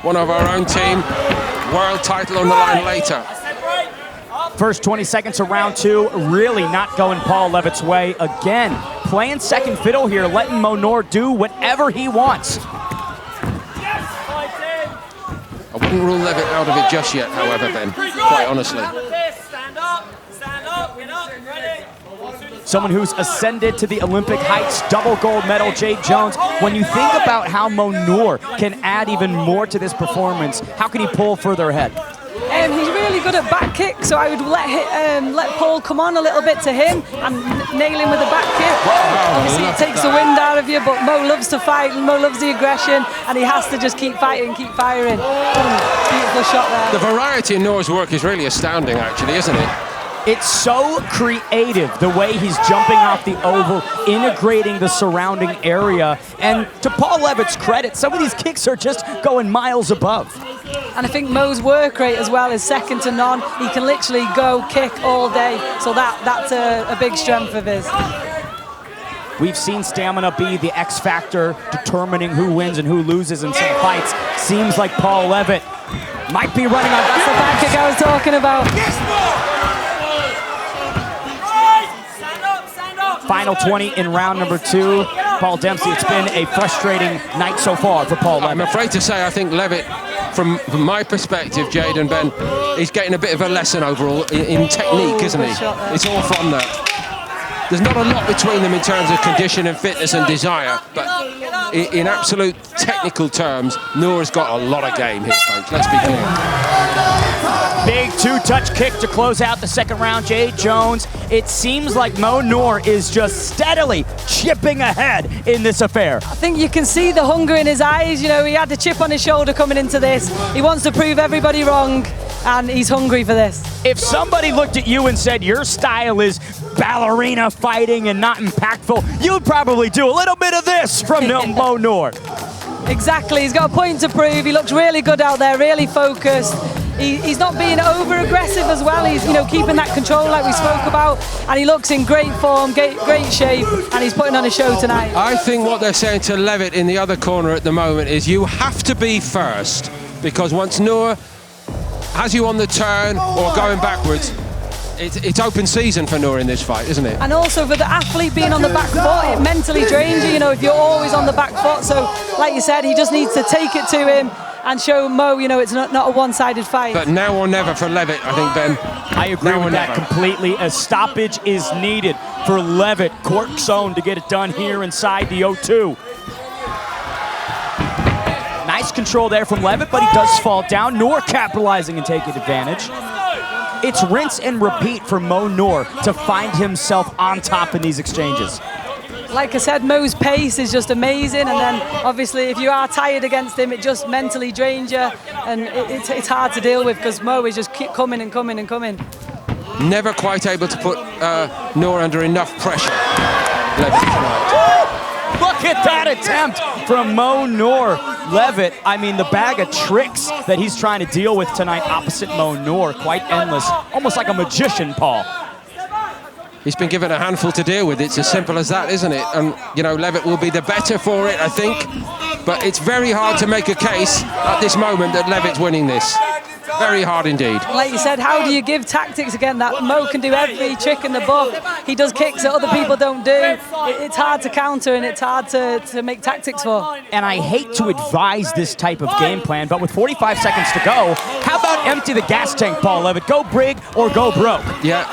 one of our own team. World title on the line later.
First 20 seconds of round 2, really not going Paul Leavit's way. Again, playing second fiddle here, letting Mo Noor do whatever he wants.
What wouldn't rule Leavit out of it just yet, however, Ben, quite honestly.
Stand up, get up, ready.
Someone who's ascended to the Olympic heights, double gold medal, Jade Jones. When you think about how Noor can add even more to this performance, how can he pull further ahead?
He's really good at back kick, so I would let Paul come on a little bit to him and nail him with a back kick. Obviously it takes the wind out of you, but Mo loves to fight, and Mo loves the aggression, and he has to just keep fighting, keep firing. Beautiful shot there.
The variety in Noor's work is really astounding, actually, isn't it?
It's so creative, the way he's jumping off the oval, integrating the surrounding area. And to Paul Leavit's credit, some of these kicks are just going miles above.
And I think Mo's work rate as well is second to none. He can literally go kick all day, so that's a big strength of his.
We've seen stamina be the X factor, determining who wins and who loses in some fights. Seems like Paul Leavit might be running on.
That's the back kick I was talking about.
Final 20 in round number 2. Paul Dempsey, it's been a frustrating night so far for Paul Leavit.
I'm afraid to say I think Leavit, from my perspective, Jade and Ben, he's getting a bit of a lesson overall in technique, isn't he? It's all from that. There's not a lot between them in terms of condition and fitness and desire, but in absolute technical terms, Noor's got a lot of game here, folks. Let's be clear.
Big two-touch kick to close out the second round, Jade Jones. It seems like Noor is just steadily chipping ahead in this affair.
I think you can see the hunger in his eyes. You know, he had the chip on his shoulder coming into this. He wants to prove everybody wrong, and he's hungry for this.
If somebody looked at you and said your style is ballerina fighting and not impactful, you'd probably do a little bit of this from Noor.
Exactly, he's got a point to prove. He looks really good out there, really focused. He's not being over-aggressive as well. He's, keeping that control like we spoke about, and he looks in great form, great shape, and he's putting on a show tonight.
I think what they're saying to Leavit in the other corner at the moment is you have to be first, because once Noor has you on the turn or going backwards, it's open season for Noor in this fight, isn't it?
And also for the athlete being on the back foot, it mentally drains you, if you're always on the back foot. So, like you said, he just needs to take it to him and show Mo, it's not a one-sided fight.
But now or never for Leavit, I think, Ben.
I agree with that completely. A stoppage is needed for Leavit. Court zone to get it done here inside the 0-2. Nice control there from Leavit, but he does fall down. Noor capitalizing and taking advantage. It's rinse and repeat for Noor to find himself on top in these exchanges.
Like I said, Mo's pace is just amazing, and then obviously if you are tired against him, it just mentally drains you, and it's hard to deal with because Mo is just keep coming and coming and coming.
Never quite able to put Noor under enough pressure.
Look at that attempt from Noor. Leavit, the bag of tricks that he's trying to deal with tonight opposite Noor, quite endless, almost like a magician, Paul.
He's been given a handful to deal with. It's as simple as that, isn't it? And, Leavit will be the better for it, I think. But it's very hard to make a case at this moment that Leavit's winning this. Very hard indeed.
Like you said, how do you give tactics again? That Mo can do every trick in the book. He does kicks that other people don't do. It's hard to counter, and it's hard to make tactics for.
And I hate to advise this type of game plan, but with 45 seconds to go, how about empty the gas tank, Paul Leavit? Go big or go broke.
Yeah,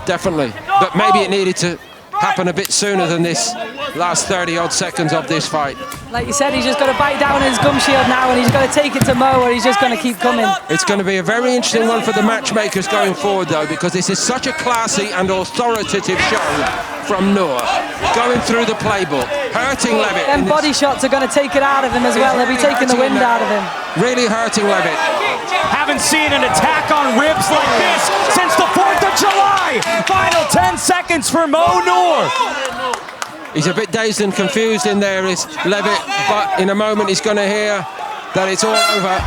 definitely. But maybe it needed to happen a bit sooner than this last 30-odd seconds of this fight.
Like you said, he's just got to bite down his gum shield now, and he's got to take it to Mo, or he's just going to keep coming.
It's going to be a very interesting one for the matchmakers going forward, though, because this is such a classy and authoritative show from Noor, going through the playbook, hurting Leavit.
Them body shots are going to take it out of him as well. They'll be taking the wind out of him.
Really hurting Leavit.
Haven't seen an attack on ribs like this since the 4th of July. Final 10 seconds for Noor.
He's a bit dazed and confused in there, is Leavit, but in a moment he's going to hear that it's all over.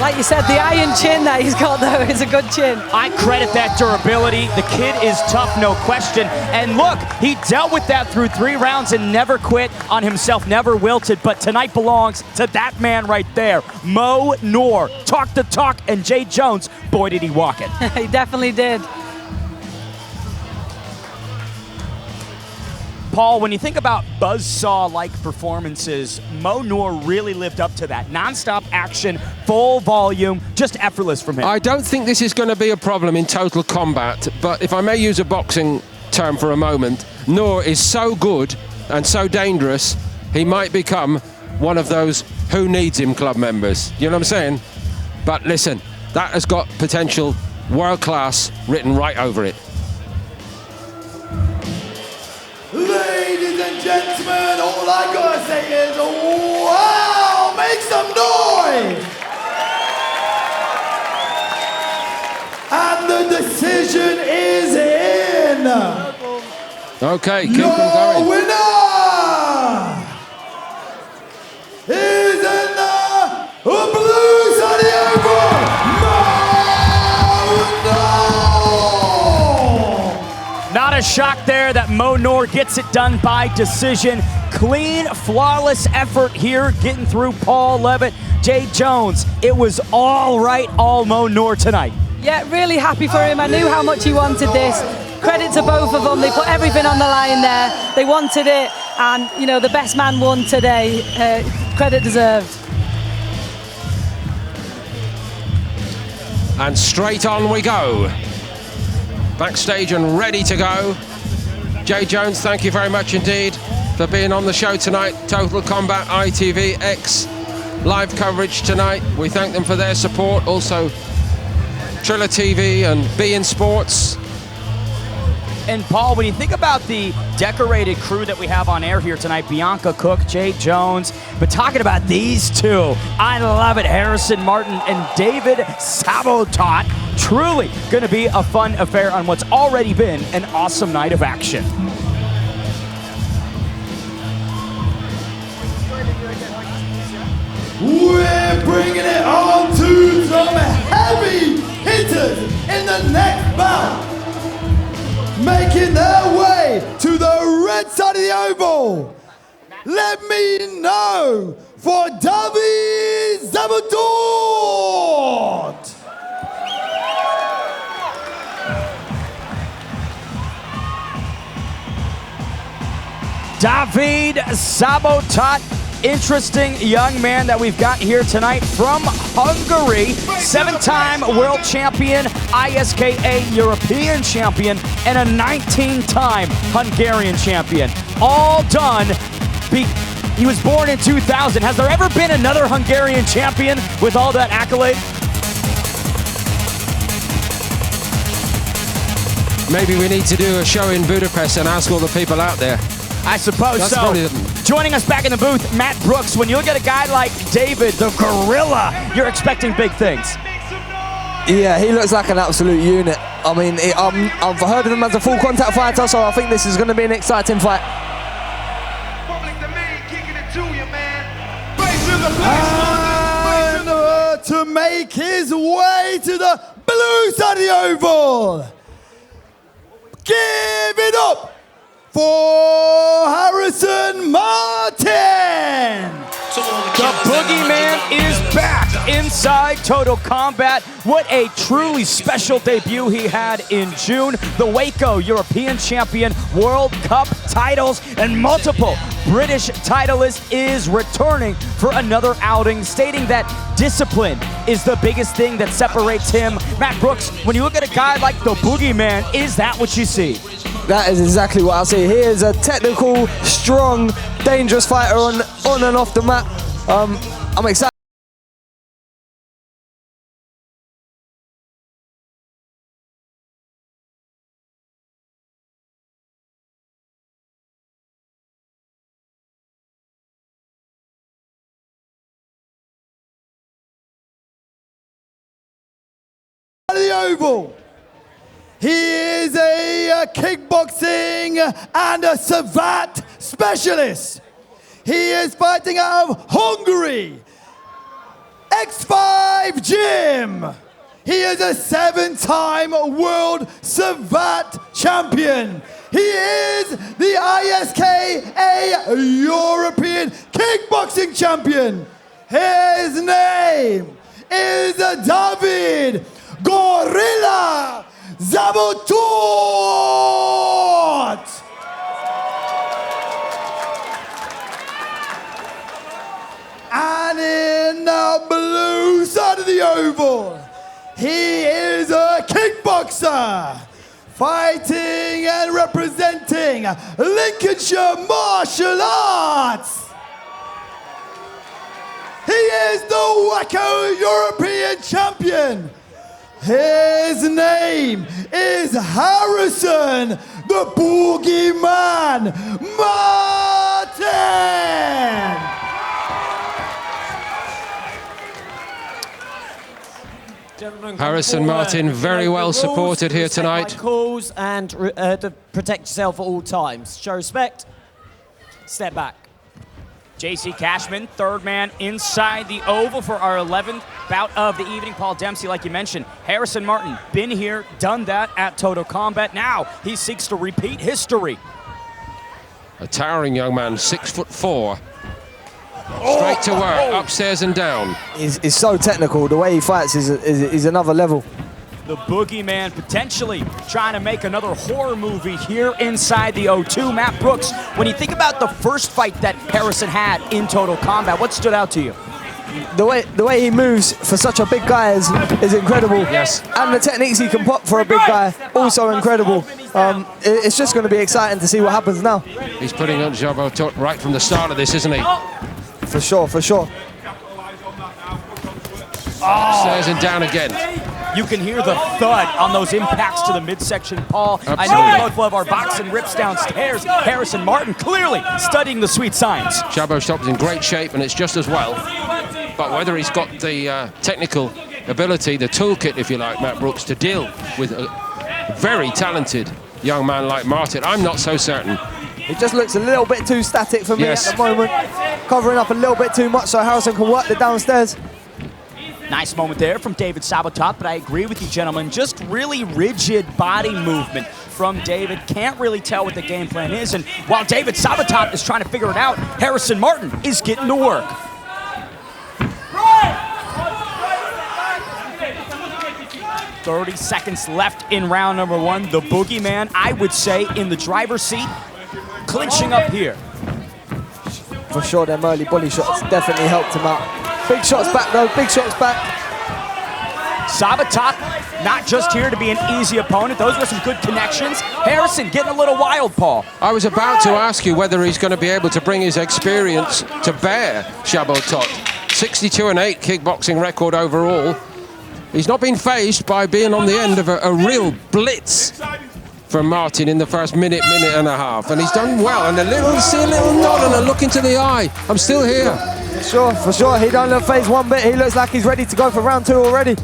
Like you said, the iron chin that he's got, though, is a good chin.
I credit that durability. The kid is tough, no question. And look, he dealt with that through 3 rounds and never quit on himself, never wilted. But tonight belongs to that man right there, Noor. Talk the talk, and Jade Jones, boy, did he walk it.
He definitely did.
Paul, when you think about buzzsaw-like performances, Noor really lived up to that. Non-stop action, full volume, just effortless from him.
I don't think this is going to be a problem in total combat, but if I may use a boxing term for a moment, Noor is so good and so dangerous, he might become one of those who needs him club members. You know what I'm saying? But listen, that has got potential world class written right over it.
Ladies and gentlemen, all I gotta say is, wow, make some noise! And the decision is in.
Okay, keep them going.
Your winner is in the blue side of the oval,
Not a shock there that Noor gets it done by decision. Clean, flawless effort here, getting through Paul Leavit, Jay Jones. It was all right, all Noor tonight.
Yeah, really happy for him. I knew how much he wanted this. Credit to both of them. They put everything on the line there. They wanted it, and you know, the best man won today. Credit deserved.
And straight on we go. Backstage and ready to go. Jay Jones, thank you very much indeed for being on the show tonight. Total Combat ITV X live coverage tonight. We thank them for their support. Also Triller TV and beIN Sports.
And Paul, when you think about the decorated crew that we have on air here tonight, Bianca Cook, Jay Jones, but talking about these two, I love it, Harrison Martin and David Sabotot. Truly going to be a fun affair on what's already been an awesome night of action.
We're bringing it on to some heavy hitters in the next bout. Making their way to the red side of the oval. Let me know for Asadollahzadehfard.
David Sabotot, interesting young man that we've got here tonight from Hungary, 7-time world champion, ISKA European champion, and a 19-time Hungarian champion. All done. He was born in 2000. Has there ever been another Hungarian champion with all that accolade?
Maybe we need to do a show in Budapest and ask all the people out there.
I suppose
That's
so. Joining us back in the booth, Matt Brooks. When you look at a guy like David, the gorilla, you're expecting big things.
Yeah, he looks like an absolute unit. I mean, I've heard of him as a full contact fighter, so I think this is going to be an exciting fight.
And to make his way to the blue side of the oval, give it up for Harrison Martin.
The Boogeyman is back inside Total Combat. What a truly special debut he had in June. The Waco European Champion, World Cup titles, and multiple British titleist is returning for another outing, stating that discipline is the biggest thing that separates him. Matt Brooks, when you look at a guy like the Boogeyman, is that what you see?
That is exactly what I see. He is a technical, strong, dangerous fighter on and off the mat. I'm excited.
The oval. He is a kickboxing and a savate specialist. He is fighting out of Hungary. X5 Gym. He is a 7-time world savate champion. He is the ISKA European kickboxing champion. His name is David Gorilla Sabotot. the oval, he is a kickboxer, fighting and representing Lincolnshire Martial Arts. He is the Wacko European Champion. His name is Harrison the Boogeyman Martin.
Harrison Martin very well supported here tonight.
Calls and to protect yourself at all times. Show respect. Step back.
JC Cashman, third man inside the oval for our 11th bout of the evening. Paul Dempsey, like you mentioned, Harrison Martin, been here, done that at Total Combat. Now he seeks to repeat history.
A towering young man, 6'4". Straight to work, upstairs and down.
He's so technical. The way he fights is another level.
The Boogeyman potentially trying to make another horror movie here inside the O2. Matt Brooks, when you think about the first fight that Harrison had in Total Combat, what stood out to you?
The way he moves for such a big guy is incredible.
Yes.
And the techniques he can pop for a big guy, also incredible. It's just going to be exciting to see what happens now.
He's putting on Szombati right from the start of this, isn't he?
For sure, for sure.
Upstairs and down again.
You can hear the thud on those impacts to the midsection, Paul.
Absolutely.
I know we both love our boxing rips downstairs. Harrison Martin clearly studying the sweet science.
Szombati's in great shape, and it's just as well. But whether he's got the technical ability, the toolkit, if you like, Matt Brooks, to deal with a very talented young man like Martin, I'm not so certain.
It just looks a little bit too static for me at the moment. Covering up a little bit too much so Harrison can work the downstairs.
Nice moment there from David Szombati, but I agree with you, gentlemen. Just really rigid body movement from David. Can't really tell what the game plan is. And while David Szombati is trying to figure it out, Harrison Martin is getting to work. Right. 30 seconds left in round number one. The Boogeyman, I would say, in the driver's seat, clinching up here.
For sure, them early body shots definitely helped him out. Big shots back though, big shots back.
Szombati, not just here to be an easy opponent. Those were some good connections. Harrison getting a little wild, Paul.
I was about to ask you whether he's going to be able to bring his experience to bear, Szombati. 62-8 kickboxing record overall. He's not been fazed by being on the end of a real blitz from Martin in the first minute and a half. And he's done well, and see a little nod and a look into the eye. I'm still here.
For sure. He don't look phased one bit. He looks like he's ready to go for round two already.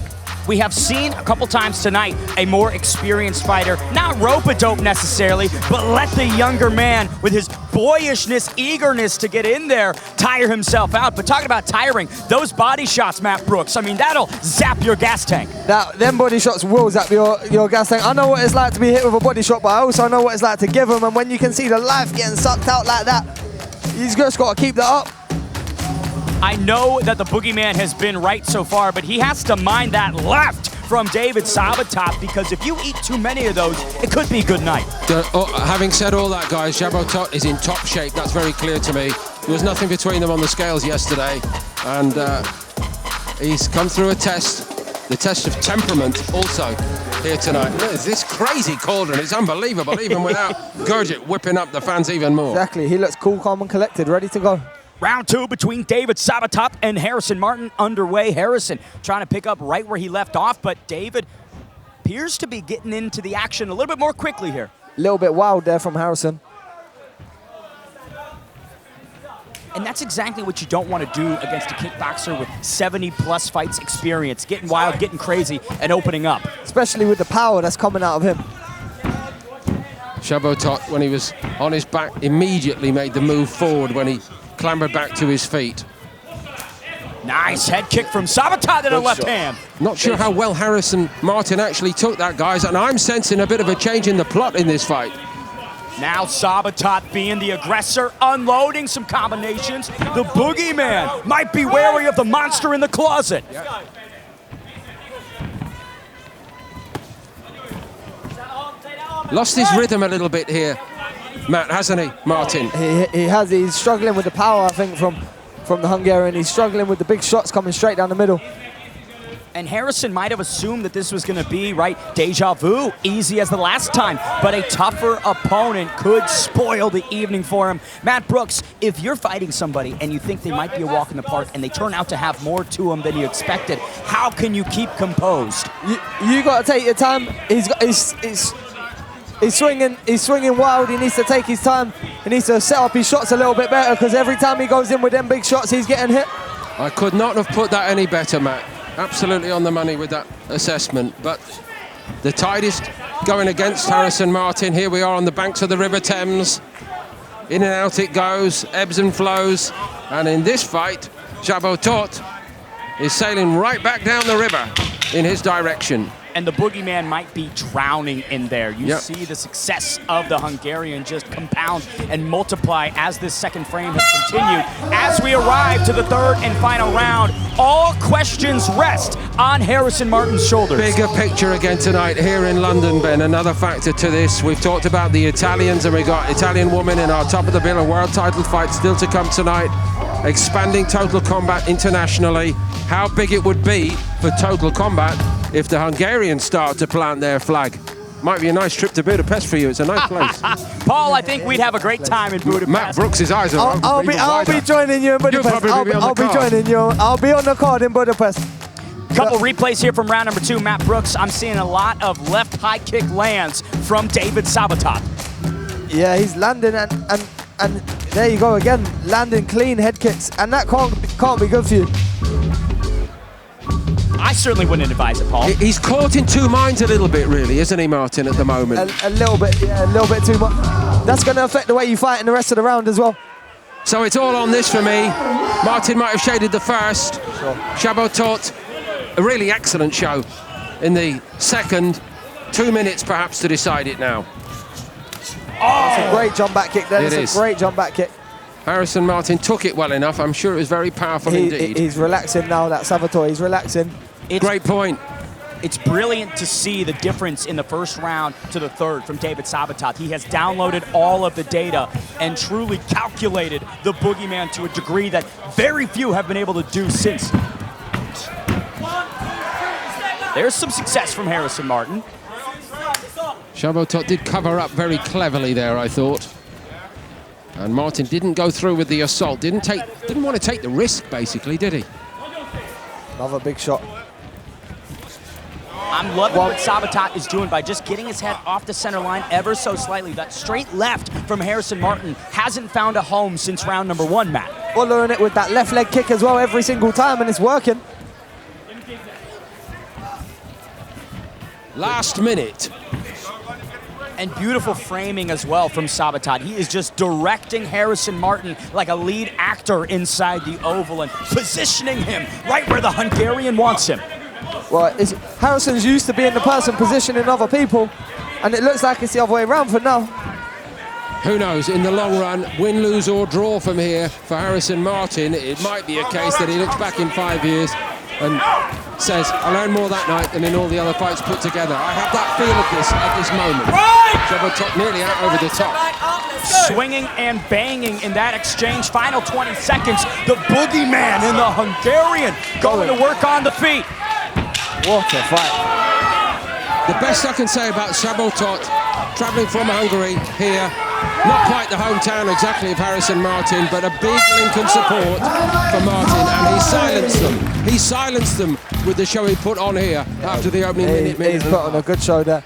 We have seen a couple times tonight a more experienced fighter, not rope-a-dope necessarily, but let the younger man with his boyishness, eagerness to get in there, tire himself out. But talking about tiring, those body shots, Matt Brooks, I mean, that'll zap your gas tank.
Them body shots will zap your gas tank. I know what it's like to be hit with a body shot, but I also know what it's like to give them. And when you can see the life getting sucked out like that, he's just got to keep that up.
I know that the Boogeyman has been right so far, but he has to mind that left from David Szombati, because if you eat too many of those, it could be good night.
Having said all that, guys, Szombati is in top shape. That's very clear to me. There was nothing between them on the scales yesterday, and he's come through a test, the test of temperament also here tonight. This crazy cauldron, it's unbelievable, even without Gurgit whipping up the fans even more.
Exactly, he looks cool, calm and collected, ready to go.
Round two between David Szombati and Harrison Martin underway. Harrison trying to pick up right where he left off, but David appears to be getting into the action a little bit more quickly here.
A little bit wild there from Harrison.
And that's exactly what you don't want to do against a kickboxer with 70-plus fights experience, getting wild, getting crazy, and opening up.
Especially with the power that's coming out of him.
Szombati, when he was on his back, immediately made the move forward when he clambered back to his feet.
Nice head kick from Szombati to the left hand.
Not sure how well Harrison Martin actually took that, guys, and I'm sensing a bit of a change in the plot in this fight.
Now Szombati being the aggressor, unloading some combinations. The Boogeyman might be wary of the monster in the closet.
Yeah. Lost his rhythm a little bit here, Matt, hasn't he, Martin?
He has. He's struggling with the power, I think, from the Hungarian. He's struggling with the big shots coming straight down the middle.
And Harrison might have assumed that this was going to be, right, deja vu, easy as the last time, but a tougher opponent could spoil the evening for him. Matt Brooks, if you're fighting somebody and you think they might be a walk in the park and they turn out to have more to them than you expected, how can you keep composed?
You got to take your time. He's swinging wild. He needs to take his time. He needs to set up his shots a little bit better, because every time he goes in with them big shots, he's getting hit.
I could not have put that any better, Matt. Absolutely on the money with that assessment. But the tide is going against Harrison Martin. Here we are on the banks of the River Thames. In and out it goes, ebbs and flows. And in this fight, Szombati is sailing right back down the river in his direction.
And the boogeyman might be drowning in there. You see the success of the Hungarian just compound and multiply as this second frame has continued. As we arrive to the third and final round, all questions rest on Harrison Martin's shoulders.
Bigger picture again tonight here in London, Ben. Another factor to this. We've talked about the Italians, and we've got Italian woman in our top of the bill, a world title fight still to come tonight. Expanding Total Combat internationally. How big it would be for Total Combat if the Hungarians start to plant their flag. Might be a nice trip to Budapest for you. It's a nice place.
Paul, I think we'd have a great time in Budapest.
Matt Brooks' eyes are
I'll be joining you in Budapest. I'll be joining you. I'll be on the card in Budapest.
Couple replays here from round number 2. Matt Brooks, I'm seeing a lot of left high kick lands from David Szombati.
Yeah, he's landing and there you go again, landing clean head kicks, and that can't be good for you.
I certainly wouldn't advise it, Paul.
He's caught in two minds a little bit, really, isn't he, Martin, at the moment?
A little bit, yeah, a little bit too much. That's going to affect the way you fight in the rest of the round as well.
So it's all on this for me. Martin might have shaded the first.
Sure.
Szombati, a really excellent show in the second. 2 minutes perhaps to decide it now.
That's a great jump back kick there. It's a great jump back kick.
Harrison Martin took it well enough. I'm sure it was very powerful indeed.
He's relaxing now, that Szombati. He's relaxing.
Great point.
It's brilliant to see the difference in the first round to the third from David Szombati. He has downloaded all of the data and truly calculated the boogeyman to a degree that very few have been able to do since. There's some success from Harrison Martin.
Szombati did cover up very cleverly there, I thought. And Martin didn't go through with the assault. Didn't want to take the risk, basically, did he?
Another big shot.
I'm loving what Szombati is doing by just getting his head off the center line ever so slightly. That straight left from Harrison Martin hasn't found a home since round number 1, Matt.
Following it with that left leg kick as well every single time, and it's working.
Last minute.
And beautiful framing as well from Szombati. He is just directing Harrison Martin like a lead actor inside the oval and positioning him right where the Hungarian wants him.
Well, Harrison's used to being the person positioning other people, and it looks like it's the other way around for now.
Who knows, in the long run, win, lose or draw from here for Harrison Martin, it might be a case that he looks back in 5 years and says, I learned more that night than in all the other fights put together. I have that feel of this at this moment. Szombati nearly out over the top.
Swinging and banging in that exchange. Final 20 seconds. The boogeyman and the Hungarian going to work on the feet.
What a fight.
The best I can say about Szombati, travelling from Hungary here, not quite the hometown exactly of Harrison Martin, but a big Lincoln support for Martin, and he silenced them. He silenced them with the show he put on here after the opening minute.
He's put on a good show there.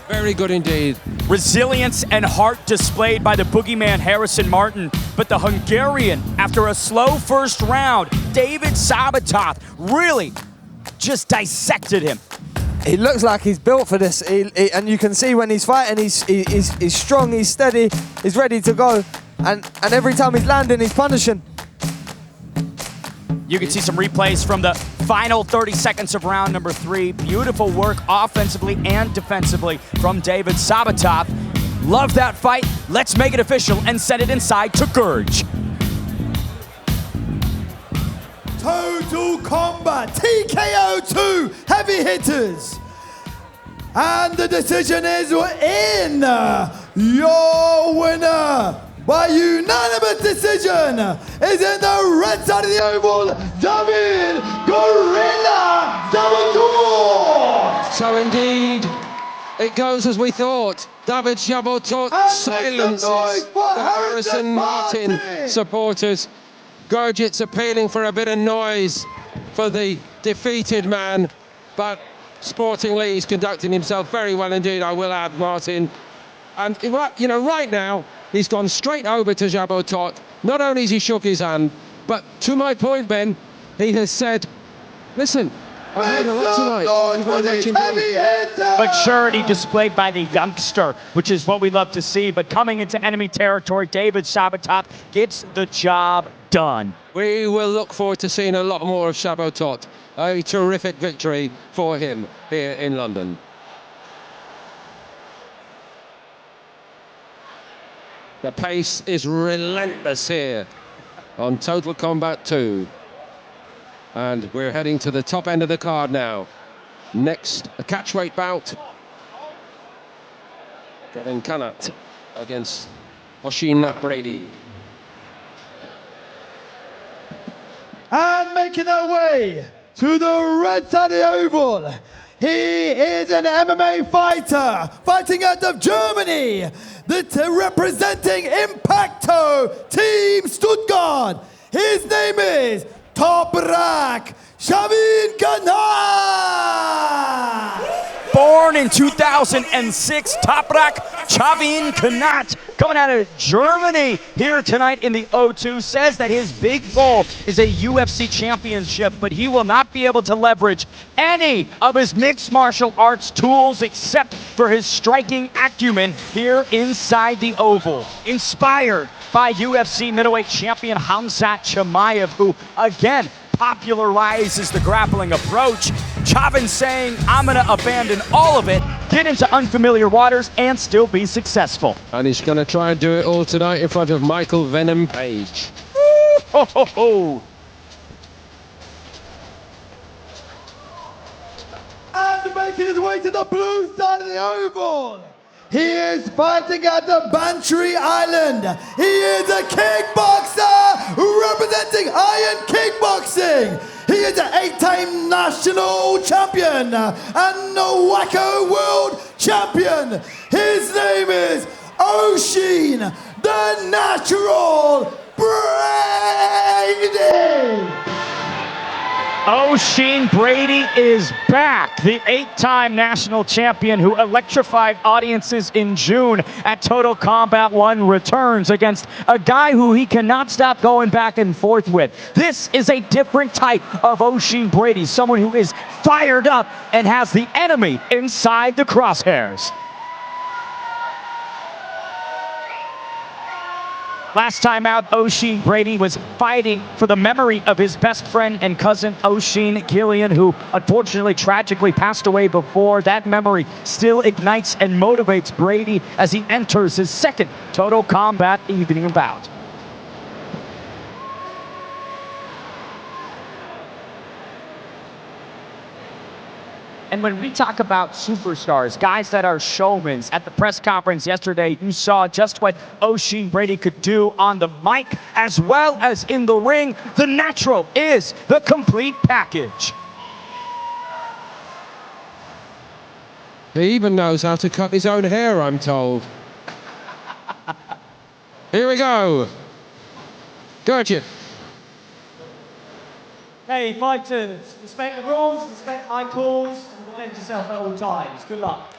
Very good indeed.
Resilience and heart displayed by the boogeyman Harrison Martin, but the Hungarian, after a slow first round, David Szombati really just dissected him.
He looks like he's built for this, and you can see when he's fighting, he's strong, he's steady, he's ready to go, and every time he's landing, he's punishing.
You can see some replays from the final 30 seconds of round number 3. Beautiful work offensively and defensively from David Szombati. Love that fight. Let's make it official and send it inside to Georghiou.
Total Combat TKO 2 heavy hitters. And the decision is in. Your winner by unanimous decision is in the red side of the oval, David Gorilla Zavator.
So indeed, it goes as we thought. David Zavator silences the Harrison Martin supporters. Georghiou's appealing for a bit of noise for the defeated man, but sportingly he's conducting himself very well indeed, I will add, Martin. And you know, right now he's gone straight over to Zavator. Not only has he shook his hand, but to my point, Ben, he has said, listen, I heard a lot tonight.
Maturity displayed by the youngster, which is what we love to see. But coming into enemy territory, David Zavator gets the job done.
We will look forward to seeing a lot more of Zavator. A terrific victory for him here in London. The pace is relentless here on Total Combat 2. And we're heading to the top end of the card now. Next, a catchweight bout. Getting Kanat against Oisin Brady.
And making our way to the red side of the oval, he is an MMA fighter fighting out of Germany, representing Impacto Team Stuttgart. His name is Toprak Shavin Kanat.
Born in 2006, Toprak Shavin Kanat, coming out of Germany here tonight in the O2, says that his big goal is a UFC championship, but he will not be able to leverage any of his mixed martial arts tools except for his striking acumen here inside the oval. Inspired by UFC middleweight champion Khamzat Chimaev, who again popularizes the grappling approach. Shavin saying, I'm going to abandon all of it, get into unfamiliar waters, and still be successful.
And he's going to try and do it all tonight in front of Michael Venom Page.
Ho, ho, ho.
And making his way to the blue side of the oval, he is fighting at the Bantry Island. He is a kickboxer representing Iron Kickboxing. He is an 8-time national champion and a Wacko world champion. His name is Oisin, the Natural Brady.
Oisin Brady is back. The 8-time national champion who electrified audiences in June at Total Combat 1 returns against a guy who he cannot stop going back and forth with. This is a different type of Oisin Brady, someone who is fired up and has the enemy inside the crosshairs. Last time out, Oisin Brady was fighting for the memory of his best friend and cousin, Oisin Gillian, who unfortunately tragically passed away before. That memory still ignites and motivates Brady as he enters his second Total Combat evening bout. And when we talk about superstars, guys that are showmen, at the press conference yesterday, you saw just what Oisin Brady could do on the mic as well as in the ring. The Natural is the complete package.
He even knows how to cut his own hair, I'm told. Here we go. Georghiou.
Hey, fighters, respect the rules, respect my calls, and protect yourself at all times. Good luck.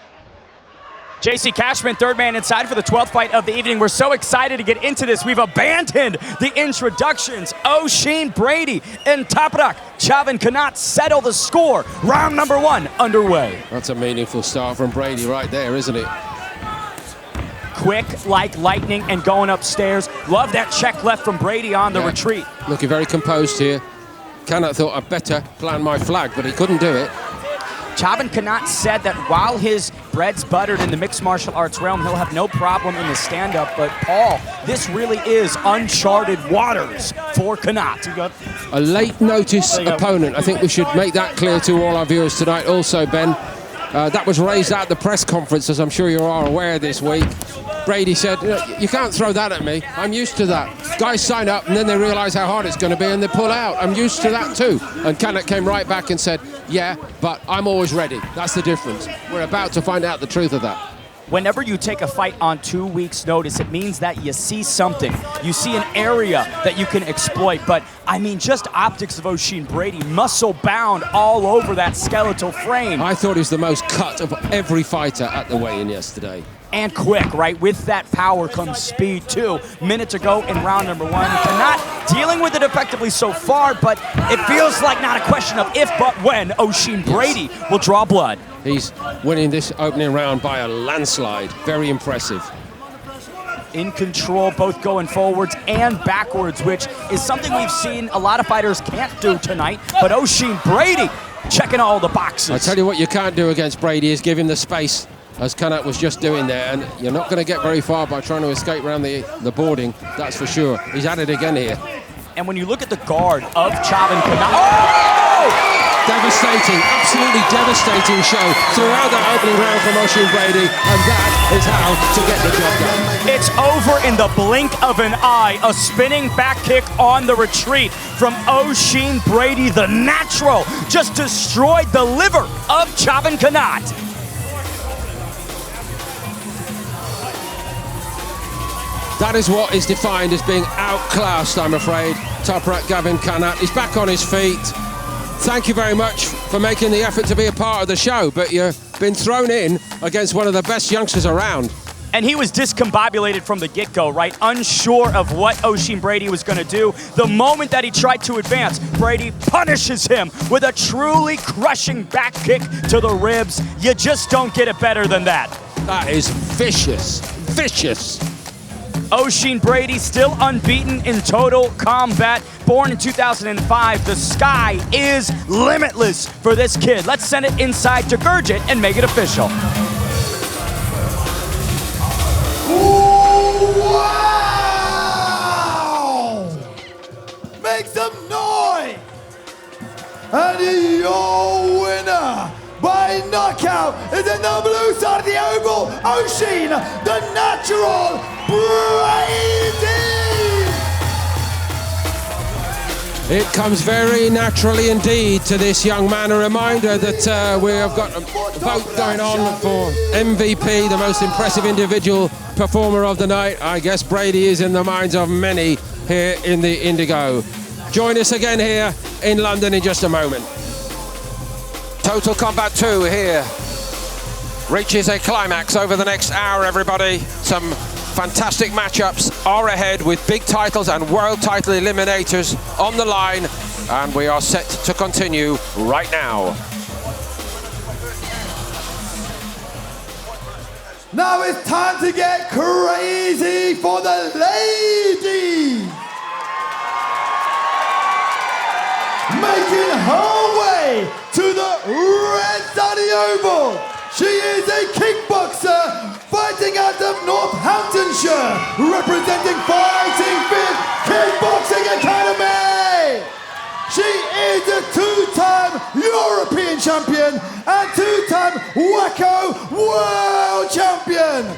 JC Cashman, third man inside for the 12th fight of the evening. We're so excited to get into this. We've abandoned the introductions. Oisin Brady and Toprak Shavin Kanat settle the score. Round number 1 underway.
That's a meaningful start from Brady right there, isn't it?
Quick like lightning and going upstairs. Love that check left from Brady on the retreat.
Looking very composed here. Kanat thought I'd better plant my flag, but he couldn't do it.
Shavin Kanat said that while his bread's buttered in the mixed martial arts realm, he'll have no problem in the stand-up. But Paul, this really is uncharted waters for Kanat.
A late notice opponent. I think we should make that clear to all our viewers tonight. Also, Ben, That was raised at the press conference, as I'm sure you are aware this week. Brady said, you can't throw that at me. I'm used to that. Guys sign up and then they realise how hard it's going to be and they pull out. I'm used to that too. And Kanat came right back and said, yeah, but I'm always ready. That's the difference. We're about to find out the truth of that.
Whenever you take a fight on 2 weeks' notice, it means that you see something. You see an area that you can exploit. But, I mean, just optics of Oisin Brady, muscle-bound all over that skeletal frame.
I thought he was the most cut of every fighter at the weigh-in yesterday.
And quick, right? With that power comes speed, too. Minutes ago in round number 1. Kanat dealing with it effectively so far, but it feels like not a question of if but when Oisin Brady will draw blood.
He's winning this opening round by a landslide. Very impressive.
In control, both going forwards and backwards, which is something we've seen a lot of fighters can't do tonight. But Oisin Brady checking all the boxes.
I tell you what you can't do against Brady is give him the space, as Kanat was just doing there, and you're not going to get very far by trying to escape around the boarding, that's for sure. He's at it again here.
And when you look at the guard of Chavin Kanat, oh!
Devastating, absolutely devastating show throughout that opening round from Oisin Brady, and that is how to get the job done.
It's over in the blink of an eye. A spinning back kick on the retreat from Oisin Brady, the natural, just destroyed the liver of Chavin Kanat.
That is what is defined as being outclassed, I'm afraid. Top rat Gavin Kanat. He's back on his feet. Thank you very much for making the effort to be a part of the show, but you've been thrown in against one of the best youngsters around.
And he was discombobulated from the get-go, right? Unsure of what Oisin Brady was going to do. The moment that he tried to advance, Brady punishes him with a truly crushing back kick to the ribs. You just don't get it better than that.
That is vicious, vicious.
Oisin Brady still unbeaten in total combat. Born in 2005, the sky is limitless for this kid. Let's send it inside to Gurgit and make it official.
Wow! Make some noise! And your winner by knockout is in the blue side of the oval, Oisin, the natural Brady!
It comes very naturally indeed to this young man. A reminder that we have got a vote going on for MVP, the most impressive individual performer of the night. I guess Brady is in the minds of many here in the Indigo. Join us again here in London in just a moment. Total Combat 2 here reaches a climax over the next hour, everybody. Some fantastic matchups are ahead with big titles and world title eliminators on the line, and we are set to continue right now.
Now it's time to get crazy for the ladies! Making her way to the red side of the oval, she is a kickboxer fighting out of Northamptonshire, representing Fighting Fit Kickboxing Academy. She is a two-time European champion and two-time WACO World Champion.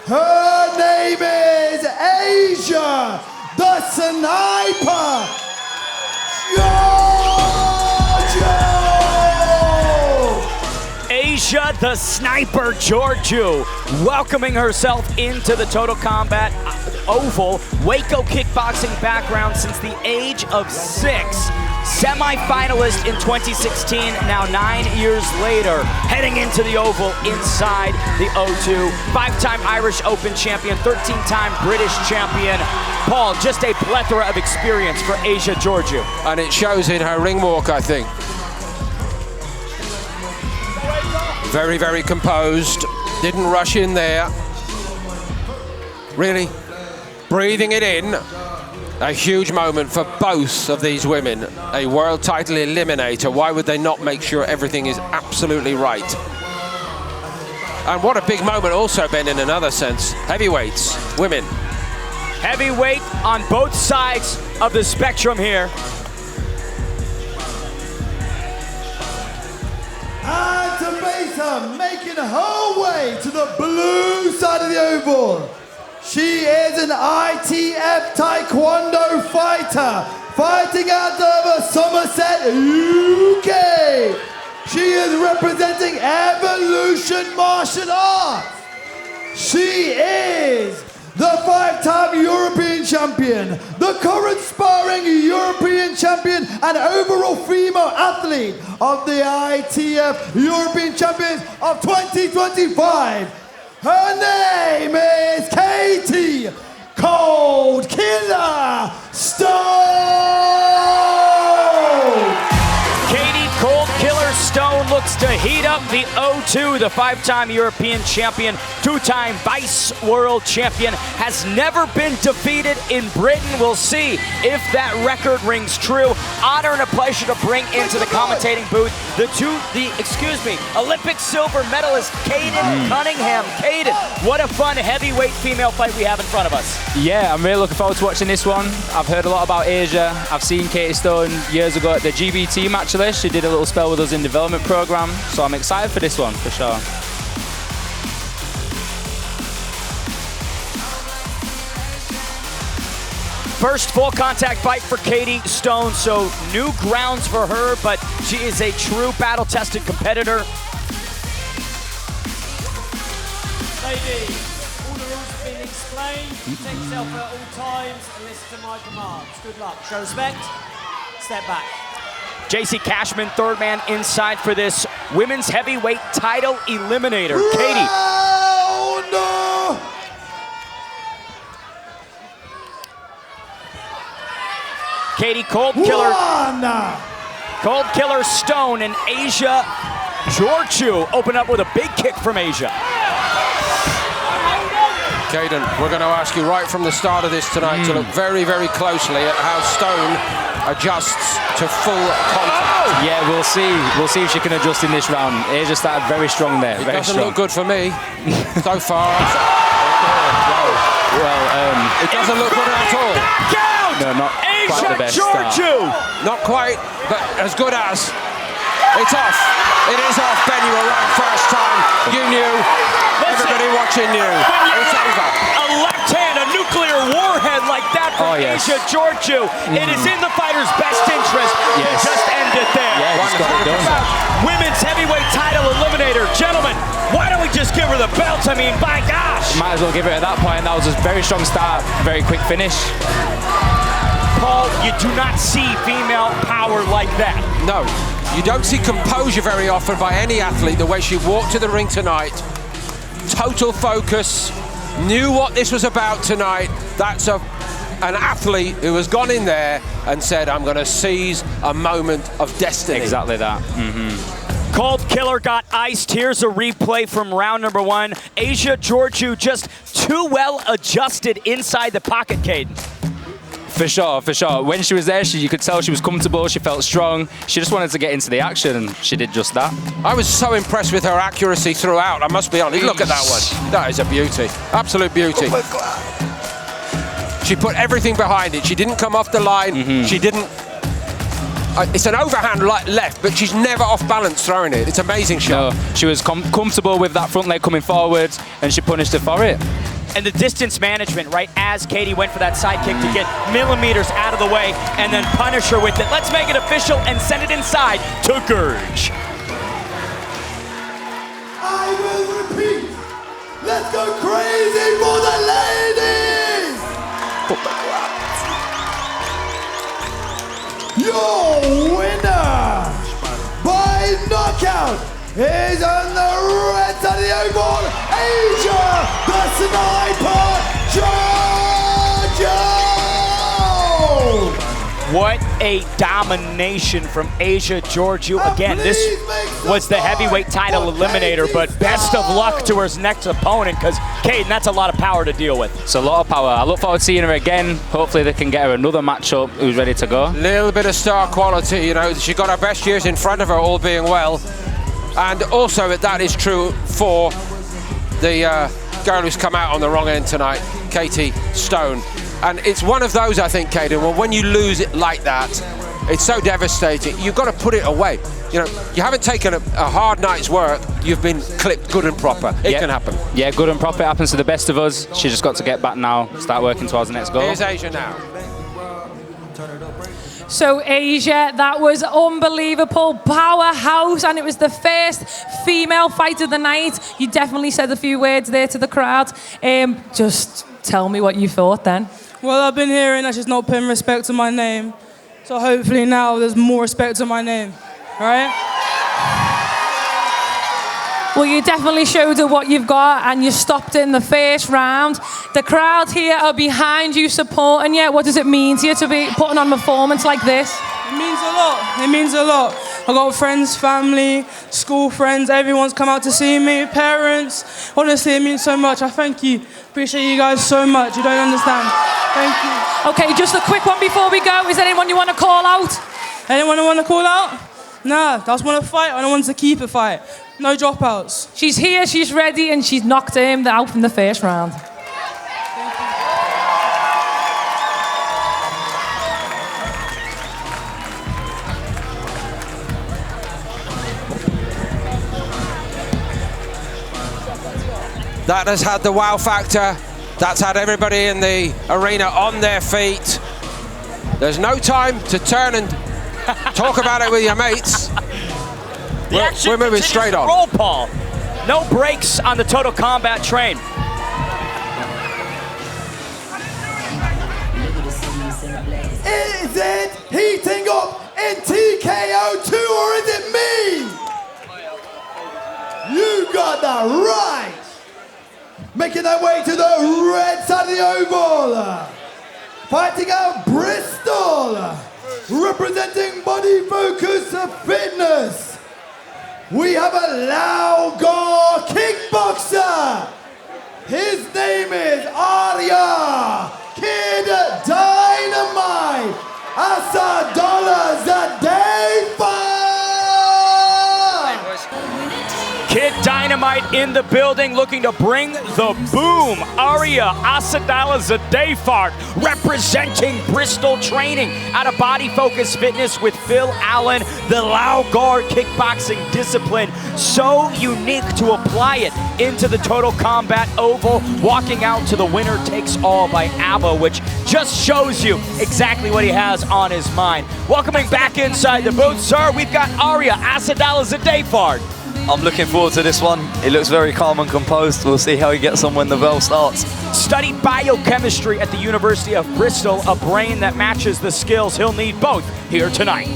Her name is Asia, the Sniper Georghiou.
Asia, the Sniper Georghiou, welcoming herself into the Total Combat Oval. Waco kickboxing background since the age of 6. Semi-finalist in 2016, now 9 years later, heading into the Oval inside the O2. 5-time Irish Open champion, 13-time British champion. Paul, just a plethora of experience for Asia Georghiou.
And it shows in her ring walk, I think. Very, very composed. Didn't rush in there. Really breathing it in. A huge moment for both of these women. A world title eliminator. Why would they not make sure everything is absolutely right? And what a big moment also, Ben, in another sense. Heavyweights, women.
Heavyweight on both sides of the spectrum here.
And to face her, making her way to the blue side of the oval. She is an ITF Taekwondo fighter, fighting out of Somerset, UK. She is representing Evolution Martial Arts. She is the 5-time European champion, the current sparring European champion, and overall female athlete of the ITF European Champions of 2025. Her name is Katie Cold Killer Stone!
Katie Cold Killer Stone looks to heat up the O2. The 5-time European champion, 2-time vice world champion, has never been defeated in Britain. We'll see if that record rings true. Honor and a pleasure to bring into the commentating booth the Olympic silver medalist Caden Cunningham. Caden, what a fun heavyweight female fight we have in front of us.
Yeah, I'm really looking forward to watching this one. I've heard a lot about Asia. I've seen Katie Stone years ago at the GBT team actually. She did a little spell with us in development program, so I'm excited for this one for sure.
First full contact fight for Katie Stone, so new grounds for her, but she is a true battle-tested competitor.
Ladies, all the rules have been explained. Protect yourself at all times and listen to my commands. Good luck. Show respect. Step back.
JC Cashman, third man inside for this women's heavyweight title eliminator. Katie. Katie Cold Killer Stone and Asia Georghiou open up with a big kick from Asia.
Caden, we're going to ask you right from the start of this tonight to look very, very closely at how Stone adjusts to full contact.
Yeah, we'll see. We'll see if she can adjust in this round. Asia started very strong there.
It doesn't look good for me so far. It doesn't look good at all.
No, not quite the best
Georghiou.
Not quite, but as good as. It's off. It is off, Ben. You were right first time. You knew. Everybody watching knew. It's over.
A left hand, a nuclear warhead like that from Asia Georghiou. It is in the fighter's best interest to just end it there.
Yeah, just got it done.
Women's heavyweight title eliminator. Gentlemen, why don't we just give her the belt? I mean, by gosh.
Might as well give it at that point. That was a very strong start, very quick finish.
Paul, you do not see female power like that.
No, you don't see composure very often by any athlete the way she walked to the ring tonight. Total focus, knew what this was about tonight. That's an athlete who has gone in there and said, I'm going to seize a moment of destiny.
Exactly that.
Cold Killer got iced. Here's a replay from round number 1. Asia Georghiou just too well adjusted inside the pocket, Caden.
For sure, for sure. When she was there, you could tell she was comfortable, she felt strong. She just wanted to get into the action, and she did just that.
I was so impressed with her accuracy throughout, I must be honest. Look at that one. That is a beauty. Absolute beauty. Oh my God. She put everything behind it. She didn't come off the line. She didn't... it's an overhand left, but she's never off balance throwing it. It's an amazing shot.
No, she was comfortable with that front leg coming forward, and she punished her for it.
And the distance management, right, as Katie went for that side kick to get millimeters out of the way and then punish her with it. Let's make it official and send it inside to Gurge.
I will repeat. Let's go crazy for the ladies! Your winner by knockout is on the red side of the oval, Asia the Sniper Georghiou!
What a domination from Asia Georghiou. Again, this was the heavyweight title eliminator, but best of luck to her next opponent, because, Caden, that's a lot of power to deal with.
It's a lot of power. I look forward to seeing her again. Hopefully they can get her another matchup who's ready to go.
Little bit of star quality, you know. She got her best years in front of her, all being well. And also that is true for the girl who's come out on the wrong end tonight, Katie Stone. And it's one of those, I think, Caden, well, when you lose it like that, it's so devastating. You've got to put it away. you know, you haven't taken a hard night's work. You've been clipped good and proper. It can happen.
Yeah, good and proper. It happens to the best of us. She just got to get back now, start working towards the next goal.
Here's Asia now.
So Asia, that was unbelievable, powerhouse, and it was the first female fight of the night. You definitely said a few words there to the crowd. Just tell me what you thought then.
Well, I've been hearing that she's not putting respect to my name, so hopefully now there's more respect to my name, right?
Well, you definitely showed her what you've got, and you stopped in the first round. The crowd here are behind you, supporting you. What does it mean to you to be putting on a performance like this?
It means a lot. It means a lot. I got friends, family, school friends. Everyone's come out to see me. Parents. Honestly, it means so much. I thank you. Appreciate you guys so much. You don't understand. Thank you.
Okay, just a quick one before we go. Is there anyone you want to call out?
Anyone want to call out? Nah, I just want to fight. I don't want to keep a fight. No dropouts.
She's here, she's ready, and she's knocked him out from the first round.
That has had the wow factor. That's had everybody in the arena on their feet. There's no time to turn and talk about it with your mates. We're moving straight on.
Roll, Paul. No brakes on the Total Combat train.
Is it heating up in TKO2 or is it me? You got that right. Making their way to the red side of the oval. Fighting out Bristol. Representing Body Focus Fitness. We have a Laogar kickboxer. His name is Arya Kid Dynamite Asadollahzadehfard.
Kid Dynamite in the building, looking to bring the boom. Arya Asadollahzadehfard representing Bristol Training out of Body Focus Fitness with Phil Allen, the Laogar kickboxing discipline. So unique to apply it into the Total Combat Oval, walking out to the winner takes all by ABBA, which just shows you exactly what he has on his mind. Welcoming back inside the booth, sir, we've got Arya Asadollahzadehfard.
I'm looking forward to this one. He looks very calm and composed. We'll see how he gets on when the bell starts.
Studied biochemistry at the University of Bristol, a brain that matches the skills he'll need both here tonight.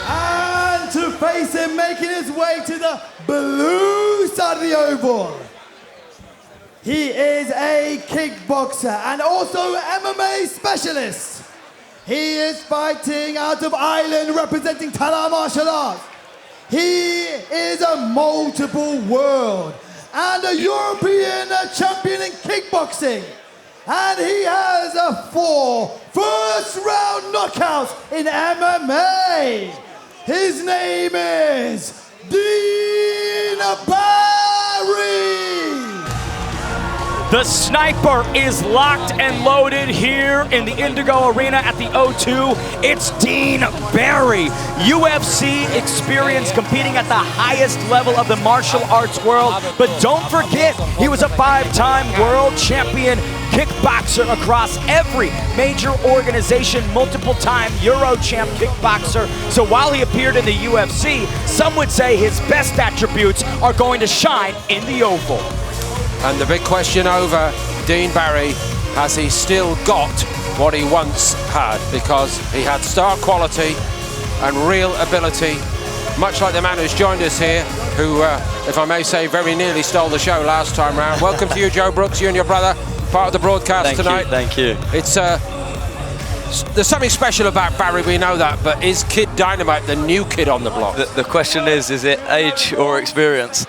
And to face him, making his way to the blue side of the oval. He is a kickboxer and also MMA specialist. He is fighting out of Ireland, representing Tala Martial Arts. He is a multiple world and a European champion in kickboxing. And he has 4 first-round knockouts in MMA. His name is Dean Barry.
The sniper is locked and loaded here in the Indigo Arena at the O2. It's Dean Barry, UFC experience competing at the highest level of the martial arts world. But don't forget, he was a 5-time world champion kickboxer across every major organization, multiple-time Euro champ kickboxer. So while he appeared in the UFC, some would say his best attributes are going to shine in the Oval.
And the big question over Dean Barry, has he still got what he once had? Because he had star quality and real ability, much like the man who's joined us here, who, if I may say, very nearly stole the show last time round. Welcome to you, Joe Brooks, you and your brother, part of the broadcast tonight.
Thank you.
It's there's something special about Barry, we know that, but is Kid Dynamite the new kid on the block?
The question is it age or experience?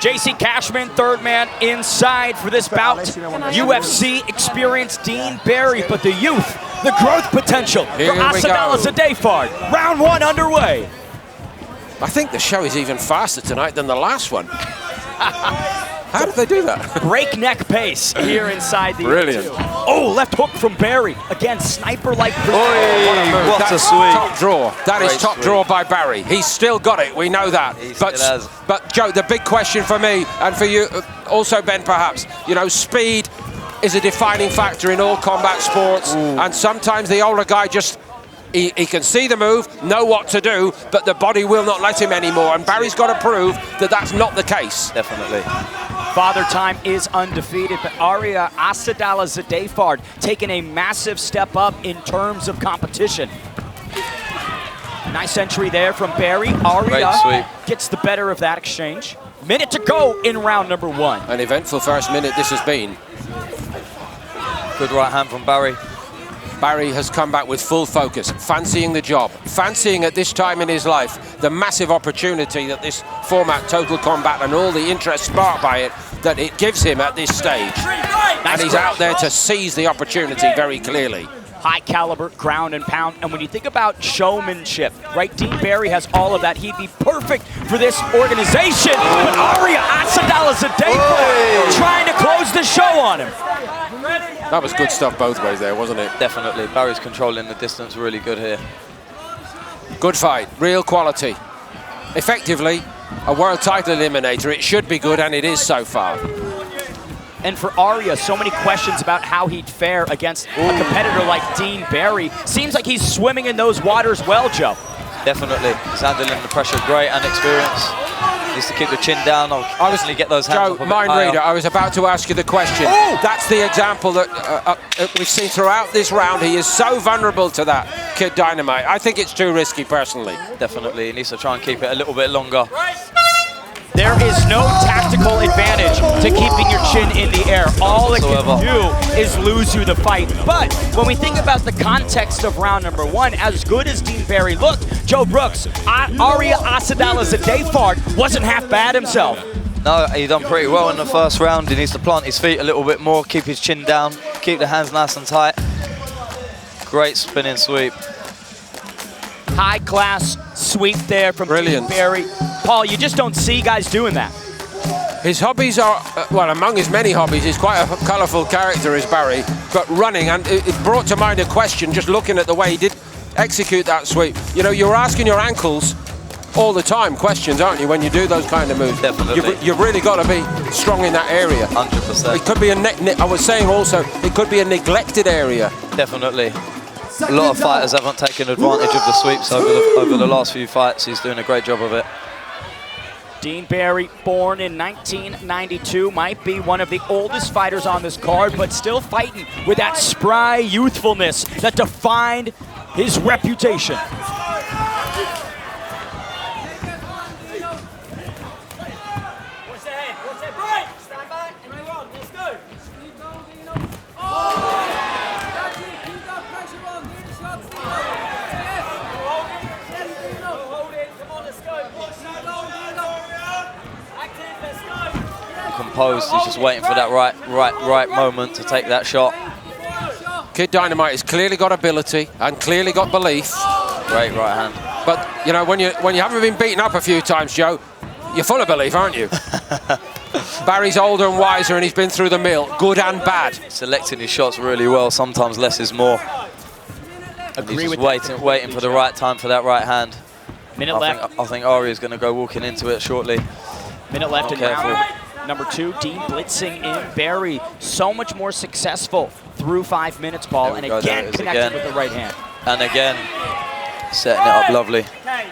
JC Cashman, third man inside for this bout. UFC experienced Dean Barry, but the youth, the growth potential for Asadollahzadehfard. Round 1 underway.
I think the show is even faster tonight than the last one. How did they do that?
Breakneck pace here inside the
Brilliant.
Oh, left hook from Barry. Again, sniper-like.
What a
That's
sweep.
top draw. That is
Great
top
sweep.
draw by Barry. He's still got it. We know that.
still has.
But Joe, the big question for me and for you, also Ben, perhaps, you know, speed is a defining factor in all combat sports, and sometimes the older guy just. He can see the move, know what to do, but the body will not let him anymore. And Barry's got to prove that that's not the case.
Definitely.
Father Time is undefeated, but Asadollahzadehfard taking a massive step up in terms of competition. Nice entry there from Barry. Aria gets the better of that exchange. Minute to go in round number 1.
An eventful first minute this has been.
Good right hand from Barry.
Barry has come back with full focus, fancying the job, fancying at this time in his life the massive opportunity that this format, Total Combat, and all the interest sparked by it, that it gives him at this stage. And he's out there to seize the opportunity very clearly.
High caliber, ground and pound. And when you think about showmanship, right, Dean Barry has all of that. He'd be perfect for this organization. But Asadollahzadehfard trying to close the show on him.
That was good stuff both ways there, wasn't it?
Definitely. Barry's controlling the distance really good here.
Good fight, real quality. Effectively, a world title eliminator. It should be good, and it is so far.
And for Aria, so many questions about how he'd fare against a competitor like Dean Barry. Seems like he's swimming in those waters well, Joe.
Definitely. He's handling the pressure great and experience. Needs to keep the chin down. Obviously get those hands up a bit
mind
higher.
reader, I was about to ask you the question. That's the example that we've seen throughout this round. He is so vulnerable to that Kid Dynamite. I think it's too risky, personally.
Definitely. He needs to try and keep it a little bit longer.
There is no tactical advantage to keeping your chin in the air. All it can do is lose you the fight. But when we think about the context of round number 1, as good as Dean Barry looked, Joe Brooks, Aria Asadollahzadehfard wasn't half bad himself.
No, he done pretty well in the first round. He needs to plant his feet a little bit more, keep his chin down, keep the hands nice and tight. Great spinning sweep.
High class sweep there from Dean Barry. Paul, you just don't see guys doing that.
His hobbies are, well, among his many hobbies, he's quite a colourful character, is Barry, but running, and it brought to mind a question just looking at the way he did execute that sweep. You know, you're asking your ankles all the time questions, aren't you, when you do those kind of moves?
Definitely.
You've really got to be strong in that area.
100%.
It could be I was saying also, it could be a neglected area.
Definitely. A lot of fighters haven't taken advantage of the sweeps over the last few fights. He's doing a great job of it.
Dean Barry, born in 1992, might be one of the oldest fighters on this card, but still fighting with that spry youthfulness that defined his reputation.
Composed, he's just waiting for that right moment to take that shot.
Kid Dynamite has clearly got ability and clearly got belief.
Great right hand.
But you know, when you haven't been beaten up a few times, Joe, you're full of belief, aren't you? Barry's older and wiser, and he's been through the mill, good and bad.
Selecting his shots really well. Sometimes less is more. And he's just waiting for the right time for that right hand.
Minute left.
I think Aria's going to go walking into it shortly.
Minute left in round number 2. Dean blitzing in Barry. So much more successful through 5 minutes, Paul, and again connected with the right hand.
And again, setting it up lovely.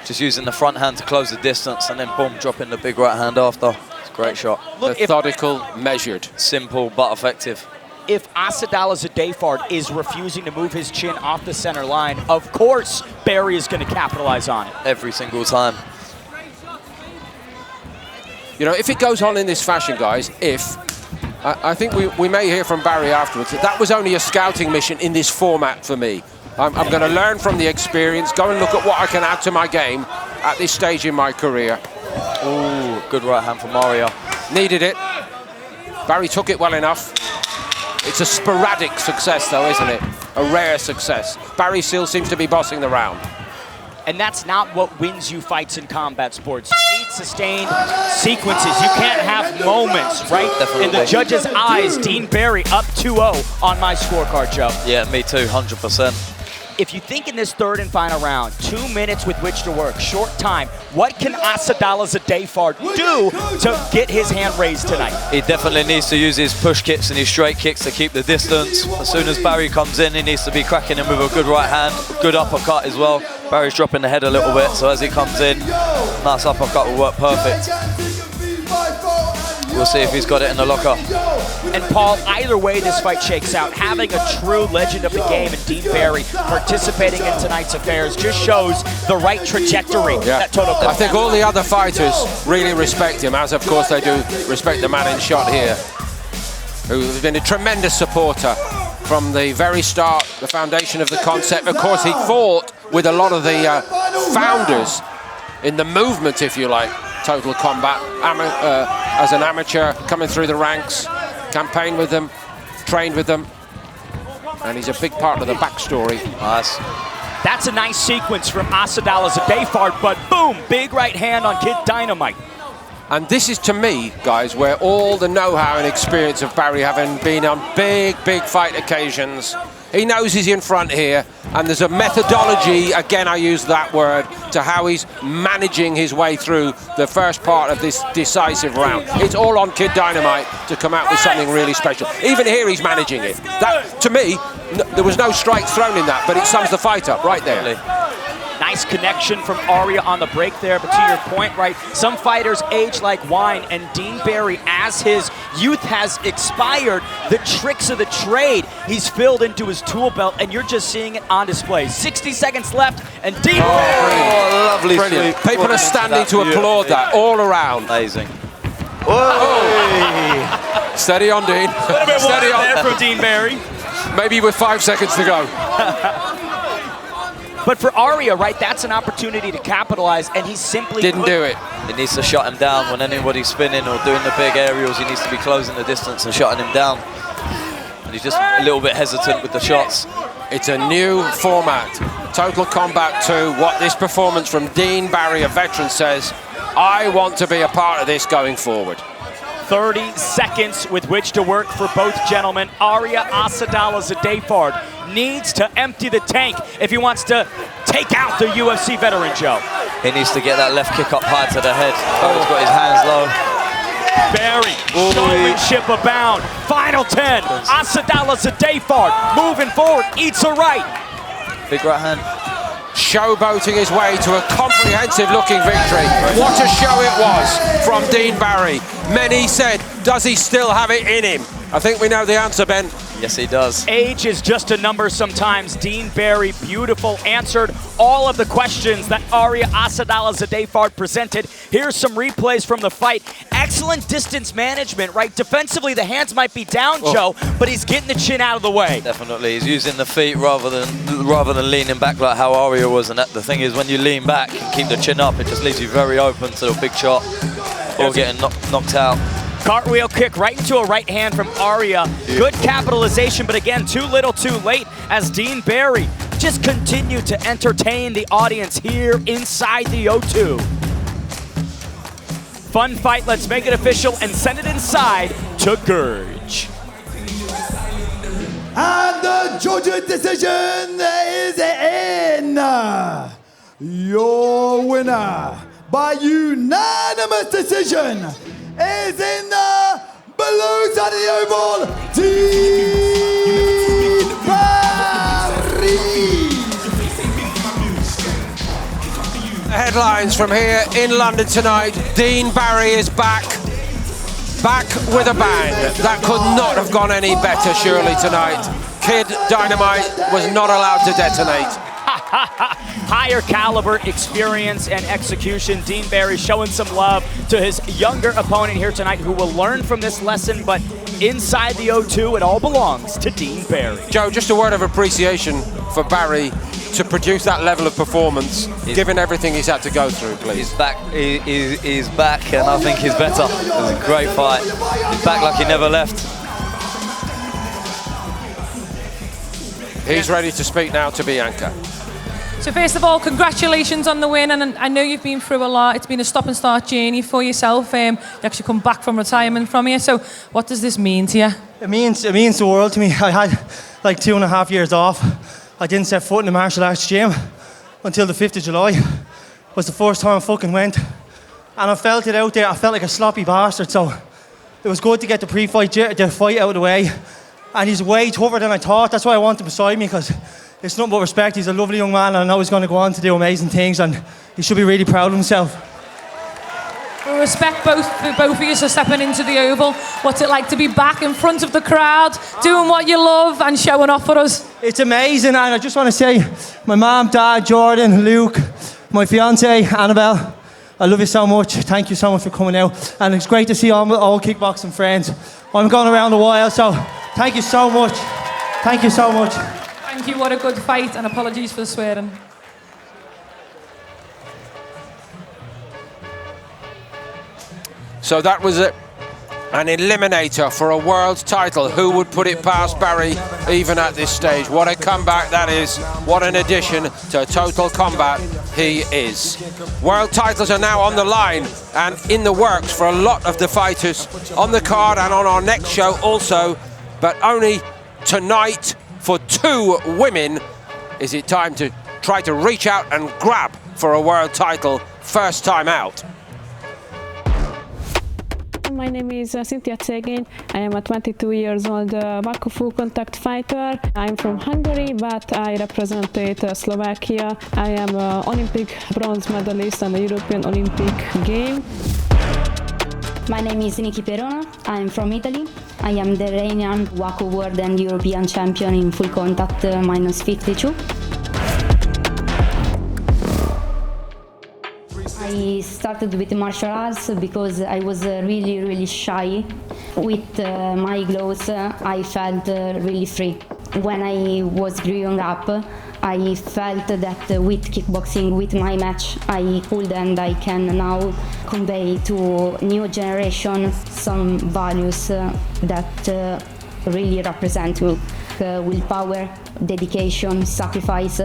Just using the front hand to close the distance, and then boom, dropping the big right hand after. It's a great shot.
Look,
methodical, measured.
Simple, but effective.
If Asadollahzadehfard is refusing to move his chin off the center line, of course Barry is going to capitalize on it.
Every single time.
You know, if it goes on in this fashion, guys, I think we may hear from Barry afterwards. That was only a scouting mission in this format for me. I'm going to learn from the experience, go and look at what I can add to my game at this stage in my career.
Ooh, good right hand from Mario.
Needed it. Barry took it well enough. It's a sporadic success, though, isn't it? A rare success. Barry still seems to be bossing the round.
And that's not what wins you fights in combat sports. You need sustained sequences. You can't have moments, right?
Definitely.
In the judges' eyes, Dean Barry up 2-0 on my scorecard, Joe.
Yeah, me too, 100%.
If you think in this third and final round, 2 minutes with which to work, short time, what can Asadollahzadehfard do to get his hand raised tonight?
He definitely needs to use his push kicks and his straight kicks to keep the distance. As soon as Barry comes in, he needs to be cracking him with a good right hand, good uppercut as well. Barry's dropping the head a little bit, so as he comes in, nice uppercut will work perfect. We'll see if he's got it in the locker.
And Paul, either way this fight shakes out, having a true legend of the game in Dean Barry participating in tonight's affairs just shows the right trajectory that Total Combat.
I think all the other fighters really respect him, as of course they do respect the man in shot here, who has been a tremendous supporter from the very start, the foundation of the concept. Of course, he fought with a lot of the founders in the movement, if you like, Total Combat, as an amateur, coming through the ranks, campaigned with them, trained with them, and he's a big part of the backstory.
Nice.
That's a nice sequence from Asadollahzadehfard, but boom, big right hand on Kid Dynamite.
And this is, to me, guys, where all the know-how and experience of Barry, having been on big fight occasions, he knows he's in front here, and there's a methodology, again I use that word, to how he's managing his way through the first part of this decisive round. It's all on Kid Dynamite to come out with something really special. Even here he's managing it. That, to me, there was no strikes thrown in that, but it sums the fight up right there.
Nice connection from Aria on the break there, but to your point, right, some fighters age like wine, and Dean Barry, as his youth has expired, the tricks of the trade he's filled into his tool belt, and you're just seeing it on display. 60 seconds left, and Dean Barry.
Lovely.
Brilliant. People are standing to applaud that all around.
Amazing.
Oh. Steady on, Dean. Steady on.
There from Dean Barry.
Maybe with 5 seconds to go.
But for Aria, right, that's an opportunity to capitalize, and he simply
didn't do it.
He needs to shut him down when anybody's spinning or doing the big aerials. He needs to be closing the distance and shutting him down. And he's just a little bit hesitant with the shots.
It's a new format. Total Combat 2, what this performance from Dean Barry, a veteran, says, I want to be a part of this going forward.
30 seconds with which to work for both gentlemen. Aria Asadollahzadehfard needs to empty the tank if he wants to take out the UFC veteran, Joe.
He needs to get that left kick up high to the head. Oh, he's got his hands low.
Barry, showmanship abound. Final 10. Asadollahzadehfard moving forward, eats a right.
Big right hand.
Showboating his way to a comprehensive-looking victory. What a show it was from Dean Barry. Many said, does he still have it in him? I think we know the answer, Ben.
Yes, he does.
Age is just a number sometimes. Dean Barry, beautiful, answered all of the questions that Aria Asadollahzadehfard presented. Here's some replays from the fight. Excellent distance management, right? Defensively, the hands might be down, Joe, but he's getting the chin out of the way.
Definitely, he's using the feet rather than leaning back like how Aria was. And the thing is, when you lean back and keep the chin up, it just leaves you very open to a big shot or getting knocked out.
Cartwheel kick right into a right hand from Aria. Good capitalization, but again, too little too late as Dean Barry just continued to entertain the audience here inside the O2. Fun fight, let's make it official and send it inside to Gurge.
And the judge's decision is in. Your winner by unanimous decision is in the blue side of the oval, Dean Barry.
Headlines from here in London tonight. Dean Barry is back with a bang. That could not have gone any better, surely, tonight. Kid Dynamite was not allowed to detonate.
Higher caliber experience and execution. Dean Barry showing some love to his younger opponent here tonight who will learn from this lesson, but inside the O2, it all belongs to Dean Barry.
Joe, just a word of appreciation for Barry to produce that level of performance, given everything he's had to go through, please.
He's back, he's back, and I think he's better. It was a great fight. He's back like he never left.
He's ready to speak now to Bianca.
So first of all, congratulations on the win, and I know you've been through a lot. It's been a stop and start journey for yourself. You actually come back from retirement from here. So what does this mean to you?
It means the world to me. I had like 2.5 years off. I didn't set foot in the martial arts gym until the 5th of July. It was the first time I fucking went. And I felt it out there. I felt like a sloppy bastard. So it was good to get the fight out of the way. And he's way tougher than I thought. That's why I want him beside me, because it's nothing but respect. He's a lovely young man, and I know he's going to go on to do amazing things, and he should be really proud of himself.
We respect both of you for stepping into the Oval. What's it like to be back in front of the crowd, doing what you love and showing off for us?
It's amazing, and I just want to say, my mom, dad, Jordan, Luke, my fiance, Annabelle, I love you so much. Thank you so much for coming out, and it's great to see all kickboxing friends. I'm going around a while, so thank you so much. Thank you so much.
Thank you, what a good fight, and apologies for the swearing.
So that was an eliminator for a world title. Who would put it past Barry even at this stage? What a comeback that is. What an addition to Total Combat he is. World titles are now on the line and in the works for a lot of the fighters on the card and on our next show also, but only tonight for 2 women. Is it time to try to reach out and grab for a world title first time out?
My name is Cintia Czegely. I am a 22 years old Baku full contact fighter. I'm from Hungary, but I represented Slovakia. I am an Olympic bronze medalist and a European Olympic game.
My name is Perona. I'm from Italy. I am the reigning WAKU World and European Champion in full contact -52. I started with martial arts because I was really shy. With my gloves, I felt really free. When I was growing up, I felt that with kickboxing, with my match, I could and I can now convey to new generation some values that really represent me. Willpower, dedication, sacrifice,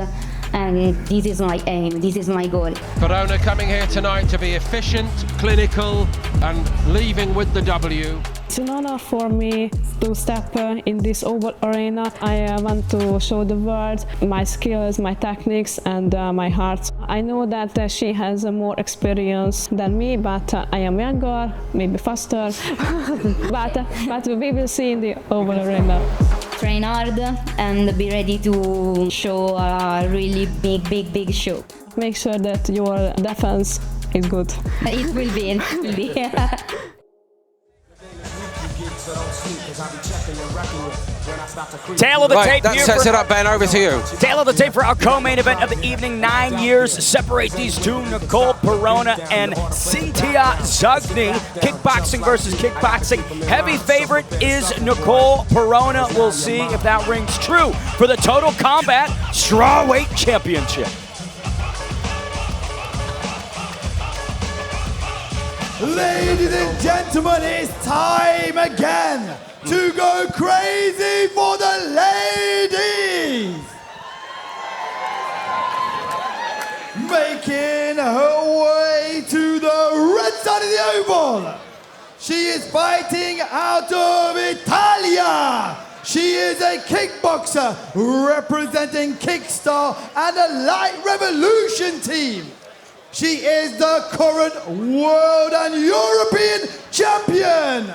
and this is my aim, this is my goal.
Perona coming here tonight to be efficient, clinical, and leaving with the W.
It's an honor for me to step in this oval arena. I want to show the world my skills, my techniques, and my heart. I know that she has more experience than me, but I am younger, maybe faster, but we will see in the oval arena.
Train hard and be ready to show a really big show.
Make sure that your defense is good.
It will be, it will be.
Tail of the tape
that
here
sets
for,
it up, Ben. Over to you.
Tail of the tape for our co-main event of the evening. 9 years separate these two, Nicola Perona and Cintia Czegely. Kickboxing versus kickboxing. Heavy favorite is Nicola Perona. We'll see if that rings true for the Total Combat Strawweight Championship.
Ladies and gentlemen, it's time again to go crazy for the ladies. Making her way to the red side of the oval, she is fighting out of Italia. She is a kickboxer representing Kickstar and the Light Revolution team. She is the current world and European champion.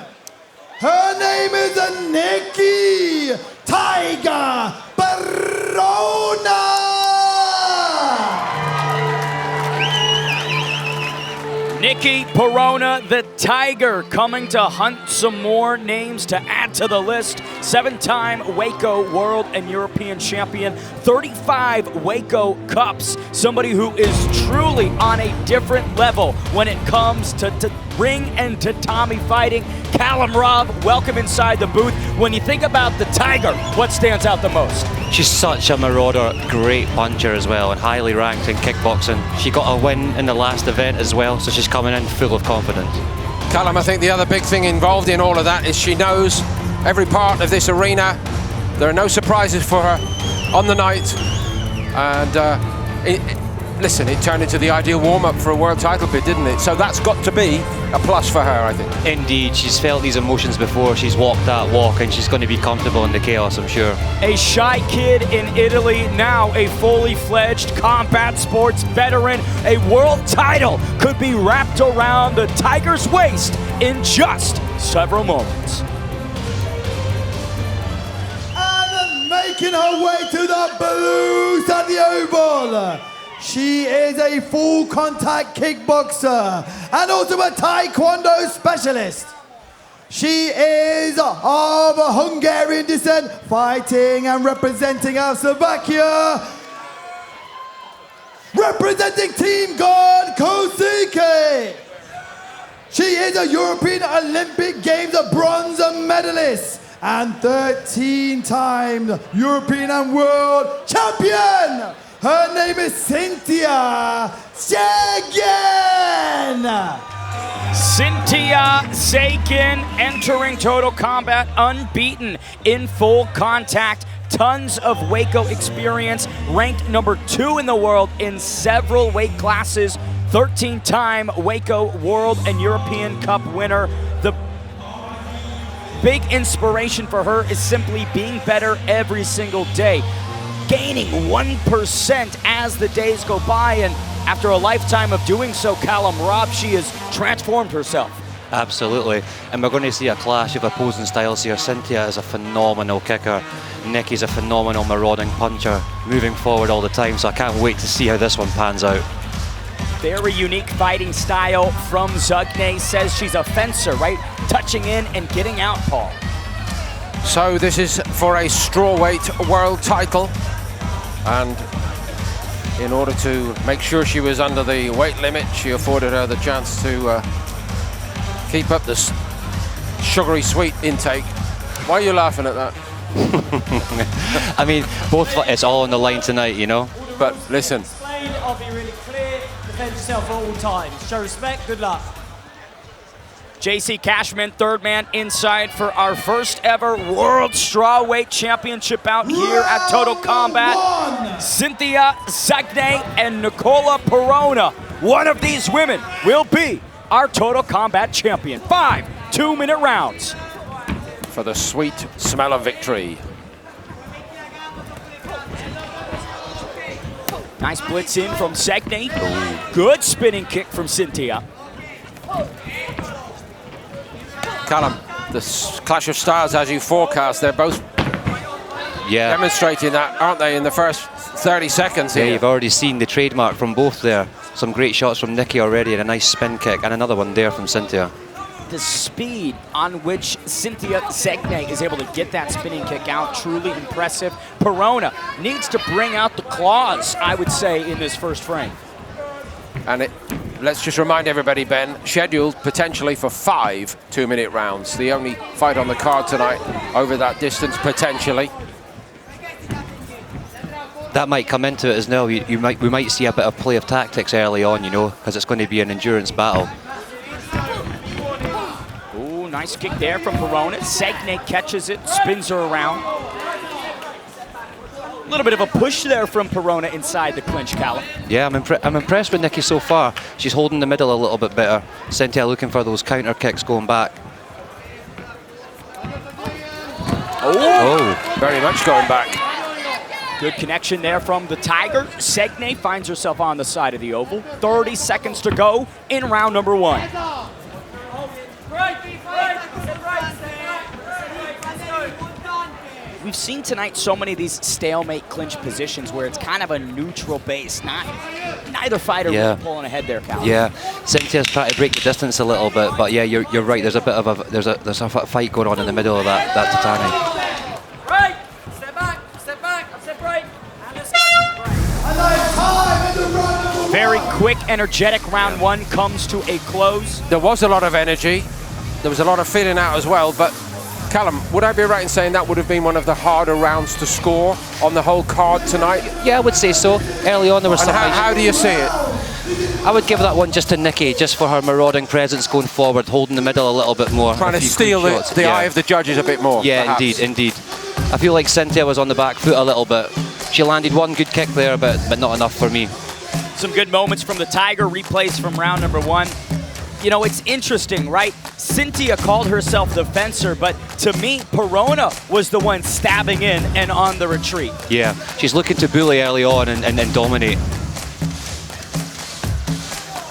Her name is Nicola Tiger Perona.
Nicola Perona, the Tiger, coming to hunt some more names to add to the list. 7-time Waco World and European Champion, 35 Waco Cups. Somebody who is truly on a different level when it comes to ring and tatami fighting. Callum Robb, welcome inside the booth. When you think about the Tiger, what stands out the most?
She's such a marauder, great puncher as well, and highly ranked in kickboxing. She got a win in the last event as well, so she's coming in full of confidence.
Callum, I think the other big thing involved in all of that is she knows every part of this arena. There are no surprises for her on the night, and Listen, it turned into the ideal warm-up for a world title bid, didn't it? So that's got to be a plus for her, I think.
Indeed, she's felt these emotions before. She's walked that walk, and she's going to be comfortable in the chaos, I'm sure.
A shy kid in Italy, now a fully fledged combat sports veteran. A world title could be wrapped around the Tiger's waist in just several moments.
And making her way to the blue side of the oval, she is a full contact kickboxer and also a taekwondo specialist. She is of Hungarian descent, fighting and representing our Slovakia, representing Team God Kosuke. She is a European Olympic Games bronze medalist and 13-time European and World Champion. Her name is Cintia Zagan.
Cintia Zagan entering Total Combat unbeaten in full contact. Tons of Waco experience, ranked number 2 in the world in several weight classes. 13-time Waco World and European Cup winner. The big inspiration for her is simply being better every single day. Gaining 1% as the days go by, and after a lifetime of doing so, Callum Robb, she has transformed herself.
Absolutely, and we're going to see a clash of opposing styles here. Cintia is a phenomenal kicker. Nikki's a phenomenal marauding puncher, moving forward all the time, so I can't wait to see how this one pans out.
Very unique fighting style from Zagne. Says she's a fencer, right? Touching in and getting out, Paul.
So this is for a strawweight world title, and in order to make sure she was under the weight limit, she afforded her the chance to keep up this sugary sweet intake. Why are you laughing at that?
I mean, it's all on the line tonight, you know.
But listen.
I'll be really clear. Defend yourself at all times. Show respect. Good luck.
JC Cashman, third man inside for our first ever World Strawweight Championship bout here at Total Combat. Cintia Zagne and Nicola Perona. One of these women will be our Total Combat champion. 5 2-minute rounds.
For the sweet smell of victory.
Nice blitz in from Zagne. Good spinning kick from Cintia.
Callum, the clash of styles as you forecast, they're both demonstrating that, aren't they, in the first 30 seconds here?
Yeah, you've already seen the trademark from both there. Some great shots from Nikki already, and a nice spin kick, and another one there from Cintia.
The speed on which Cintia Zagne is able to get that spinning kick out, truly impressive. Perona needs to bring out the claws, I would say, in this first frame.
And let's just remind everybody, Ben, scheduled potentially for 5 2-minute rounds. The only fight on the card tonight over that distance, potentially.
That might come into it as well. We might see a bit of play of tactics early on, you know, because it's going to be an endurance battle.
Ooh, nice kick there from Perona. Zagne catches it, spins her around. A little bit of a push there from Perona inside the clinch, Callum.
Yeah, I'm impressed with Nikki so far. She's holding the middle a little bit better. Cintia looking for those counter kicks going back.
Oh, very much going back.
Good connection there from the Tiger. Zagne finds herself on the side of the oval. 30 seconds to go in round number 1. We've seen tonight so many of these stalemate clinch positions where it's kind of a neutral base. Neither fighter really pulling ahead there, Cal.
Yeah, Cintia's trying to break the distance a little bit, but yeah, you're right. There's a bit of a fight going on in the middle of that tatami.
Right, step back, step right, and let's go.
Very quick, energetic round 1 comes to a close.
There was a lot of energy. There was a lot of feeling out as well, but Callum, would I be right in saying that would have been one of the harder rounds to score on the whole card tonight?
Yeah, I would say so. Early on there was some...
How do you see it?
I would give that one just to Nikki, just for her marauding presence going forward, holding the middle a little bit more.
Trying to steal the eye of the judges a bit more.
Yeah,
perhaps.
indeed. I feel like Cintia was on the back foot a little bit, She landed one good kick there, but not enough for me.
Some good moments from the Tiger, replays from round number 1. You know, it's interesting, right? Cintia called herself the fencer, but to me, Perona was the one stabbing in and on the retreat.
Yeah, she's looking to bully early on and dominate.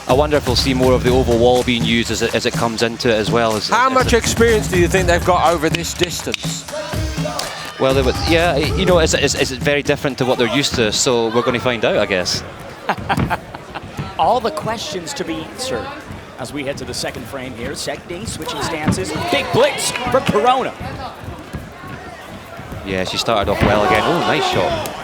I wonder if we'll see more of the oval wall being used as it comes into it as well.
How much experience do you think they've got over this distance?
Well, yeah, you know, it's very different to what they're used to, so we're going to find out, I guess.
All the questions to be answered as we head to the second frame here. Czegely switching stances. Big blitz from Perona.
Yeah, she started off well again. Oh, nice shot.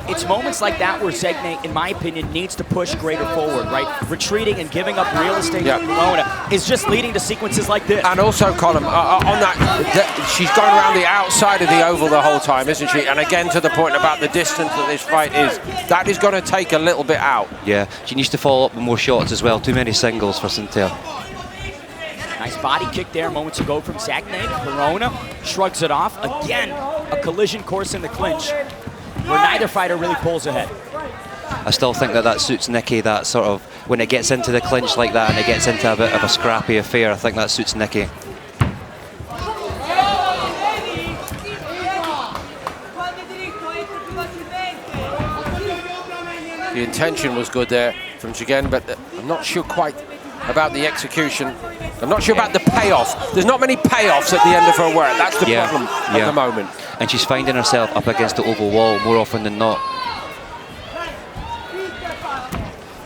It's moments like that where Czegely, in my opinion, needs to push greater forward, right? Retreating and giving up real estate to Perona is just leading to sequences like this.
And also, Colin, on that, she's going around the outside of the oval the whole time, isn't she? And again, to the point about the distance that this fight is, that is going to take a little bit out.
Yeah, she needs to follow up with more shots as well. Too many singles for Cintia.
Nice body kick there moments ago from Czegely. Perona shrugs it off. Again, a collision course in the clinch, where neither fighter really pulls ahead.
I still think that suits Nikki, that sort of, when it gets into the clinch like that and it gets into a bit of a scrappy affair, I think that suits Nikki.
The intention was good there from Czegely, but I'm not sure quite about the execution. I'm not sure about the payoff. There's not many payoffs at the end of her work. That's the problem at the moment.
And she's finding herself up against the oval wall more often than not.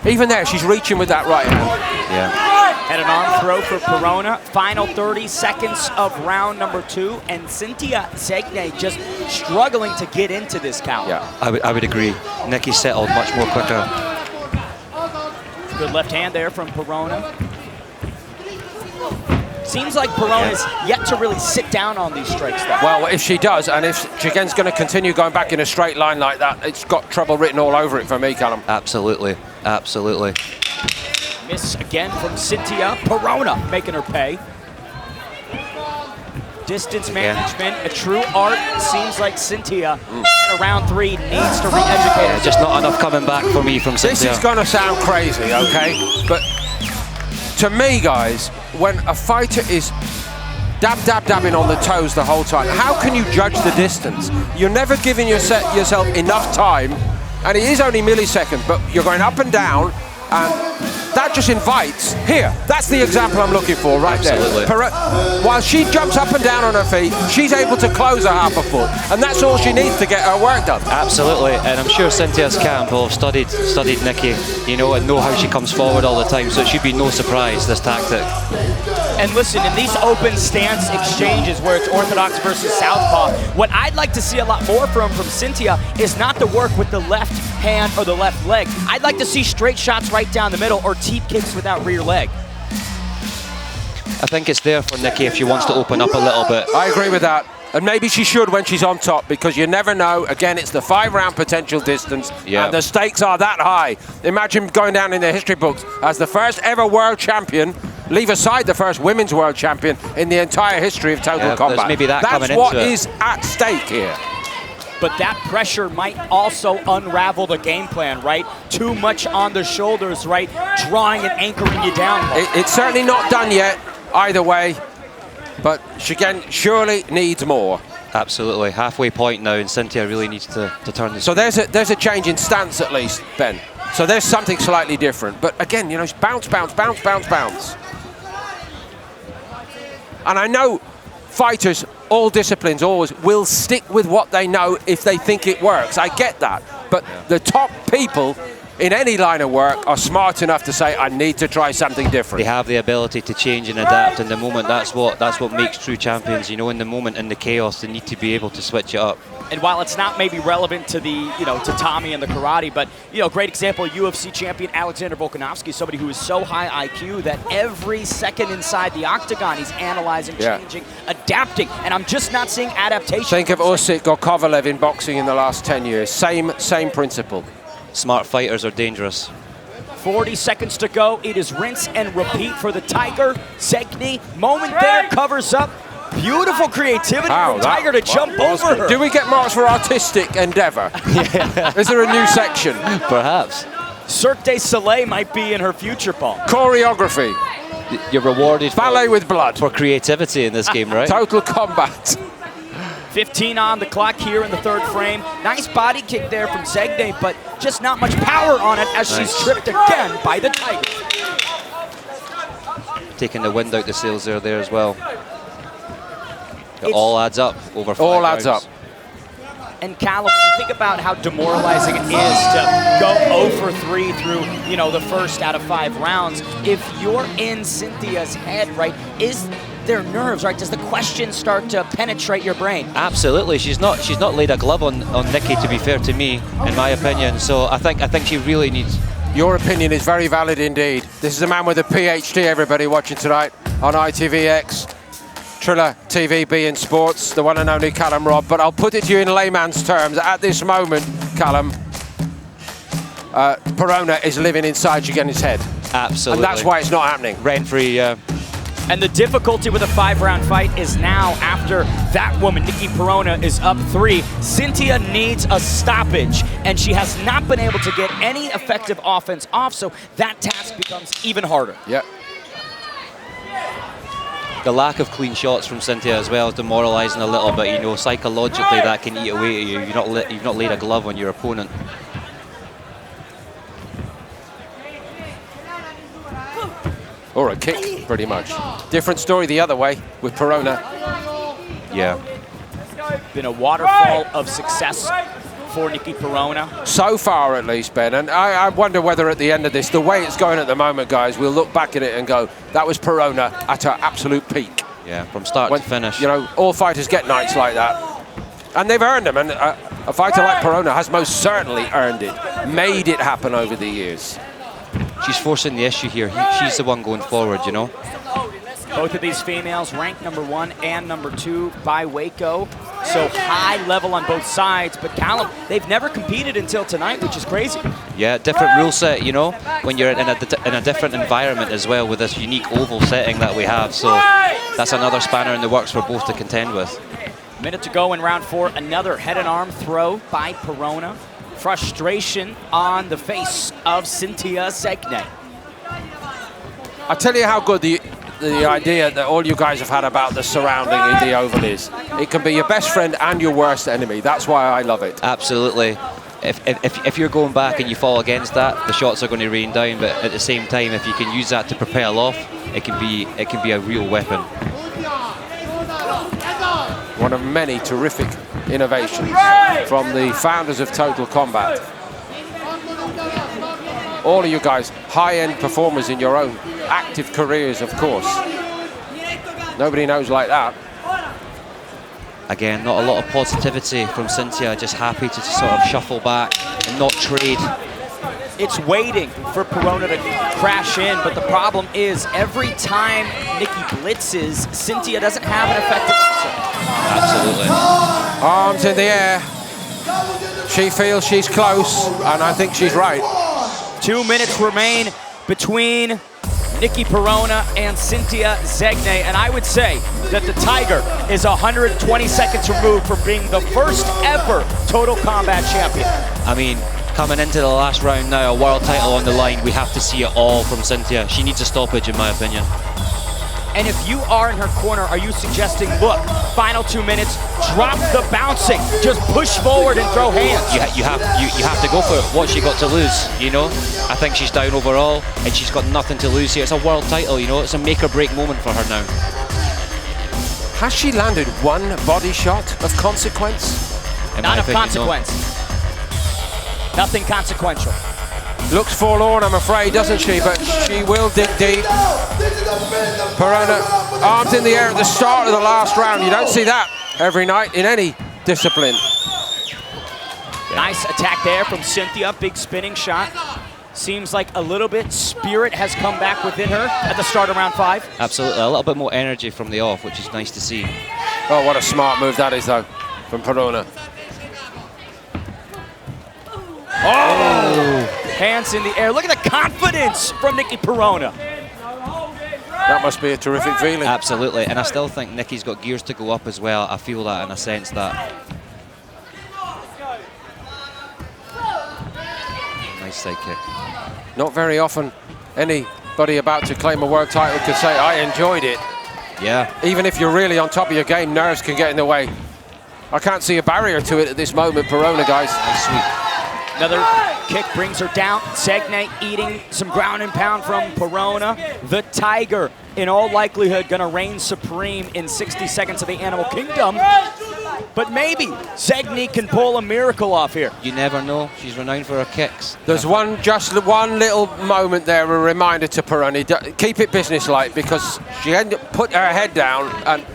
Even there, she's reaching with that right hand.
Yeah.
And an arm throw for Perona. Final 30 seconds of round number 2, and Cintia Czegely just struggling to get into this count.
Yeah, I would agree. Nikki settled much more quicker.
Good left hand there from Perona. Seems like Perona's yet to really sit down on these strikes, though.
Well, if she does, and if Czegely's going to continue going back in a straight line like that, it's got trouble written all over it for me, Callum.
Absolutely, absolutely.
Miss again from Cintia. Perona making her pay. Distance management, a true art. Seems like Cintia in round 3 needs to re-educate her.
Just not enough coming back for me from Cintia.
This is going to sound crazy, okay? But to me, guys, when a fighter is dabbing on the toes the whole time, how can you judge the distance? You're never giving yourself enough time, and it is only milliseconds, but you're going up and down, and that just invites, here, that's the example I'm looking for right there. While she jumps up and down on her feet, she's able to close her half a foot, and that's all she needs to get her work done.
Absolutely, and I'm sure Cynthia's camp will have studied Nikki, you know, and know how she comes forward all the time, so it should be no surprise, this tactic.
And listen, in these open stance exchanges where it's orthodox versus southpaw, what I'd like to see a lot more from Cintia is not the work with the left hand or the left leg. I'd like to see straight shots right down the middle or teep kicks without rear leg.
I think it's there for Nikki if she wants to open up a little bit.
I agree with that. And maybe she should when she's on top, because you never know. Again, it's the 5-round potential distance, and the stakes are that high. Imagine going down in the history books as the first ever world champion, leave aside the first women's world champion in the entire history of Total Combat.
Maybe that's
what is at stake here.
But that pressure might also unravel the game plan, right? Too much on the shoulders, right? Drawing and anchoring you down.
It's certainly not done yet, either way. But Czegely surely needs more.
Absolutely, halfway point now, and Cintia really needs to turn this.
So there's a change in stance at least, Ben. So there's something slightly different. But again, you know, bounce, bounce, bounce, bounce, bounce. And I know fighters, all disciplines, always will stick with what they know if they think it works. I get that. But the top people in any line of work are smart enough to say, I need to try something different.
They have the ability to change and adapt in the moment. That's what makes true champions. You know, in the moment, in the chaos, they need to be able to switch it up.
And while it's not maybe relevant to the, you know, to Tommy and the karate, but, you know, great example, UFC champion Alexander Volkanovski, somebody who is so high IQ that every second inside the octagon, he's analyzing, changing, adapting, and I'm just not seeing adaptation.
Think of Usyk or Kovalev in boxing in the last 10 years. Same principle.
Smart fighters are dangerous.
40 seconds to go. It is rinse and repeat for the Tiger. Czegely, moment there, covers up. Beautiful creativity
Wow,
from Tiger to jump over her.
Do we get marks for artistic endeavor? Is there a new section?
Perhaps.
Cirque du Soleil might be in her future, Paul.
Choreography.
You're rewarded
ballet with blood
for creativity in this game, right?
Total combat.
15 on the clock here in the third frame. Nice body kick there from Czegely, but just not much power on it as she's tripped again by the Tiger.
Taking the wind out the sails there as well. It all adds up over 5
All adds
rounds.
up.
And Callum, when you think about how demoralizing it is to go 0 for 3 through, you know, the first out of 5 rounds, if you're in Cynthia's head, right, is their nerves, right? Does the question start to penetrate your brain?
Absolutely. She's not laid a glove on Nikki, to be fair to me, in my opinion. So I think she really needs.
Your opinion is very valid indeed. This is a man with a PhD, everybody watching tonight on ITVX. Triller TV being sports, the one and only Callum Robb. But I'll put it to you in layman's terms. At this moment, Callum, Perona is living inside Czegely's head.
Absolutely.
And that's why it's not happening.
Rent-free, yeah.
And the difficulty with a 5-round fight is now, after that woman, Nikki Perona, is up 3, Cintia needs a stoppage, and she has not been able to get any effective offense off, so that task becomes even harder.
Yep.
The lack of clean shots from Cintia as well is demoralising a little bit. You know, psychologically that can eat away at you. You've not laid a glove on your opponent.
Or a kick, pretty much. Different story the other way with Perona.
Yeah.
Been a waterfall of success for Nikki Perona.
So far, at least, Ben. And I wonder whether at the end of this, the way it's going at the moment, guys, we'll look back at it and go, that was Perona at her absolute peak.
Yeah, from start to finish.
You know, all fighters get nights like that. And they've earned them. And a fighter like Perona has most certainly earned it, made it happen over the years.
She's forcing the issue here. She's the one going forward, you know.
Both of these females ranked #1 and #2 by Waco. So high level on both sides. But Callum, they've never competed until tonight, which is crazy.
Yeah, different rule set, you know, when you're in a different environment as well with this unique oval setting that we have. So that's another spanner in the works for both to contend with.
Minute to go in round 4. Another head and arm throw by Perona. Frustration on the face of Cintia Czegely.
I tell you how good the idea that all you guys have had about the surrounding in the oval is. It can be your best friend and your worst enemy. That's why I love it.
Absolutely. If you're going back and you fall against that, the shots are going to rain down. But at the same time, if you can use that to propel off, it can be a real weapon.
One of many terrific innovations from the founders of Total Combat. All of you guys, high-end performers in your own active careers, of course. Nobody knows like that.
Again, not a lot of positivity from Cintia, just happy to sort of shuffle back and not trade.
It's waiting for Perona to crash in, but the problem is every time Nikki blitzes, Cintia doesn't have an effective answer.
Absolutely.
Arms in the air. She feels she's close, and I think she's right.
2 minutes remain between Nikki Perona and Cintia Czegely, and I would say that the Tiger is 120 seconds removed from being the first ever Total Combat champion.
I mean, coming into the last round now, a world title on the line, we have to see it all from Cintia. She needs a stoppage, in my opinion.
And if you are in her corner, are you suggesting, look, final 2 minutes, drop the bouncing, just push forward and throw hands?
You have to go for it. What's she got to lose, you know? I think she's down overall, and she's got nothing to lose here. It's a world title, you know? It's a make-or-break moment for her now.
Has she landed one body shot of consequence?
Not of consequence. Nothing consequential.
Looks forlorn, I'm afraid, doesn't she? But she will dig deep. Perona, arms in the air at the start of the last round. You don't see that every night in any discipline.
Nice attack there from Cintia, big spinning shot. Seems like a little bit spirit has come back within her at the start of round 5.
Absolutely, a little bit more energy from the off, which is nice to see.
Oh, what a smart move that is, though, from Perona.
Oh! Hands in the air. Look at the confidence from Nikki Perona.
That must be a terrific feeling.
Absolutely, and I still think Nicky's got gears to go up as well. I feel that in a sense that. Nice side kick.
Not very often anybody about to claim a world title could say, I enjoyed it.
Yeah.
Even if you're really on top of your game, nerves can get in the way. I can't see a barrier to it at this moment, Perona, guys.
Nice sweep.
Another kick brings her down. Czegely eating some ground and pound from Perona. The Tiger, in all likelihood, gonna reign supreme in 60 seconds of the Animal Kingdom. But maybe Czegely can pull a miracle off here.
You never know. She's renowned for her kicks.
There's just one little moment there, a reminder to Perona. Keep it businesslike, because she had put her head down, and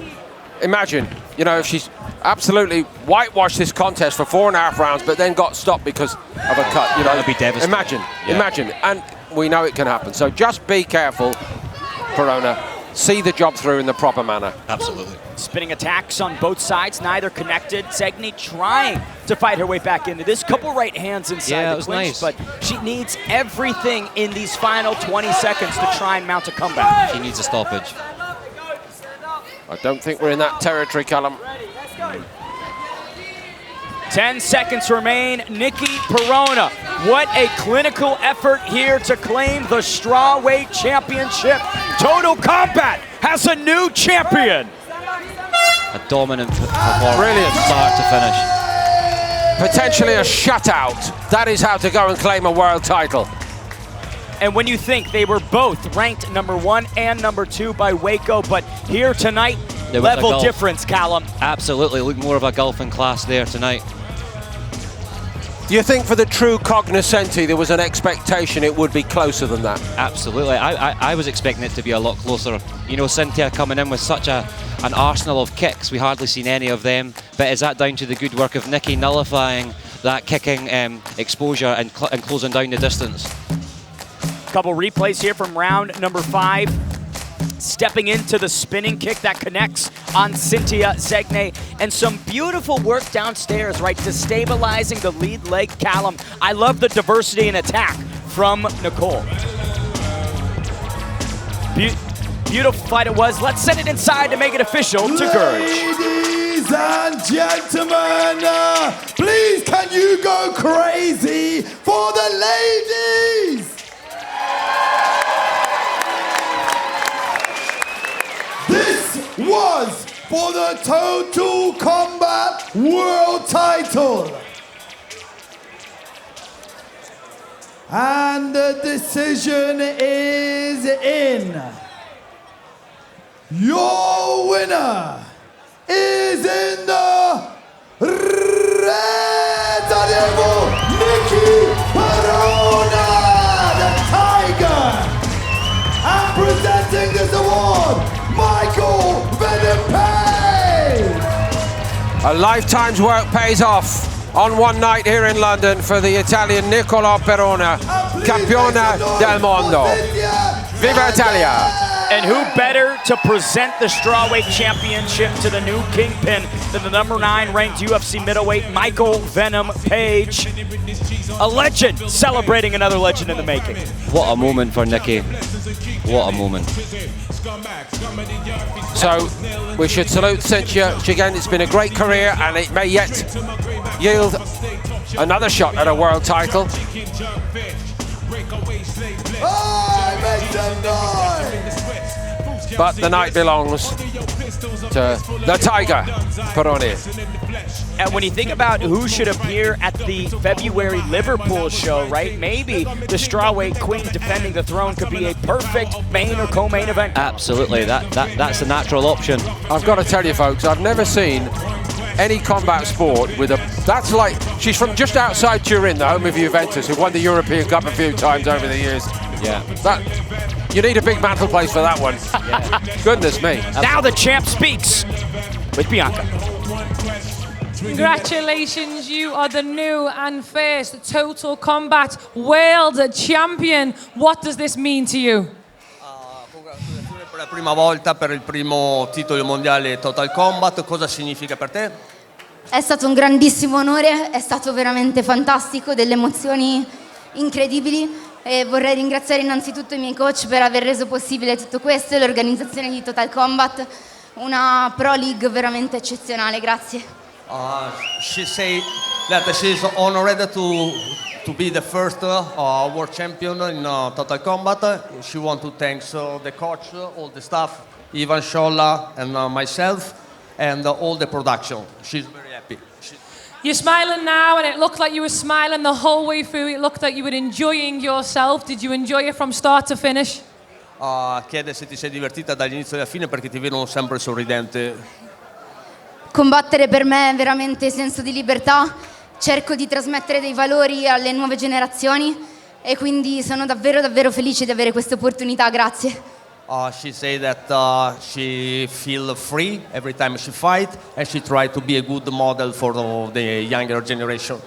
imagine, you know, if she's absolutely whitewashed this contest for 4.5 rounds, but then got stopped because of a cut. You know,
that'd be devastating.
Imagine, and we know it can happen. So just be careful, Perona. See the job through in the proper manner.
Absolutely.
Spinning attacks on both sides, neither connected. Czegely trying to fight her way back into this. Couple right hands inside the clinch, but she needs everything in these final 20 seconds to try and mount a comeback.
She needs a stoppage.
I don't think we're in that territory, Cullen.
10 seconds remain. Nikki Perona, what a clinical effort here to claim the strawweight championship. Total Combat has a new champion.
A dominant performance.
Brilliant.
Start to finish.
Potentially a shutout. That is how to go and claim a world title.
And when you think they were both ranked #1 and #2 by Waco, but here tonight, level difference, Callum.
Absolutely, look more of a gulf in class there tonight.
Do you think for the true cognoscenti there was an expectation it would be closer than that?
Absolutely, I was expecting it to be a lot closer. You know, Cintia coming in with such an arsenal of kicks, we hardly seen any of them, but is that down to the good work of Nikki nullifying that kicking exposure and closing down the distance?
Couple replays here from round #5. Stepping into the spinning kick that connects on Cintia Czegely, and some beautiful work downstairs, right, destabilizing the lead leg, Callum. I love the diversity in attack from Nicola. Beautiful fight it was. Let's send it inside to make it official to Gurge.
Ladies and gentlemen, please can you go crazy for the ladies? This was for the Total Combat World title. And the decision is in. Your winner is in the red table, Nikki Perona, the Tiger. And presenting this award, Michael Venom.
A lifetime's work pays off on one night here in London for the Italian Nicola Perona, Campiona del Mondo. Viva Italia!
And who better to present the strawweight championship to the new kingpin than the #9 ranked UFC middleweight Michael Venom Page. A legend celebrating another legend in the making.
What a moment for Nikki. What a moment.
So we should salute Cintia. Again, it's been a great career and it may yet yield another shot at a world title. But the night belongs to the Tiger, Perona.
And when you think about who should appear at the February Liverpool show, right? Maybe the strawweight queen defending the throne could be a perfect main or co-main event.
Absolutely, that's the natural option.
I've got to tell you folks, I've never seen any combat sport with a, that's like, she's from just outside Turin, the home of Juventus, who won the European Cup a few times over the years.
Yeah.
You need a big mantle place for that one.
Yeah.
Goodness me.
Now the champ speaks with Bianca.
Congratulations, you are the new and first Total Combat World Champion. What does this mean to you?
Per la prima volta per il primo titolo mondiale Total Combat, cosa significa per te?
È stato un grandissimo onore, è stato veramente fantastico, delle emozioni incredibili. E vorrei ringraziare innanzitutto i miei coach per aver reso possibile tutto questo e l'organizzazione di Total Combat, una Pro League veramente eccezionale, grazie.
She said that she's honored to be the first world champion in Total Combat. She wants to thank the coach, all the staff, Ivan Scholla and myself, and all the production. She's very happy.
You're smiling now, and it looked like you were smiling the whole way through. It looked like you were enjoying yourself. Did you enjoy it from start to finish?
Chiede se ti sei divertita dall'inizio alla fine perché ti vedono sempre sorridente.
Combattere per me è veramente senso di libertà. Cerco di trasmettere dei valori alle nuove generazioni e quindi sono davvero davvero felice di avere questa opportunità. Grazie.
She said that she feels free every time she fights, and she tries to be a good model for the younger generation.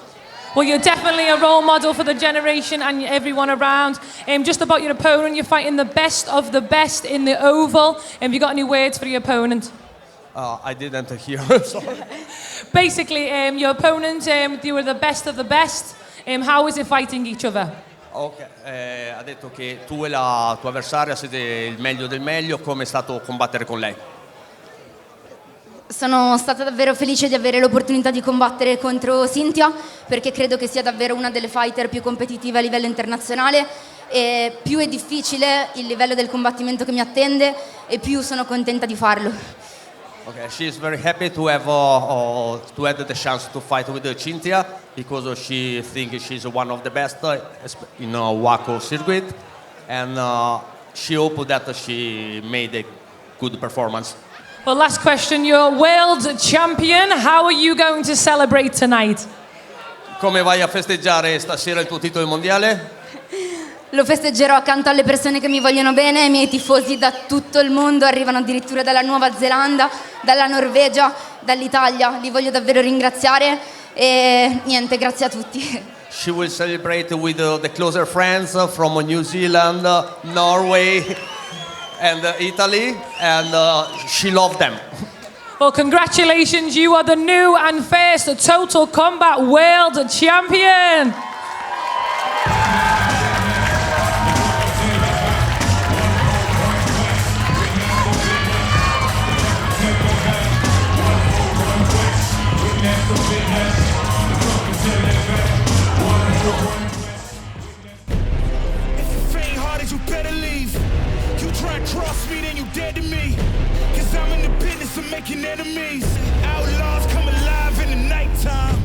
Well, you're definitely a role model for the generation and everyone around. Just about your opponent, you're fighting the best of the best in the oval. Have you got any words for your opponent?
I didn't hear. Sorry.
Basically, your opponent, you were the best of the best. How is it fighting each other?
Ok, ha detto che tu e la tua avversaria siete il meglio del meglio. Come è stato combattere con lei?
Sono stata davvero felice di avere l'opportunità di combattere contro Cintia perché credo che sia davvero una delle fighter più competitive a livello internazionale e più è difficile il livello del combattimento che mi attende e più sono contenta di farlo.
Okay, she is very happy to have the chance to fight with Cintia because she thinks she's one of the best in WACO circuit, and she hopes that she made a good performance.
Well, last question. You're world champion. How are you going to celebrate tonight?
Come vai a festeggiare stasera il tuo titolo mondiale?
Lo festeggerò accanto alle persone che mi vogliono bene, i miei tifosi da tutto il mondo, arrivano addirittura dalla Nuova Zelanda, dalla Norvegia, dall'Italia. Li voglio davvero ringraziare e niente, grazie a tutti.
She will celebrate with the closer friends from New Zealand, Norway and Italy, and she loves them.
Well, congratulations, you are the new and first Total Combat World Champion.
Cross me, then you dead to me. Cause I'm in the business of making enemies. Outlaws come alive in the nighttime.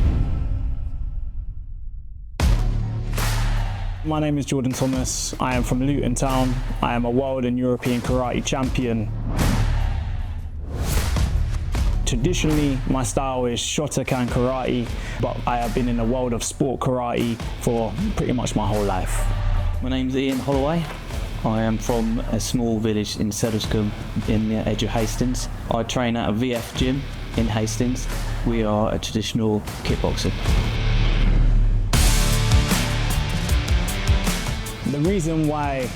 My name is Jordan Thomas. I am from Luton Town. I am a world and European karate champion. Traditionally, my style is Shotokan karate, but I have been in the world of sport karate for pretty much my whole life.
My name's Ian Holloway. I am from a small village in Sedlescombe in the edge of Hastings. I train at a VF gym in Hastings. We are a traditional kickboxer.
The reason why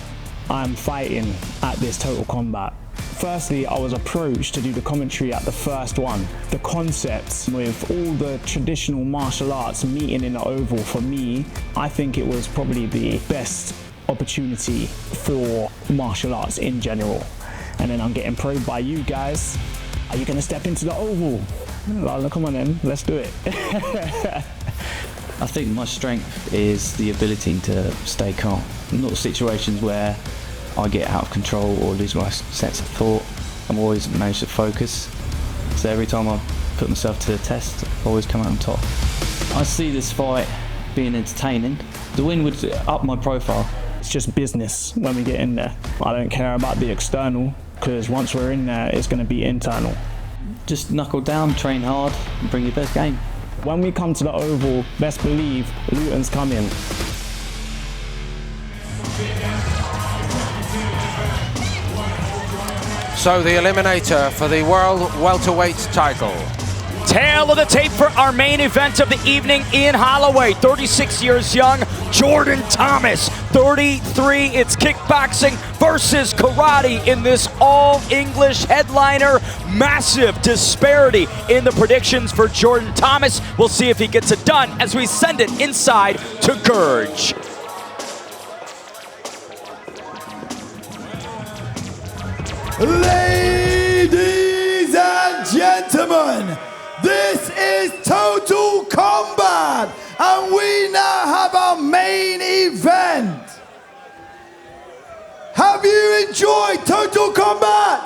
I'm fighting at this Total Combat, firstly, I was approached to do the commentary at the first one. The concepts with all the traditional martial arts meeting in the oval, for me, I think it was probably the best opportunity for martial arts in general. And then I'm getting probed by you guys. Are you gonna step into the oval? Well, come on then, let's do it.
I think my strength is the ability to stay calm. Not situations where I get out of control or lose my sense of thought. I'm always managed to focus. So every time I put myself to the test, I always come out on top. I see this fight being entertaining. The win would up my profile.
It's just business when we get in there. I don't care about the external, because once we're in there, it's going to be internal.
Just knuckle down, train hard, and bring your best game.
When we come to the oval, best believe Luton's coming.
So the eliminator for the World Welterweight title.
Tail of the tape for our main event of the evening, Ian Holloway, 36 years young, Jordan Thomas, 33. It's kickboxing versus karate in this all-English headliner. Massive disparity in the predictions for Jordan Thomas. We'll see if he gets it done as we send it inside to Gurge.
Ladies and gentlemen, this is Total Kombat, and we now have our main event. Have you enjoyed Total Kombat?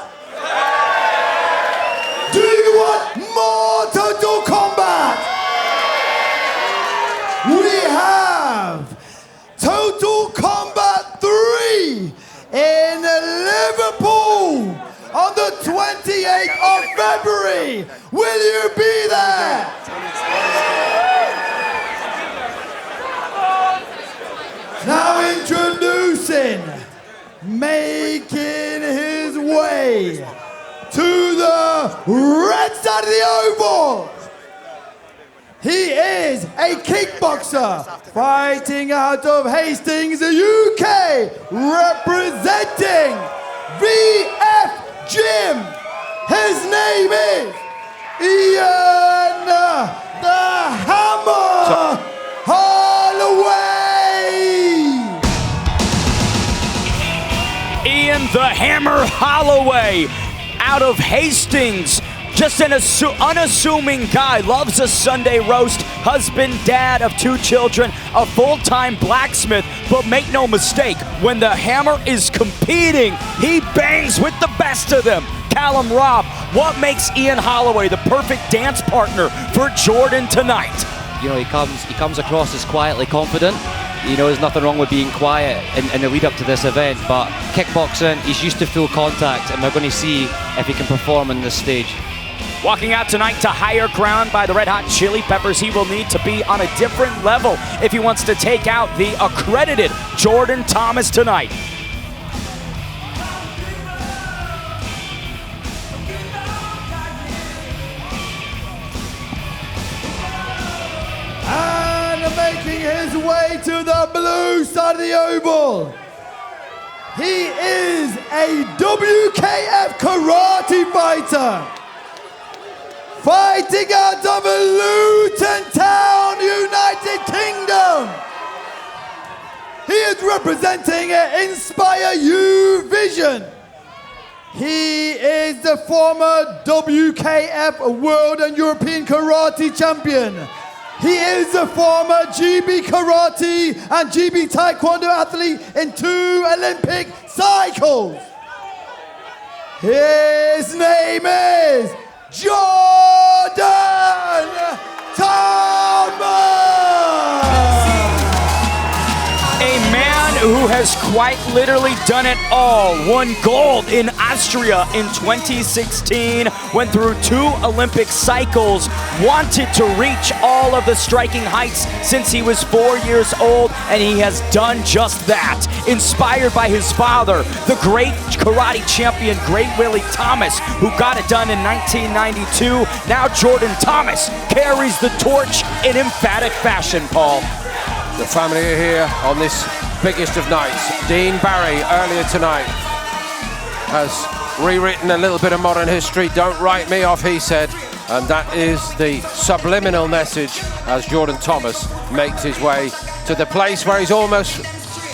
Do you want more Total Kombat? We have Total Kombat 3 in Liverpool on the 28th of February. Will you be there? Now introducing, making his way to the red side of the oval. He is a kickboxer fighting out of Hastings, UK, representing VF Gym. His name is Ian the Hammer Holloway.
Ian the Hammer Holloway out of Hastings. Just an unassuming guy, loves a Sunday roast, husband, dad of 2 children, a full-time blacksmith, but make no mistake, when the Hammer is competing, he bangs with the best of them. Callum Robb, what makes Ian Holloway the perfect dance partner for Jordan tonight?
You know, he comes across as quietly confident. You know, there's nothing wrong with being quiet in the lead up to this event, but kickboxing, he's used to full contact, and we're going to see if he can perform on this stage.
Walking out tonight to higher ground by the Red Hot Chili Peppers, he will need to be on a different level if he wants to take out the accredited Jordan Thomas tonight.
And making his way to the blue side of the oval, he is a WKF karate fighter, fighting out of Luton Town, United Kingdom. He is representing Inspire You Vision. He is the former WKF World and European Karate Champion. He is a former GB Karate and GB Taekwondo athlete in 2 Olympic cycles. His name is Jordan Thomas!
A man who has quite literally done it all. Won gold in Austria in 2016, went through 2 Olympic cycles, wanted to reach all of the striking heights since he was 4 years old, and he has done just that. Inspired by his father, the great karate champion, Great Willie Thomas, who got it done in 1992. Now Jordan Thomas carries the torch in emphatic fashion, Paul.
The family are here on this biggest of nights. Dean Barry, earlier tonight, has rewritten a little bit of modern history. Don't write me off, he said. And that is the subliminal message as Jordan Thomas makes his way to the place where he's almost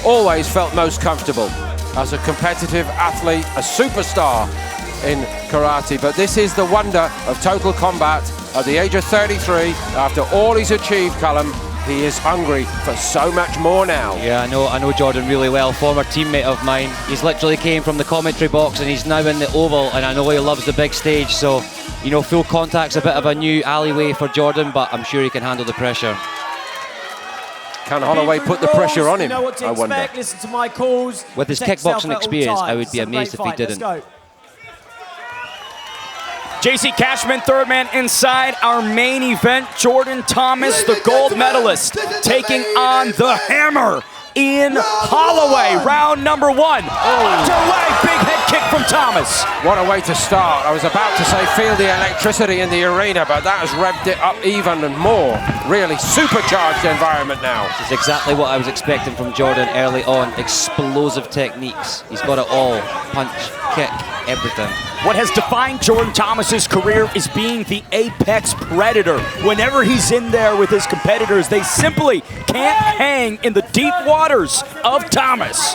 always felt most comfortable. As a competitive athlete, a superstar in karate. But this is the wonder of Total Kombat. At the age of 33, after all he's achieved, Cullen, he is hungry for so much more now.
Yeah, I know Jordan really well, former teammate of mine. He's literally came from the commentary box and he's now in the oval, and I know he loves the big stage, so, you know, full contact's a bit of a new alleyway for Jordan, but I'm sure he can handle the pressure.
Can Holloway put the pressure on him?
You know what to expect, listen to my calls.
With his kickboxing experience, I would be amazed if he didn't.
JC Cashman, third man inside our main event. Jordan Thomas, the gold medalist, taking on the Hammer, Ian Holloway. Round number 1. Underway, big head kick from Thomas.
What a way to start. I was about to say feel the electricity in the arena, but that has revved it up even and more. Really supercharged environment now.
This is exactly what I was expecting from Jordan early on. Explosive techniques. He's got it all. Punch, kick, everything.
What has defined Jordan Thomas's career is being the apex predator. Whenever he's in there with his competitors, they simply can't hang in the deep waters of Thomas.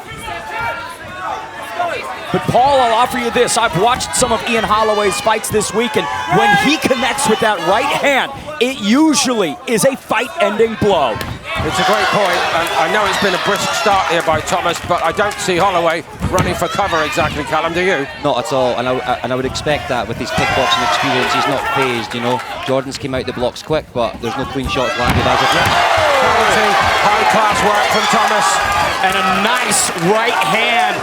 But Paul, I'll offer you this. I've watched some of Ian Holloway's fights this week, and when he connects with that right hand, it usually is a fight-ending blow.
It's a great point, and I know it's been a brisk start here by Thomas, but I don't see Holloway running for cover exactly, Callum, do you?
Not at all, and I would expect that with his kickboxing experience. He's not phased, you know. Jordan's came out the blocks quick, but there's no clean shots landed as of yet.
High-class work from Thomas.
And a nice right hand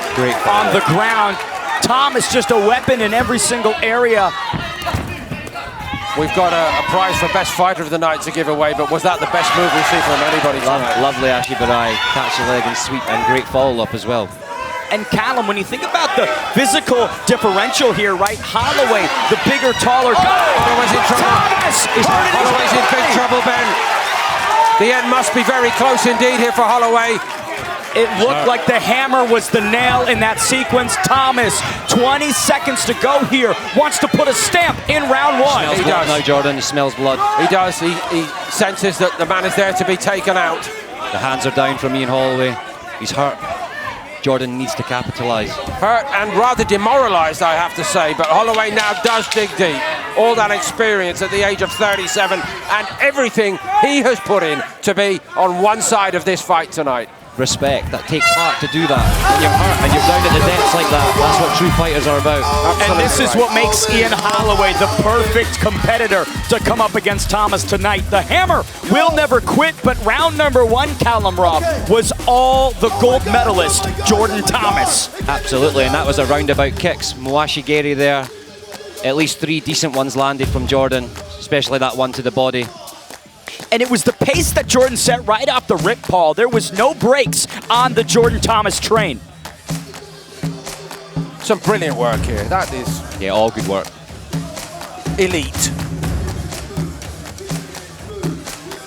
on the ground. Thomas just a weapon in every single area.
We've got a prize for best fighter of the night to give away, but was that the best move we've seen from anybody tonight?
Lovely Ashi Barai, catch the leg and sweep, and great follow-up as well.
And Callum, when you think about the physical differential here, right? Holloway, the bigger, taller guy.
Holloway's in trouble.
Thomas!
Holloway's in big trouble, Ben. The end must be very close indeed here for Holloway.
It looked like the hammer was the nail in that sequence. Thomas, 20 seconds to go here, wants to put a stamp in round one.
He does. Now, Jordan, he smells blood.
He does. He senses that the man is there to be taken out.
The hands are down from Ian Holloway. He's hurt. Jordan needs to capitalise.
Hurt and rather demoralised, I have to say, but Holloway now does dig deep. All that experience at the age of 37 and everything he has put in to be on one side of this fight tonight.
Respect. That takes heart to do that. When you're hurt and you're down at the depths like that, that's what true fighters are about.
And this is what makes Ian Holloway the perfect competitor to come up against Thomas tonight. The hammer will never quit, but round number one, Callum Robb, was all the gold medalist, Jordan Thomas.
Absolutely, and that was a roundabout kicks. Mwashigeri there. At least 3 decent ones landed from Jordan, especially that one to the body.
And it was the pace that Jordan set right off the rip, Paul. There was no brakes on the Jordan Thomas train.
Some brilliant work here. That is...
Yeah, all good work.
Elite.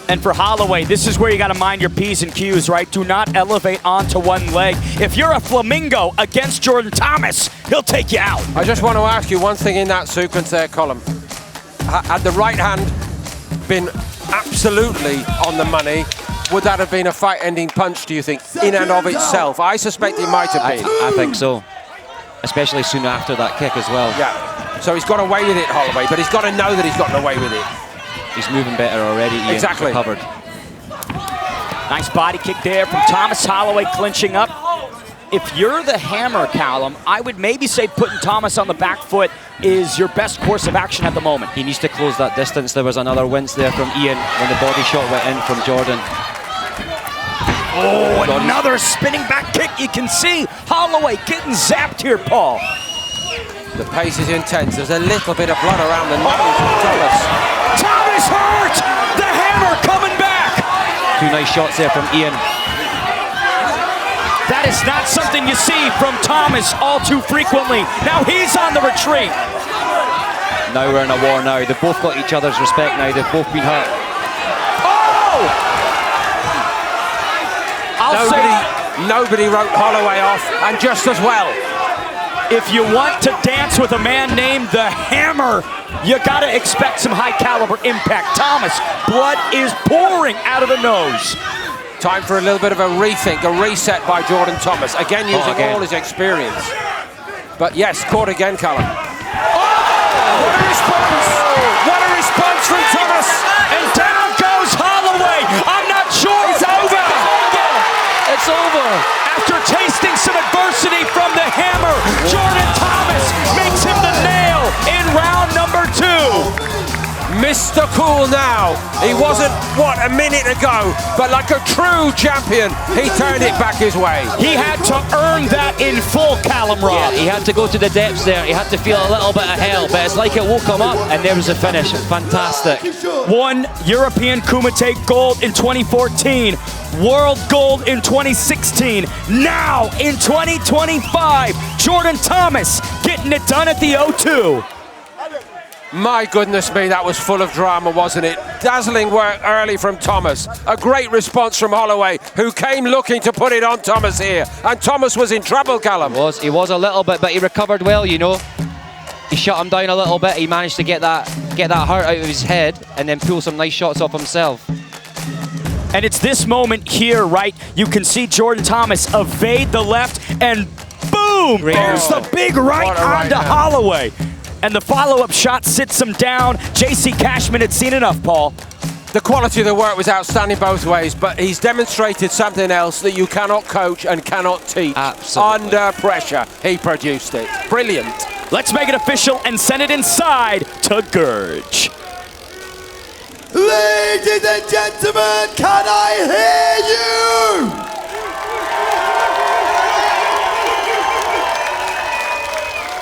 And for Holloway, this is where you got to mind your P's and Q's, right? Do not elevate onto one leg. If you're a flamingo against Jordan Thomas, he'll take you out.
I just want to ask you one thing in that sequence there, Cullen. Had the right hand been absolutely on the money, would that have been a fight-ending punch, do you think, in and of itself? I suspect it might have been.
I think so, especially soon after that kick as well.
Yeah, so he's got away with it, Holloway, but he's got to know that he's gotten away with it.
He's moving better already, Ian.
Exactly.
Recovered.
Nice body kick there from Thomas. Holloway clinching up. If you're the hammer, Callum, I would maybe say putting Thomas on the back foot is your best course of action at the moment.
He needs to close that distance. There was another wince there from Ian when the body shot went in from Jordan.
Oh, another spinning back kick. You can see Holloway getting zapped here, Paul.
The pace is intense. There's a little bit of blood around the nose of Thomas.
Thomas hurt! The hammer coming back!
2 nice shots there from Ian.
That is not something you see from Thomas all too frequently. Now he's on the retreat.
Now we're in a war now. They've both got each other's respect now. They've both been hurt.
Oh!
Nobody wrote Holloway off, and just as well.
If you want to dance with a man named the Hammer, you gotta expect some high caliber impact. Thomas, blood is pouring out of the nose.
Time for a little bit of a rethink, a reset by Jordan Thomas. Again, using all his experience. But yes, caught again, Cullen.
Oh! What a response! What a response from Thomas! And down goes Holloway. I'm not sure it's over.
It's over.
After tasting some adversity from the hammer, Jordan Thomas makes him the nail in round number 2.
Mr. Cool now. He wasn't, what, a minute ago, but like a true champion, he turned it back his way.
He had to earn that in full, Callum Robb.
Yeah, he had to go to the depths there. He had to feel a little bit of hell, but it's like it woke him up, and there was the finish. Fantastic.
Won European Kumite gold in 2014, world gold in 2016. Now, in 2025, Jordan Thomas getting it done at the O2.
My goodness me, that was full of drama, wasn't it? Dazzling work early from Thomas. A great response from Holloway, who came looking to put it on Thomas here. And Thomas was in trouble, Callum.
He was a little bit, but he recovered well, you know. He shut him down a little bit. He managed to get that heart out of his head and then pull some nice shots off himself.
And it's this moment here, right? You can see Jordan Thomas evade the left and boom! Boom!
Great
There's
move.
the big right
What a
hand
right
to
hand.
Holloway. And the follow-up shot sits him down. J.C. Cashman had seen enough, Paul.
The quality of the work was outstanding both ways, but he's demonstrated something else that you cannot coach and cannot teach.
Absolutely.
Under pressure, he produced it. Brilliant.
Let's make it official and send it inside to Gurge.
Ladies and gentlemen, can I hear you?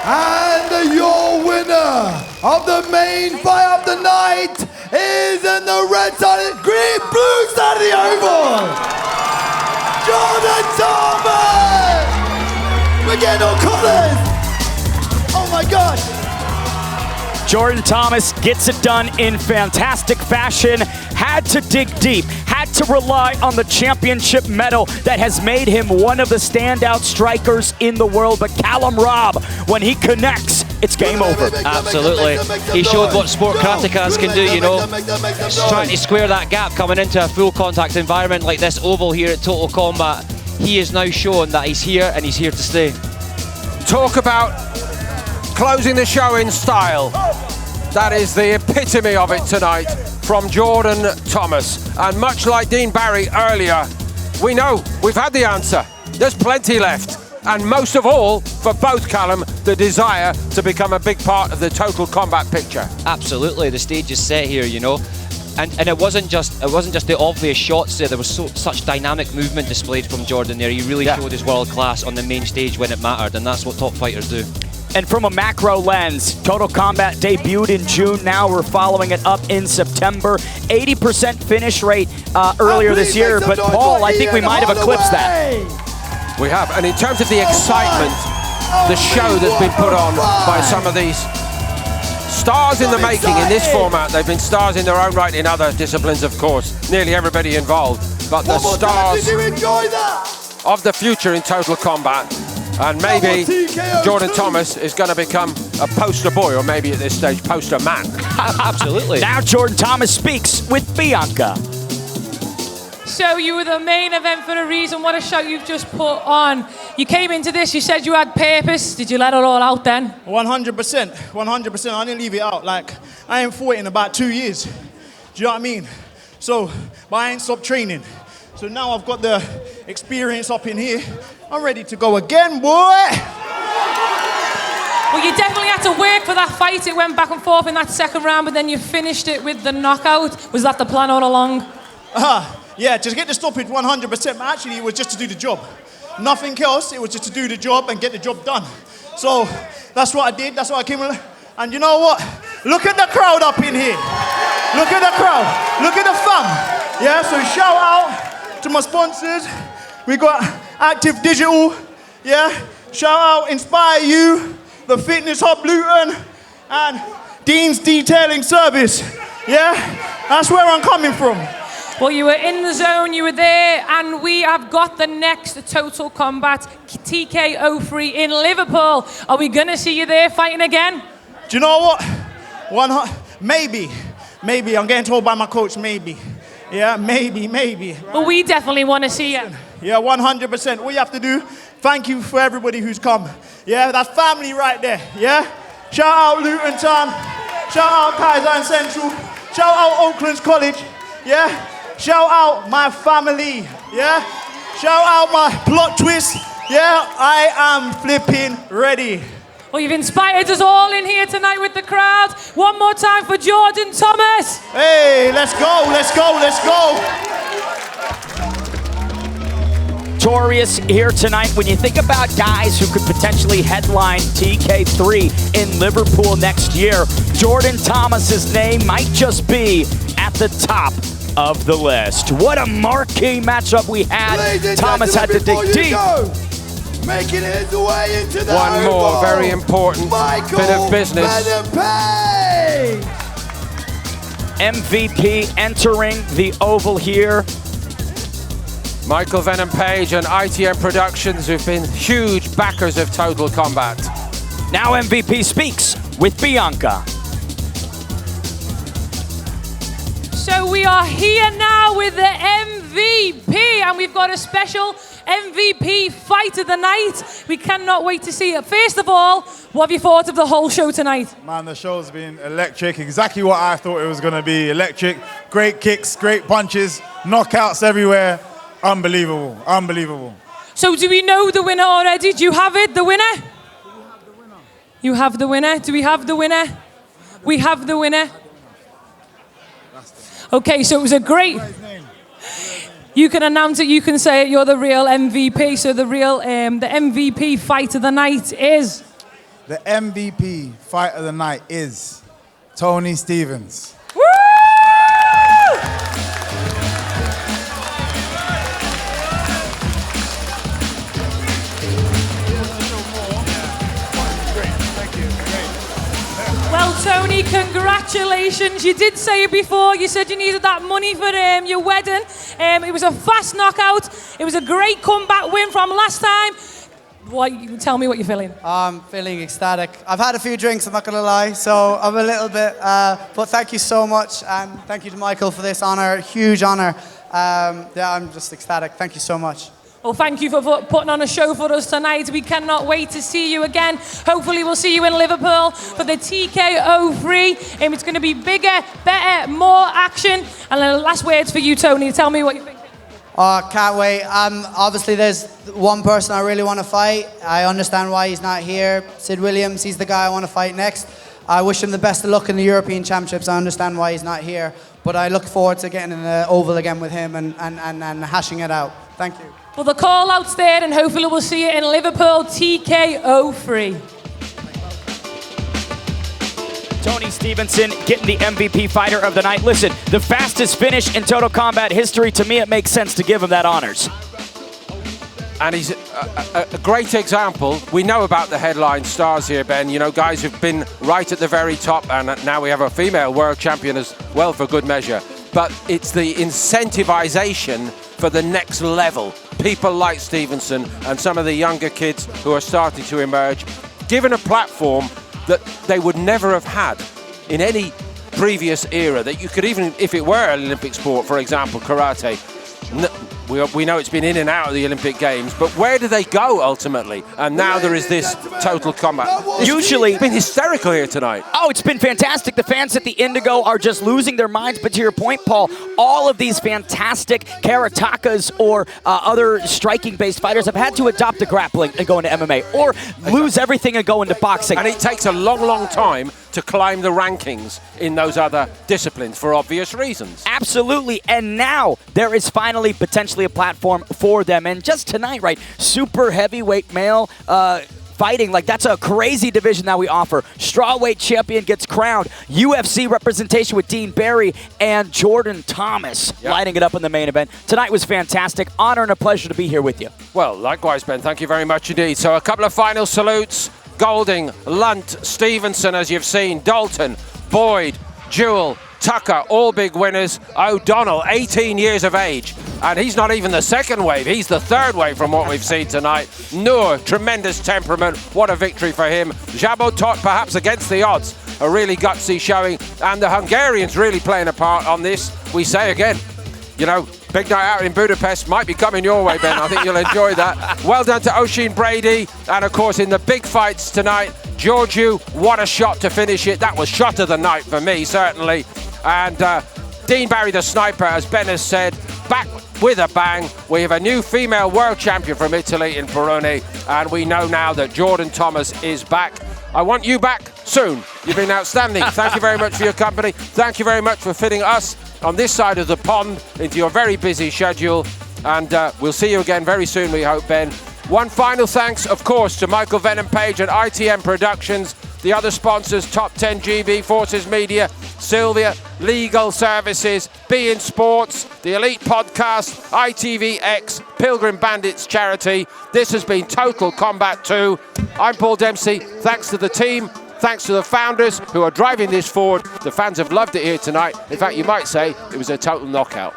And your winner of the main fight of the night is in the red side, blue side of the oval, Jordan Thomas! We're getting all colours! Oh my God!
Jordan Thomas gets it done in fantastic fashion. Had to dig deep, had to rely on the championship medal that has made him one of the standout strikers in the world. But Callum Robb, when he connects, it's game over.
Absolutely. He showed what Sport Kratikaz can do, you know. Trying to square that gap coming into a full contact environment like this oval here at Total Combat. He has now shown that he's here and he's here to stay.
Talk about closing the show in style. That is the epitome of it tonight from Jordan Thomas. And much like Dean Barry earlier, we know we've had the answer. There's plenty left. And most of all, for both Callum, the desire to become a big part of the Total Combat picture.
Absolutely, the stage is set here, you know. And it wasn't just the obvious shots there. There was such dynamic movement displayed from Jordan there. He really showed his world class on the main stage when it mattered, and that's what top fighters do.
And from a macro lens, Total Combat debuted in June. Now we're following it up in September. 80% finish rate earlier this year, but Paul, I think we might have eclipsed that.
We have, and in terms of the excitement, the show that's been put on by some of these stars in the making in this format. They've been stars in their own right in other disciplines, of course, nearly everybody involved, but the stars of the future in Total Combat. And maybe Jordan Thomas is going to become a poster boy, or maybe at this stage, poster man.
Absolutely.
Now Jordan Thomas speaks with Bianca.
So you were the main event for a reason. What a show you've just put on. You came into this, you said you had purpose. Did you let it all out then?
100%, 100%. I didn't leave it out. Like, I ain't fought in about 2 years. Do you know what I mean? So, but I ain't stopped training. So now I've got the experience up in here. I'm ready to go again, boy.
Well, you definitely had to work for that fight. It went back and forth in that second round, but then you finished it with the knockout. Was that the plan all along?
Yeah, just get the stoppage 100%. But actually, it was just to do the job. Nothing else. It was just to do the job and get the job done. So that's what I did. That's what I came with. And you know what? Look at the crowd up in here. Look at the crowd. Look at the fam. Yeah, so shout out to my sponsors. We got Active Digital. Yeah, shout out Inspire You, the Fitness Hub Luton, and Dean's Detailing Service. Yeah, that's where I'm coming from.
Well, you were in the zone, you were there, and we have got the next Total Combat TKO3 in Liverpool. Are we going to see you there fighting again?
Do you know what? Maybe. I'm getting told by my coach, maybe. Yeah, maybe.
Well, we definitely want to see you.
Yeah, 100%. What you have to do, thank you for everybody who's come. Yeah, that's family right there. Yeah? Shout out Luton Town. Shout out Kaiser and Central. Shout out Oaklands College. Yeah? Shout out my family. Yeah? Shout out my plot twist. Yeah? I am flipping ready.
Well, you've inspired us all in here tonight with the crowd. One more time for Jordan Thomas.
Hey, let's go.
Victorious here tonight. When you think about guys who could potentially headline TK3 in Liverpool next year, Jordan Thomas's name might just be at the top of the list. What a marquee matchup we had. Thomas had to dig deep.
Making his way into the
One more very important bit of business.
MVP entering the oval here.
Michael Venom Page and ITM Productions, who've been huge backers of Total Combat.
Now MVP speaks with Bianca.
So we are here now with the MVP, and we've got a special MVP fight of the night. We cannot wait to see it. First of all, what have you thought of the whole show tonight?
Man, the show's been electric. Exactly what I thought it was going to be. Electric, great kicks, great punches, knockouts everywhere. Unbelievable, unbelievable.
So do we know the winner already? Do you have it, the winner? You have the winner. Do we have the winner? We have the winner. Okay, so it was a great... You can announce it, you can say it, you're the real MVP. So the MVP fight of the night is...
The MVP fight of the night is Tony Stevens.
Woo! Well, Tony, congratulations. You did say it before. You said you needed that money for your wedding. It was a fast knockout. It was a great comeback win from last time. Tell me what you're feeling.
I'm feeling ecstatic. I've had a few drinks, I'm not going to lie, so I'm a little bit... but thank you so much, and thank you to Michael for this honour. Huge honour. Yeah, I'm just ecstatic. Thank you so much.
Well, thank you for putting on a show for us tonight. We cannot wait to see you again. Hopefully we'll see you in Liverpool for the TKO 3. It's going to be bigger, better, more action. And the last words for you, Tony. Tell me what you think.
Oh, can't wait. Obviously, there's one person I really want to fight. I understand why he's not here. Sid Williams, he's the guy I want to fight next. I wish him the best of luck in the European Championships. I understand why he's not here. But I look forward to getting in the Oval again with him and hashing it out. Thank you.
Well, the call out's there, and hopefully we'll see you in Liverpool TKO 3.
Tony Stephenson getting the MVP fighter of the night. Listen, the fastest finish in Total Combat history. To me, it makes sense to give him that honors.
And he's a great example. We know about the headline stars here, Ben. You know, guys who've been right at the very top, and now we have a female world champion as well for good measure. But it's the incentivization for the next level. People like Stephenson and some of the younger kids who are starting to emerge, given a platform that they would never have had in any previous era, that you could even, if it were an Olympic sport, for example, karate, we know it's been in and out of the Olympic Games, but where do they go ultimately? And now there is this Total Combat.
Usually,
it's been hysterical here tonight.
Oh, it's been fantastic. The fans at the Indigo are just losing their minds. But to your point, Paul, all of these fantastic karatakas or other striking-based fighters have had to adopt the grappling and go into MMA, or lose everything and go into boxing.
And it takes a long, long time to climb the rankings in those other disciplines for obvious reasons.
Absolutely, and now there is finally potentially a platform for them. And just tonight, right, super heavyweight male fighting, like that's a crazy division that we offer. Strawweight champion gets crowned. UFC representation with Dean Barry and Jordan Thomas lighting it up in the main event. Tonight was fantastic. Honor and a pleasure to be here with you.
Well, likewise, Ben. Thank you very much indeed. So a couple of final salutes. Golding, Lunt, Stephenson, as you've seen, Dalton, Boyd, Jewell, Tucker, all big winners. O'Donnell, 18 years of age, and he's not even the second wave, he's the third wave from what we've seen tonight. Noor, tremendous temperament, what a victory for him. Szombati, perhaps against the odds, a really gutsy showing, and the Hungarians really playing a part on this. We say again, you know, big night out in Budapest might be coming your way, Ben. I think you'll enjoy that. Well done to Oisin Brady. And, of course, in the big fights tonight, Georghiou, what a shot to finish it. That was shot of the night for me, certainly. And Dean Barry, the sniper, as Ben has said, back with a bang. We have a new female world champion from Italy in Perona. And we know now that Jordan Thomas is back. I want you back soon. You've been outstanding. Thank you very much for your company. Thank you very much for fitting us on this side of the pond into your very busy schedule, and we'll see you again very soon, we hope, Ben. One final thanks, of course, to Michael Venom Page at ITM Productions, the other sponsors, Top 10 GB, Forces Media, Sylvia, Legal Services, Be In Sports, the Elite Podcast, ITVX, Pilgrim Bandits Charity. This has been Total Combat 2. I'm Paul Dempsey. Thanks to the team. Thanks to the founders who are driving this forward. The fans have loved it here tonight. In fact, you might say it was a total knockout.